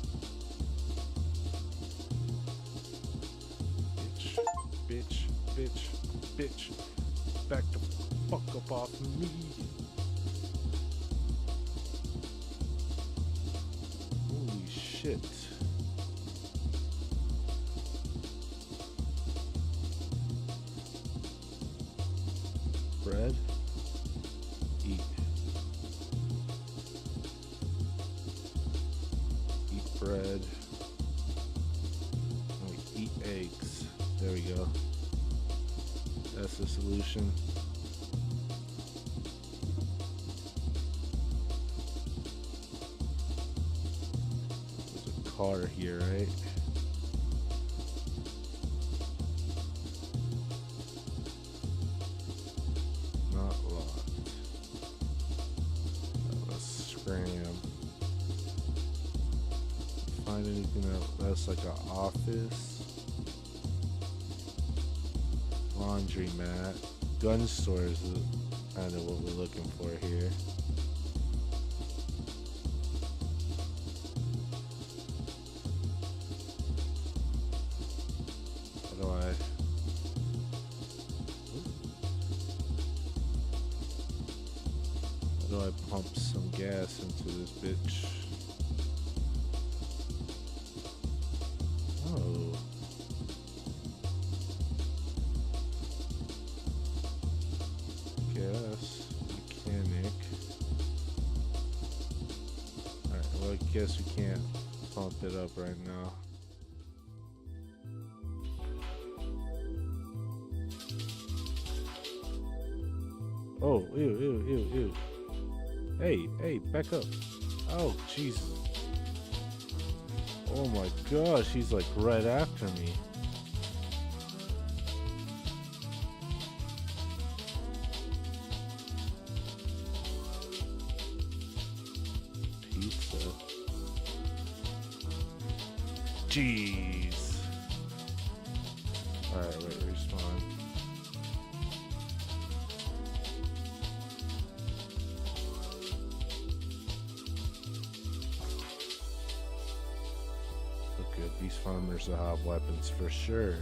Bitch, bitch, bitch, bitch. Back the fuck up off me. Holy shit. Bread. Eat. Eat bread. Oh, eat eggs. There we go. That's the solution. There's a car here, right? Not locked. Let's scram. Find anything that's like an office? Laundry mat. Gun store is kind of what we're looking for here. How do I pump some gas into this bitch? Oh. Gas mechanic. Alright, well I guess we can't pump it up right now. Oh, ew, ew, ew, ew. Hey, back up. Oh, Jesus. Oh my gosh, he's like right after me. Jeez. Alright, wait, respawn. Okay, these farmers will have weapons for sure.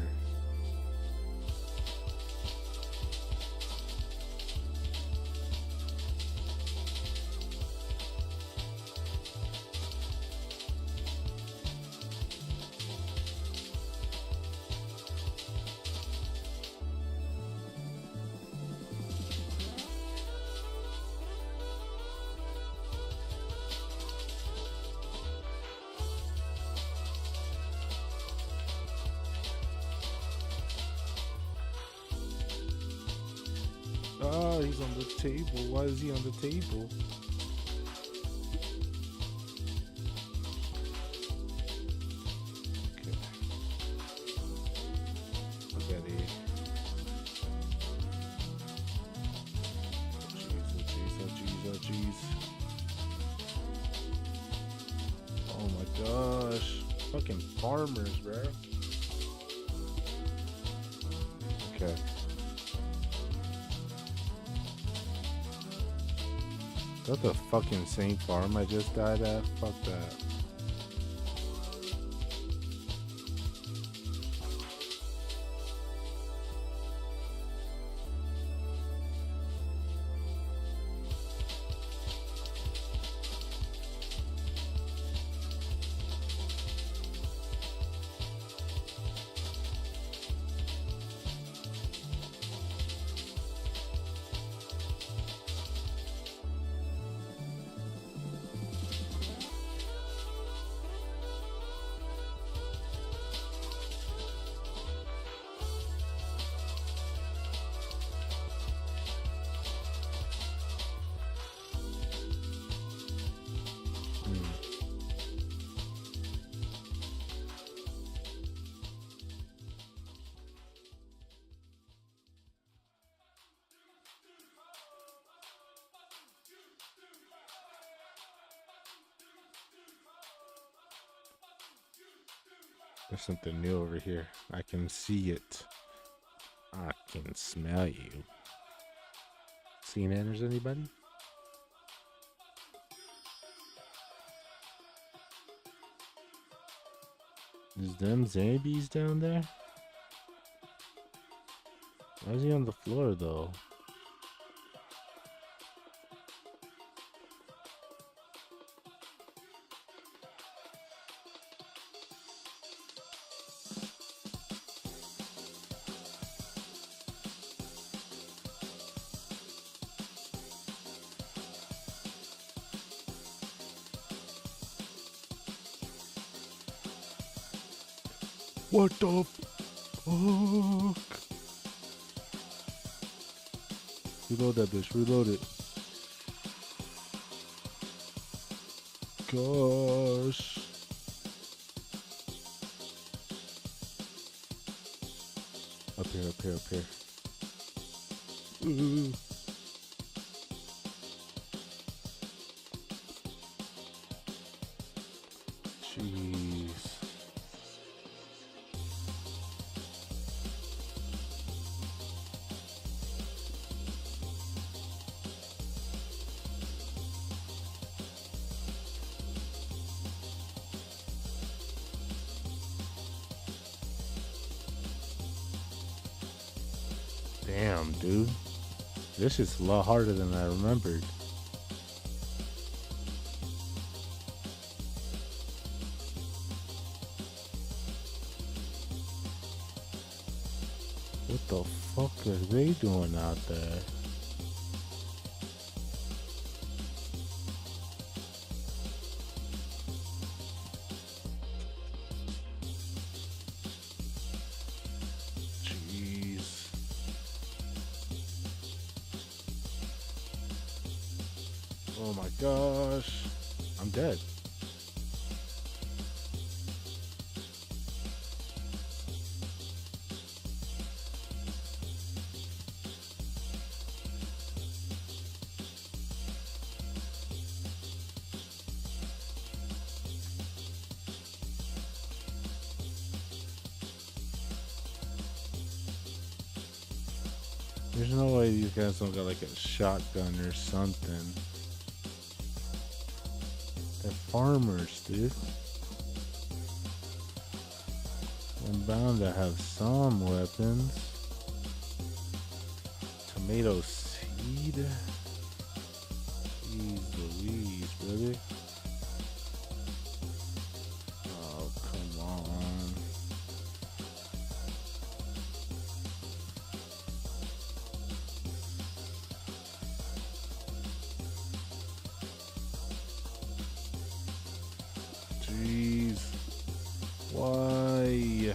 Oh, he's on the table. Why is he on the table? Okay. Spaghetti. Oh jeez. Oh my gosh. Fucking farmers, bro. Okay. Is that the fucking same farm I just died at? Fuck that. There's something new over here. I can see it. I can smell you. See manners, anybody? Is them zombies down there? Why is he on the floor though? What the fuck? Reload that bitch, reload it. Gosh. Up here, up here, up here. Ooh. Jeez. Damn, dude. This is a lot harder than I remembered. What the fuck are they doing out there? Oh my gosh. I'm dead. There's no way these guys don't got like a shotgun or something. They're farmers, dude. I'm bound to have some weapons. Tomato seed? Jeez Louise, brother. Oh, come on. Jeez. Why?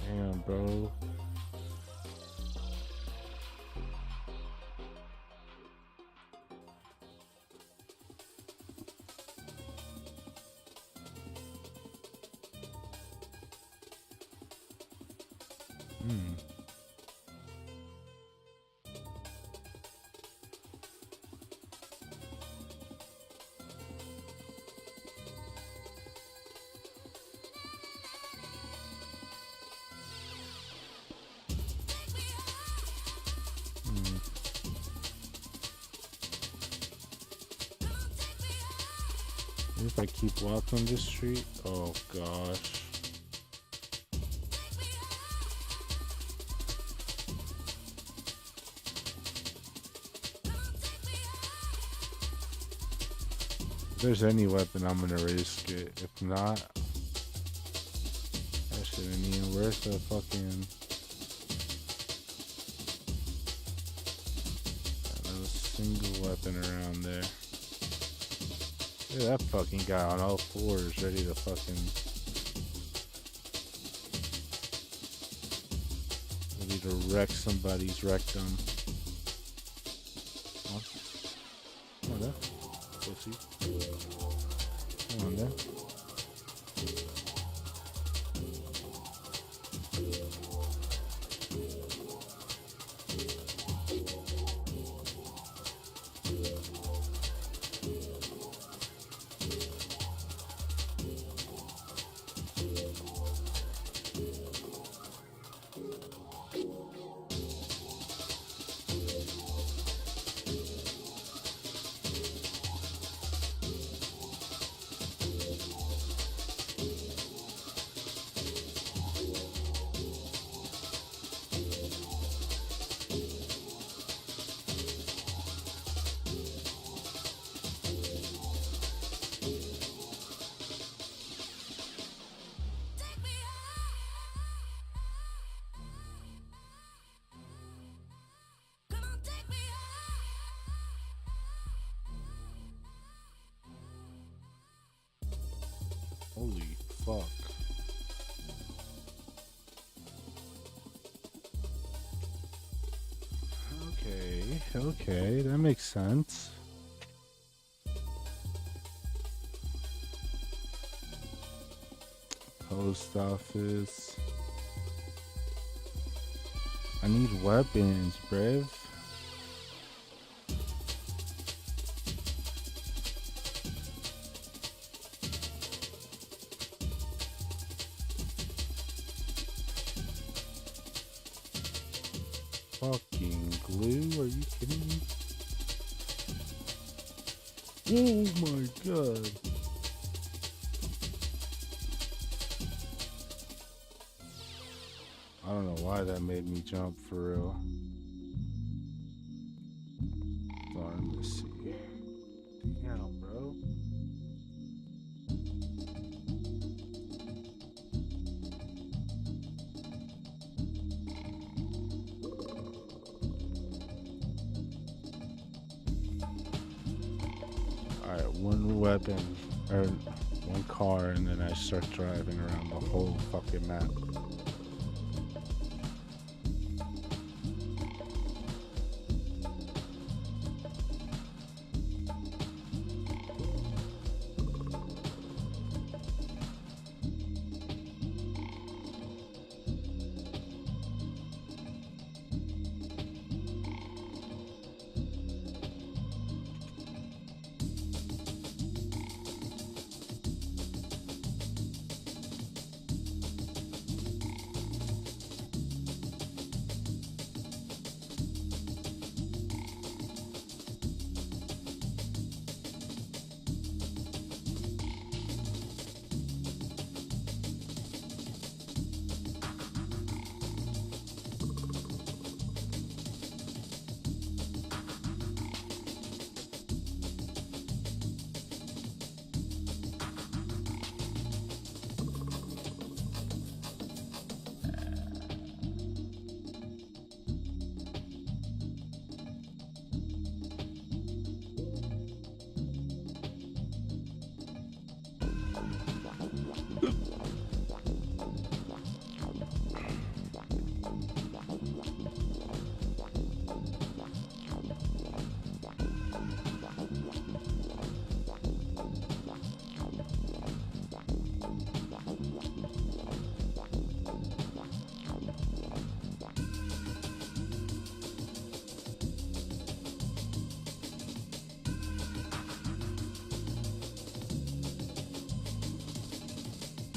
Damn, bro. If I keep walking this street, oh gosh. If there's any weapon, I'm gonna risk it. If not, that shit ain't even worth the fucking. Not a single weapon around there. Look at that fucking guy on all fours, ready to fucking. Ready to wreck somebody's rectum. Come on there. Pussy. Come on there. Holy fuck. Okay, that makes sense. Post office. I need weapons, bruv. Fucking glue? Are you kidding me? Oh my god. I don't know why that made me jump for real. Let me see. Damn, bro. Alright, one weapon, or one car, and then I start driving around the whole fucking map.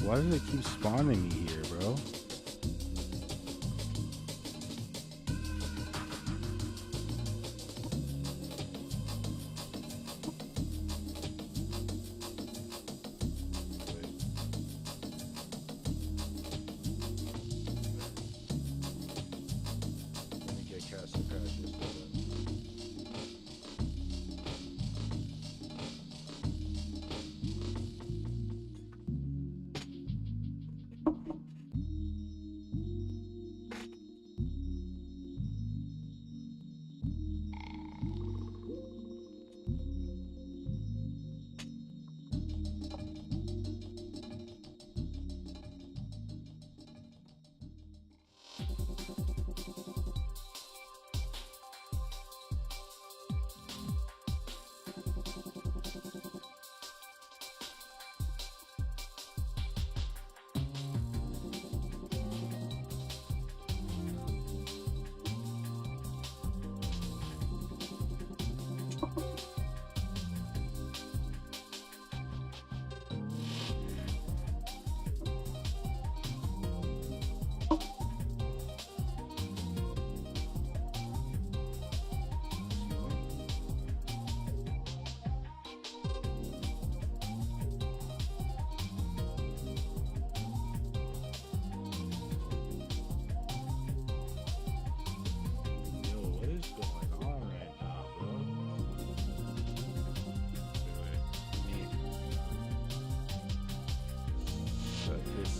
Why do they keep spawning me here, bro? Let me get cast and crashes.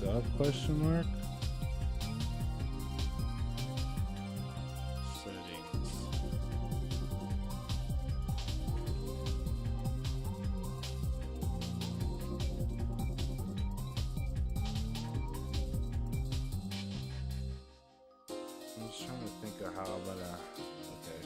Up question mark? Settings. I'm just trying to think of how, but okay.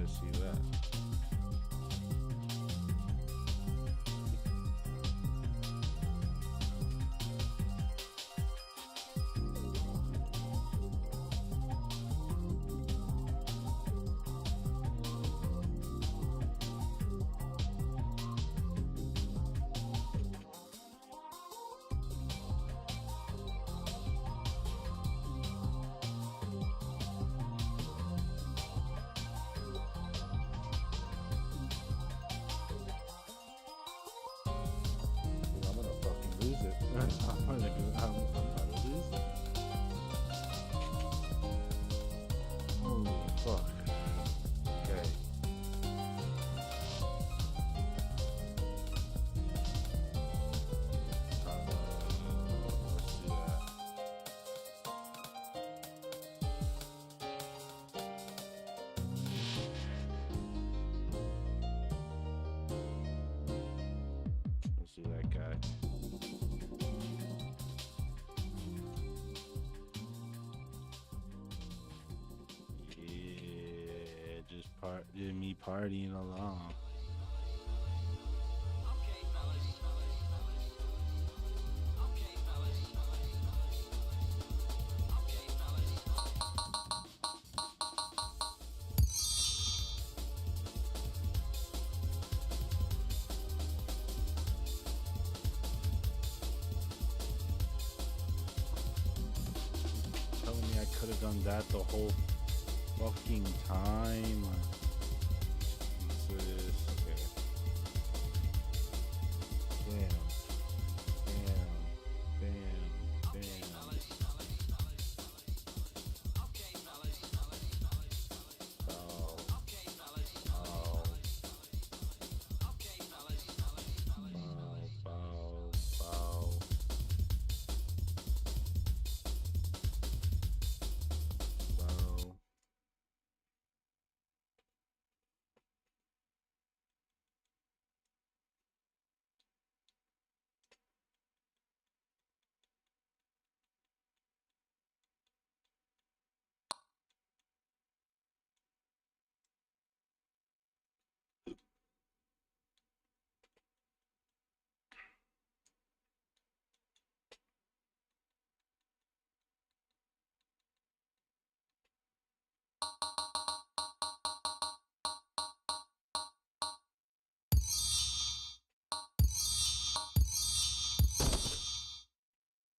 See that? Lose it. I'm gonna lose it. Holy fuck. Okay. Let's do that. Let's do that guy. Me partying along. Telling me I could have done that the whole fucking time. Okay. Bam. Bam. Bam. Bam.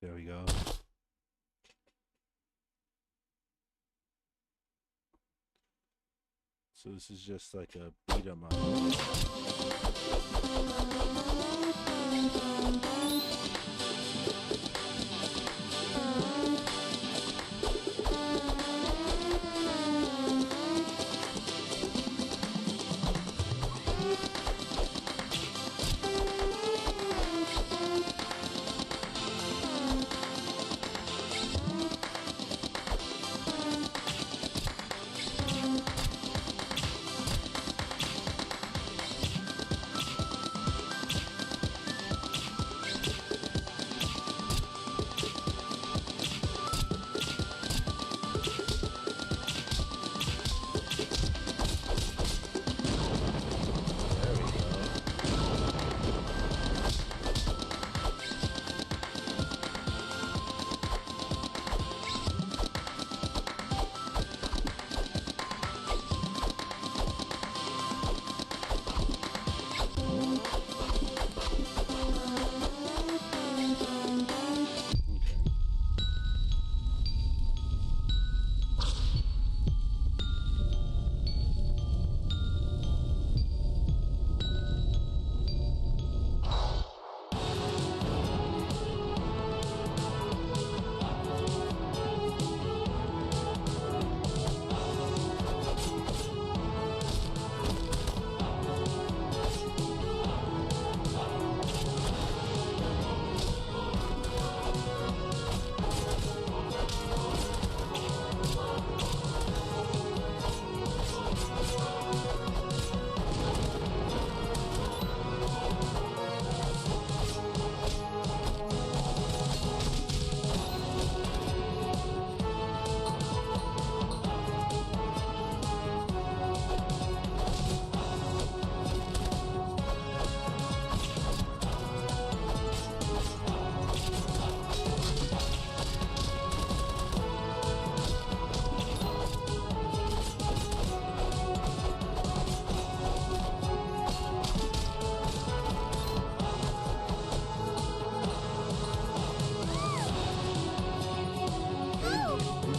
There we go. So this is just like a beat 'em up.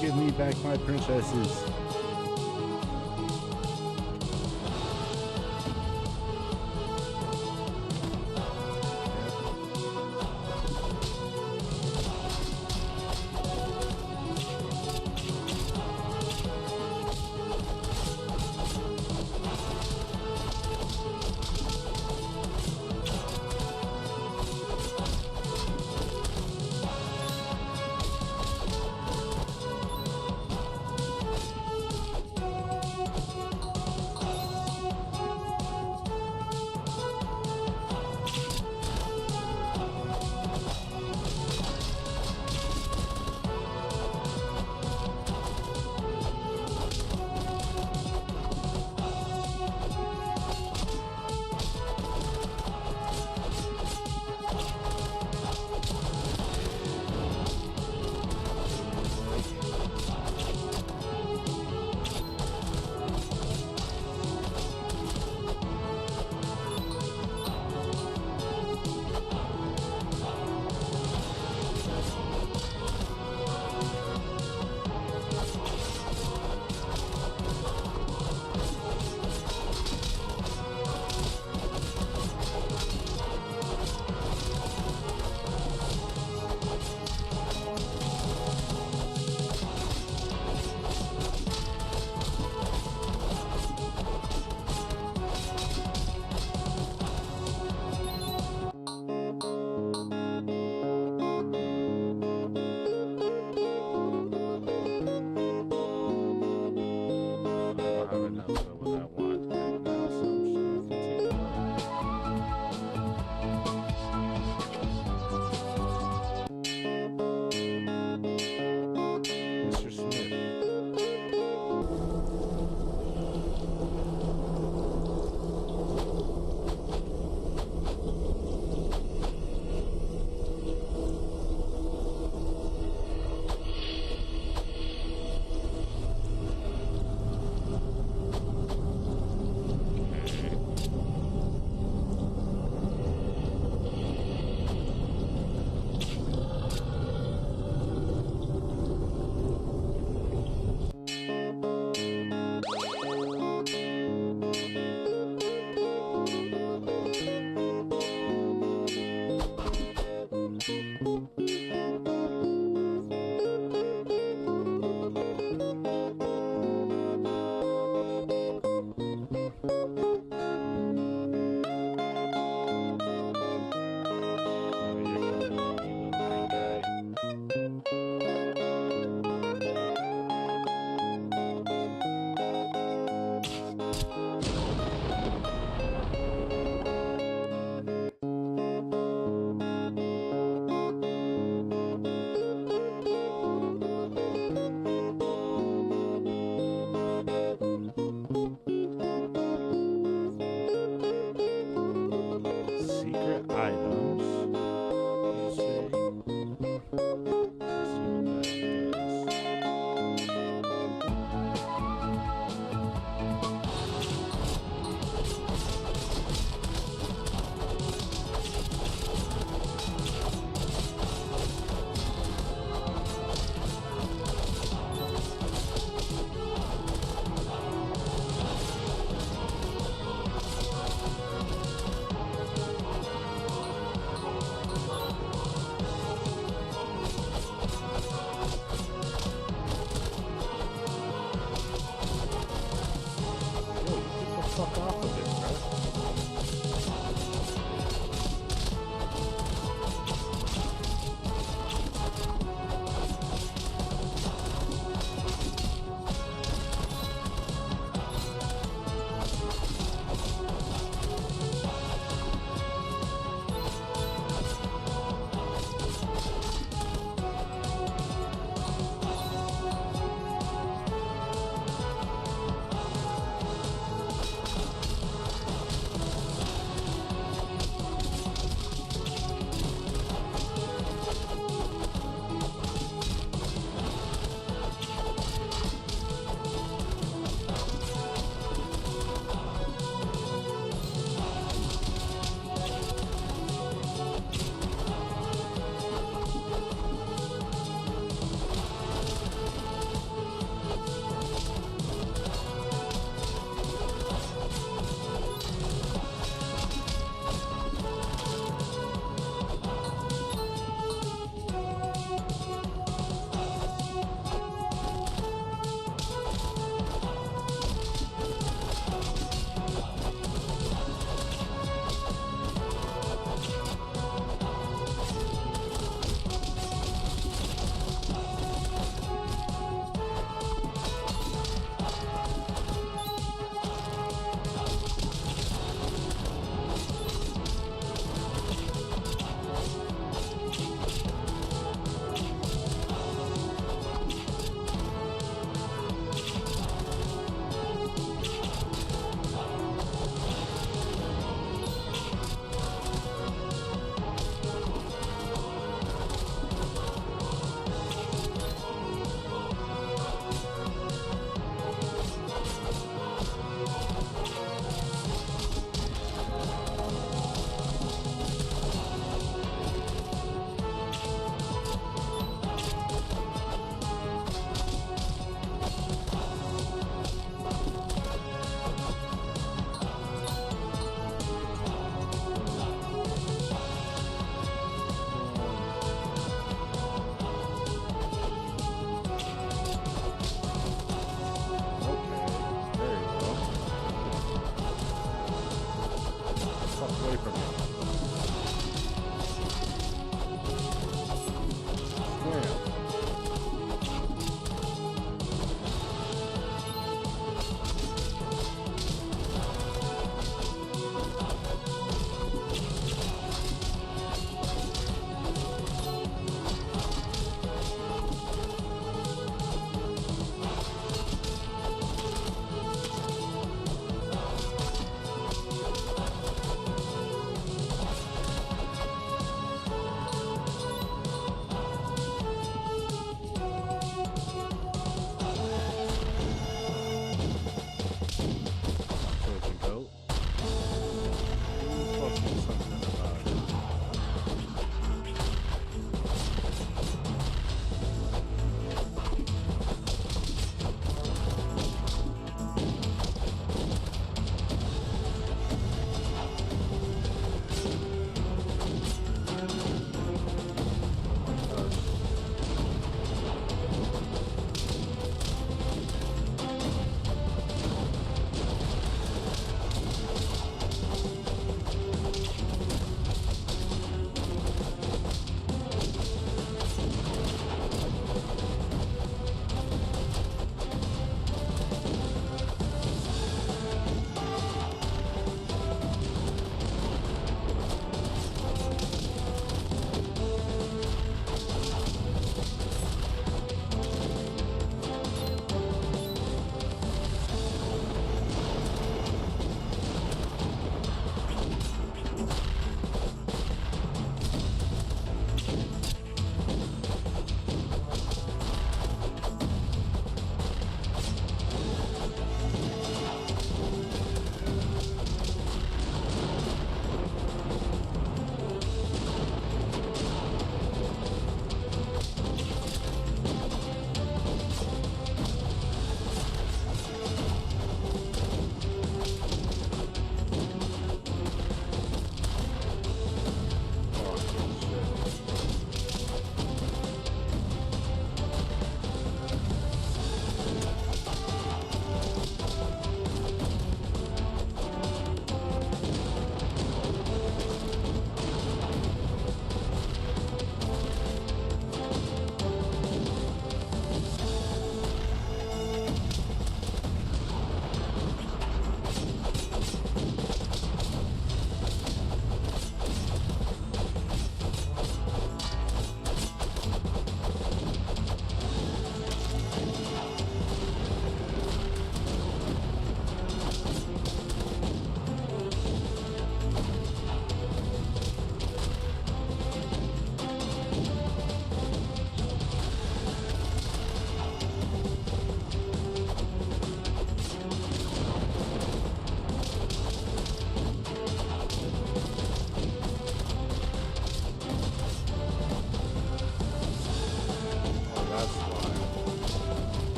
Give me back my princesses.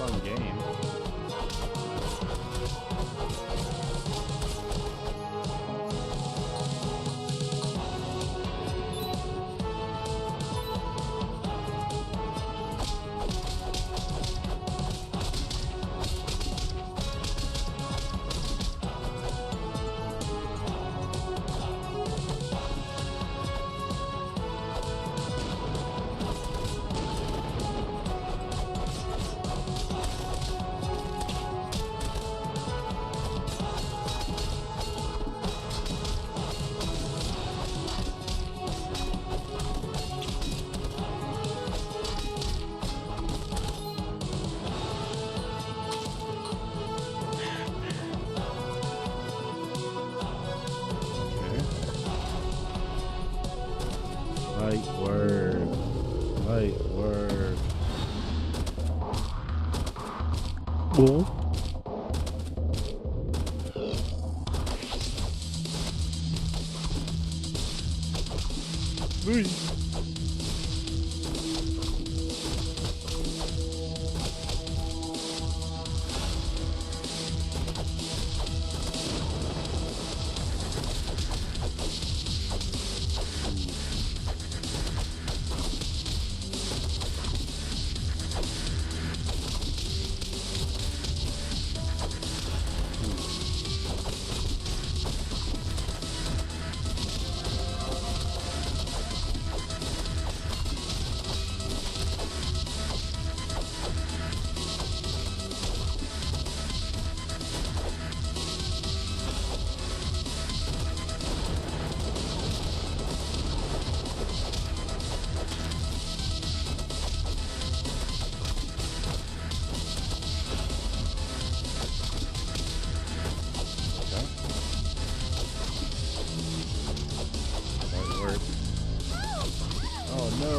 fun game. Light work. Light work. Cool. Oh no.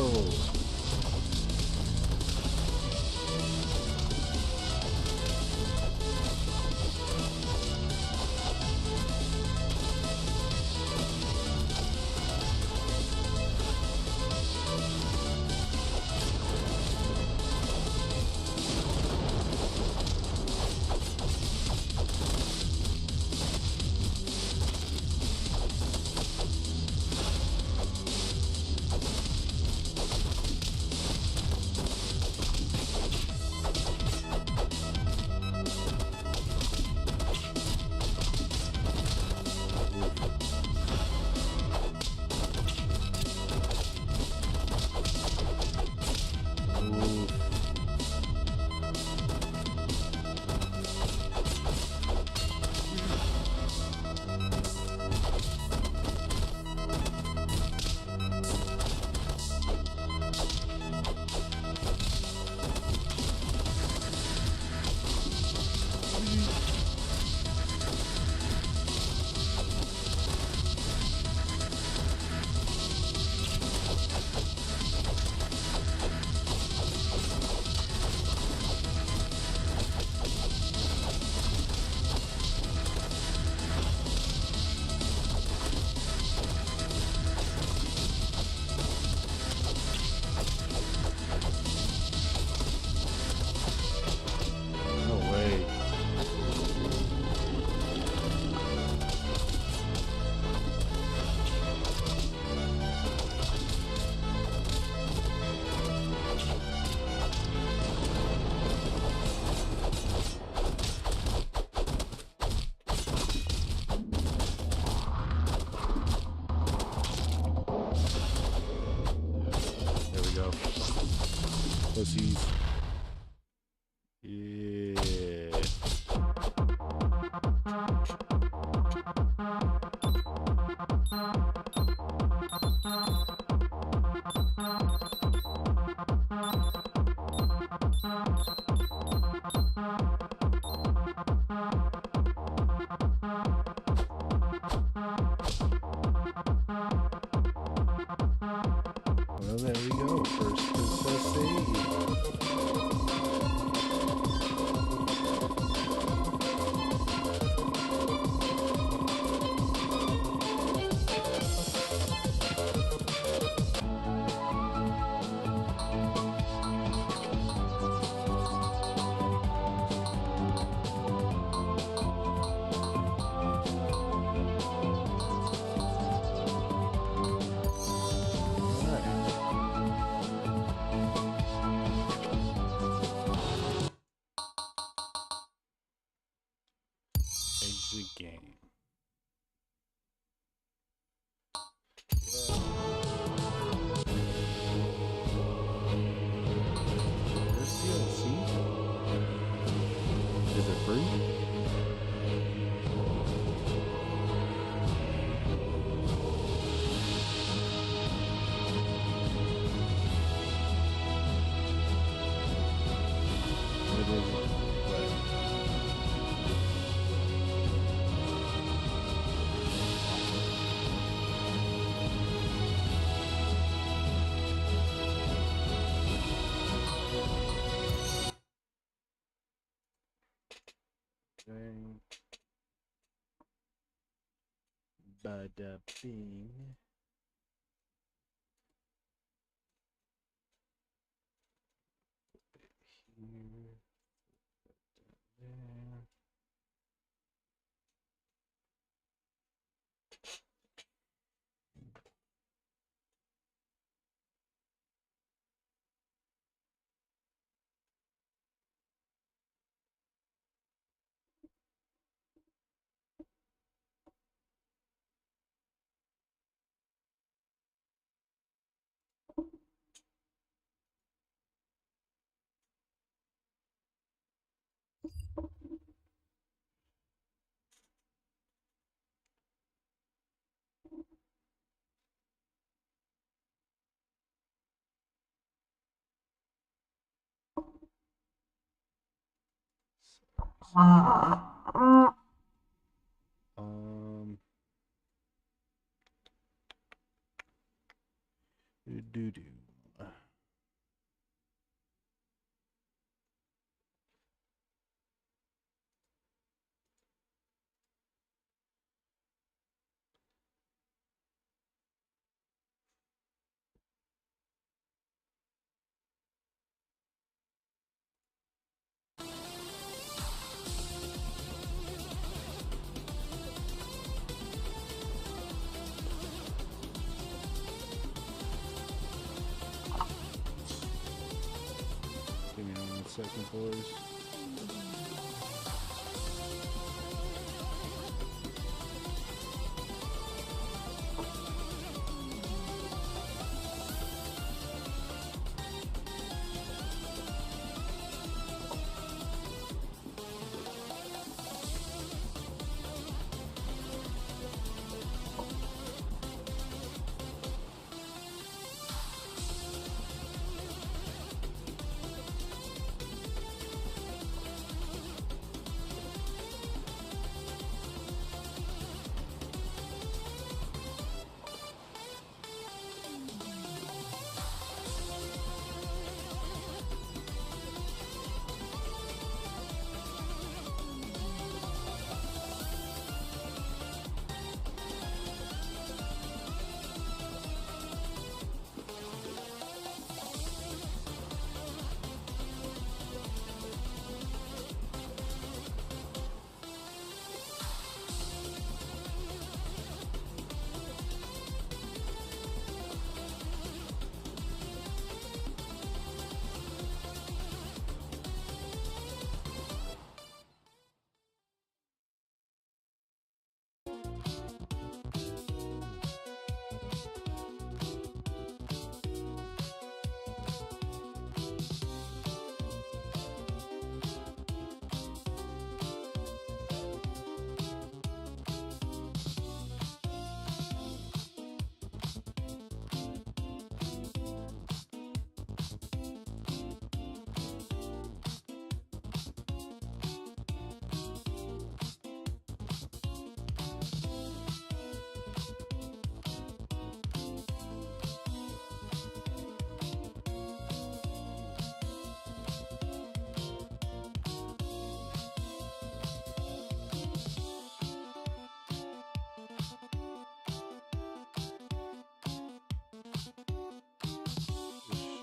Pussies. Yeah. Well, there we go. First princess save. the game. There's DLC? Is it free? It is. Dang. Bada bing. Here. There. Um. Do do. Give me 1 second, boys.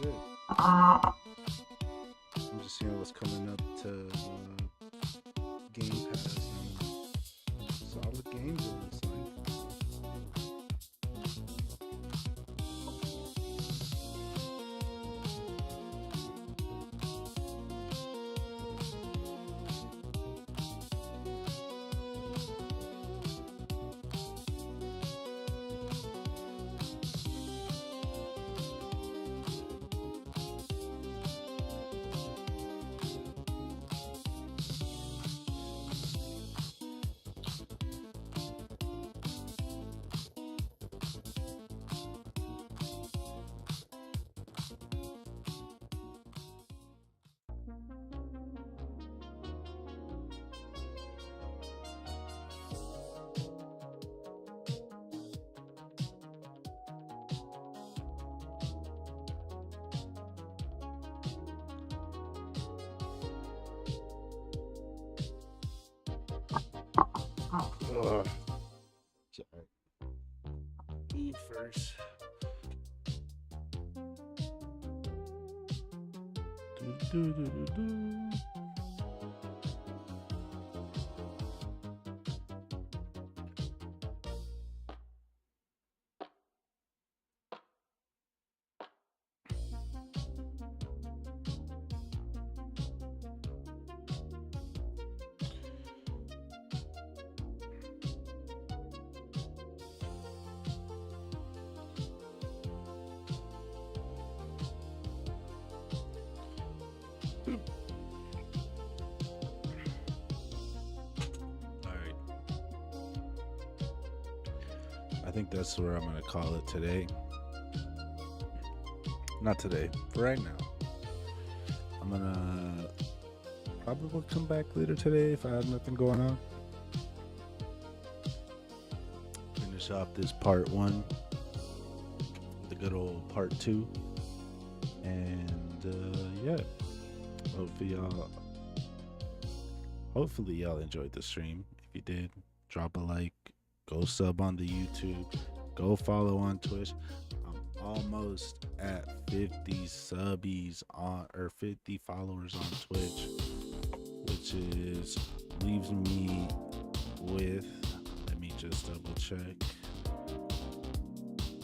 Shit. I'm just seeing what's coming up to Game Pass and solid games it looks like. Sorry. Eat first. Do. I think that's where I'm gonna call it today. Not today, for right now. I'm gonna probably come back later today if I have nothing going on. Finish off this part 1, the good old part 2, and yeah. Hopefully y'all enjoyed the stream. If you did, drop a like. Go sub on the YouTube. Go follow on Twitch. I'm almost at 50 subbies or 50 followers on Twitch, which leaves me with, let me just double check.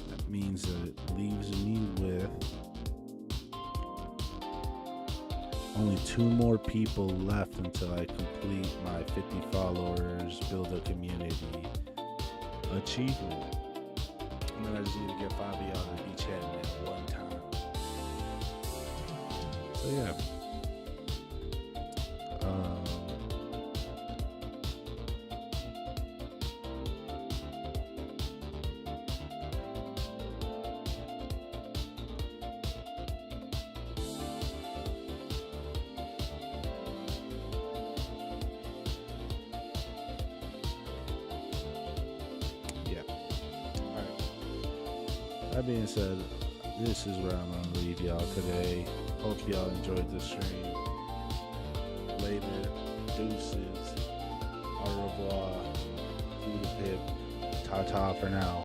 That means that it leaves me with only 2 more people left until I complete my 50 followers, build a community achievement. And then I just need to get 5 of y'all to be chatting at one time. So yeah. That being said, this is where I'm going to leave y'all today. Hope y'all enjoyed the stream. Later, deuces, au revoir, food pip, ta-ta for now.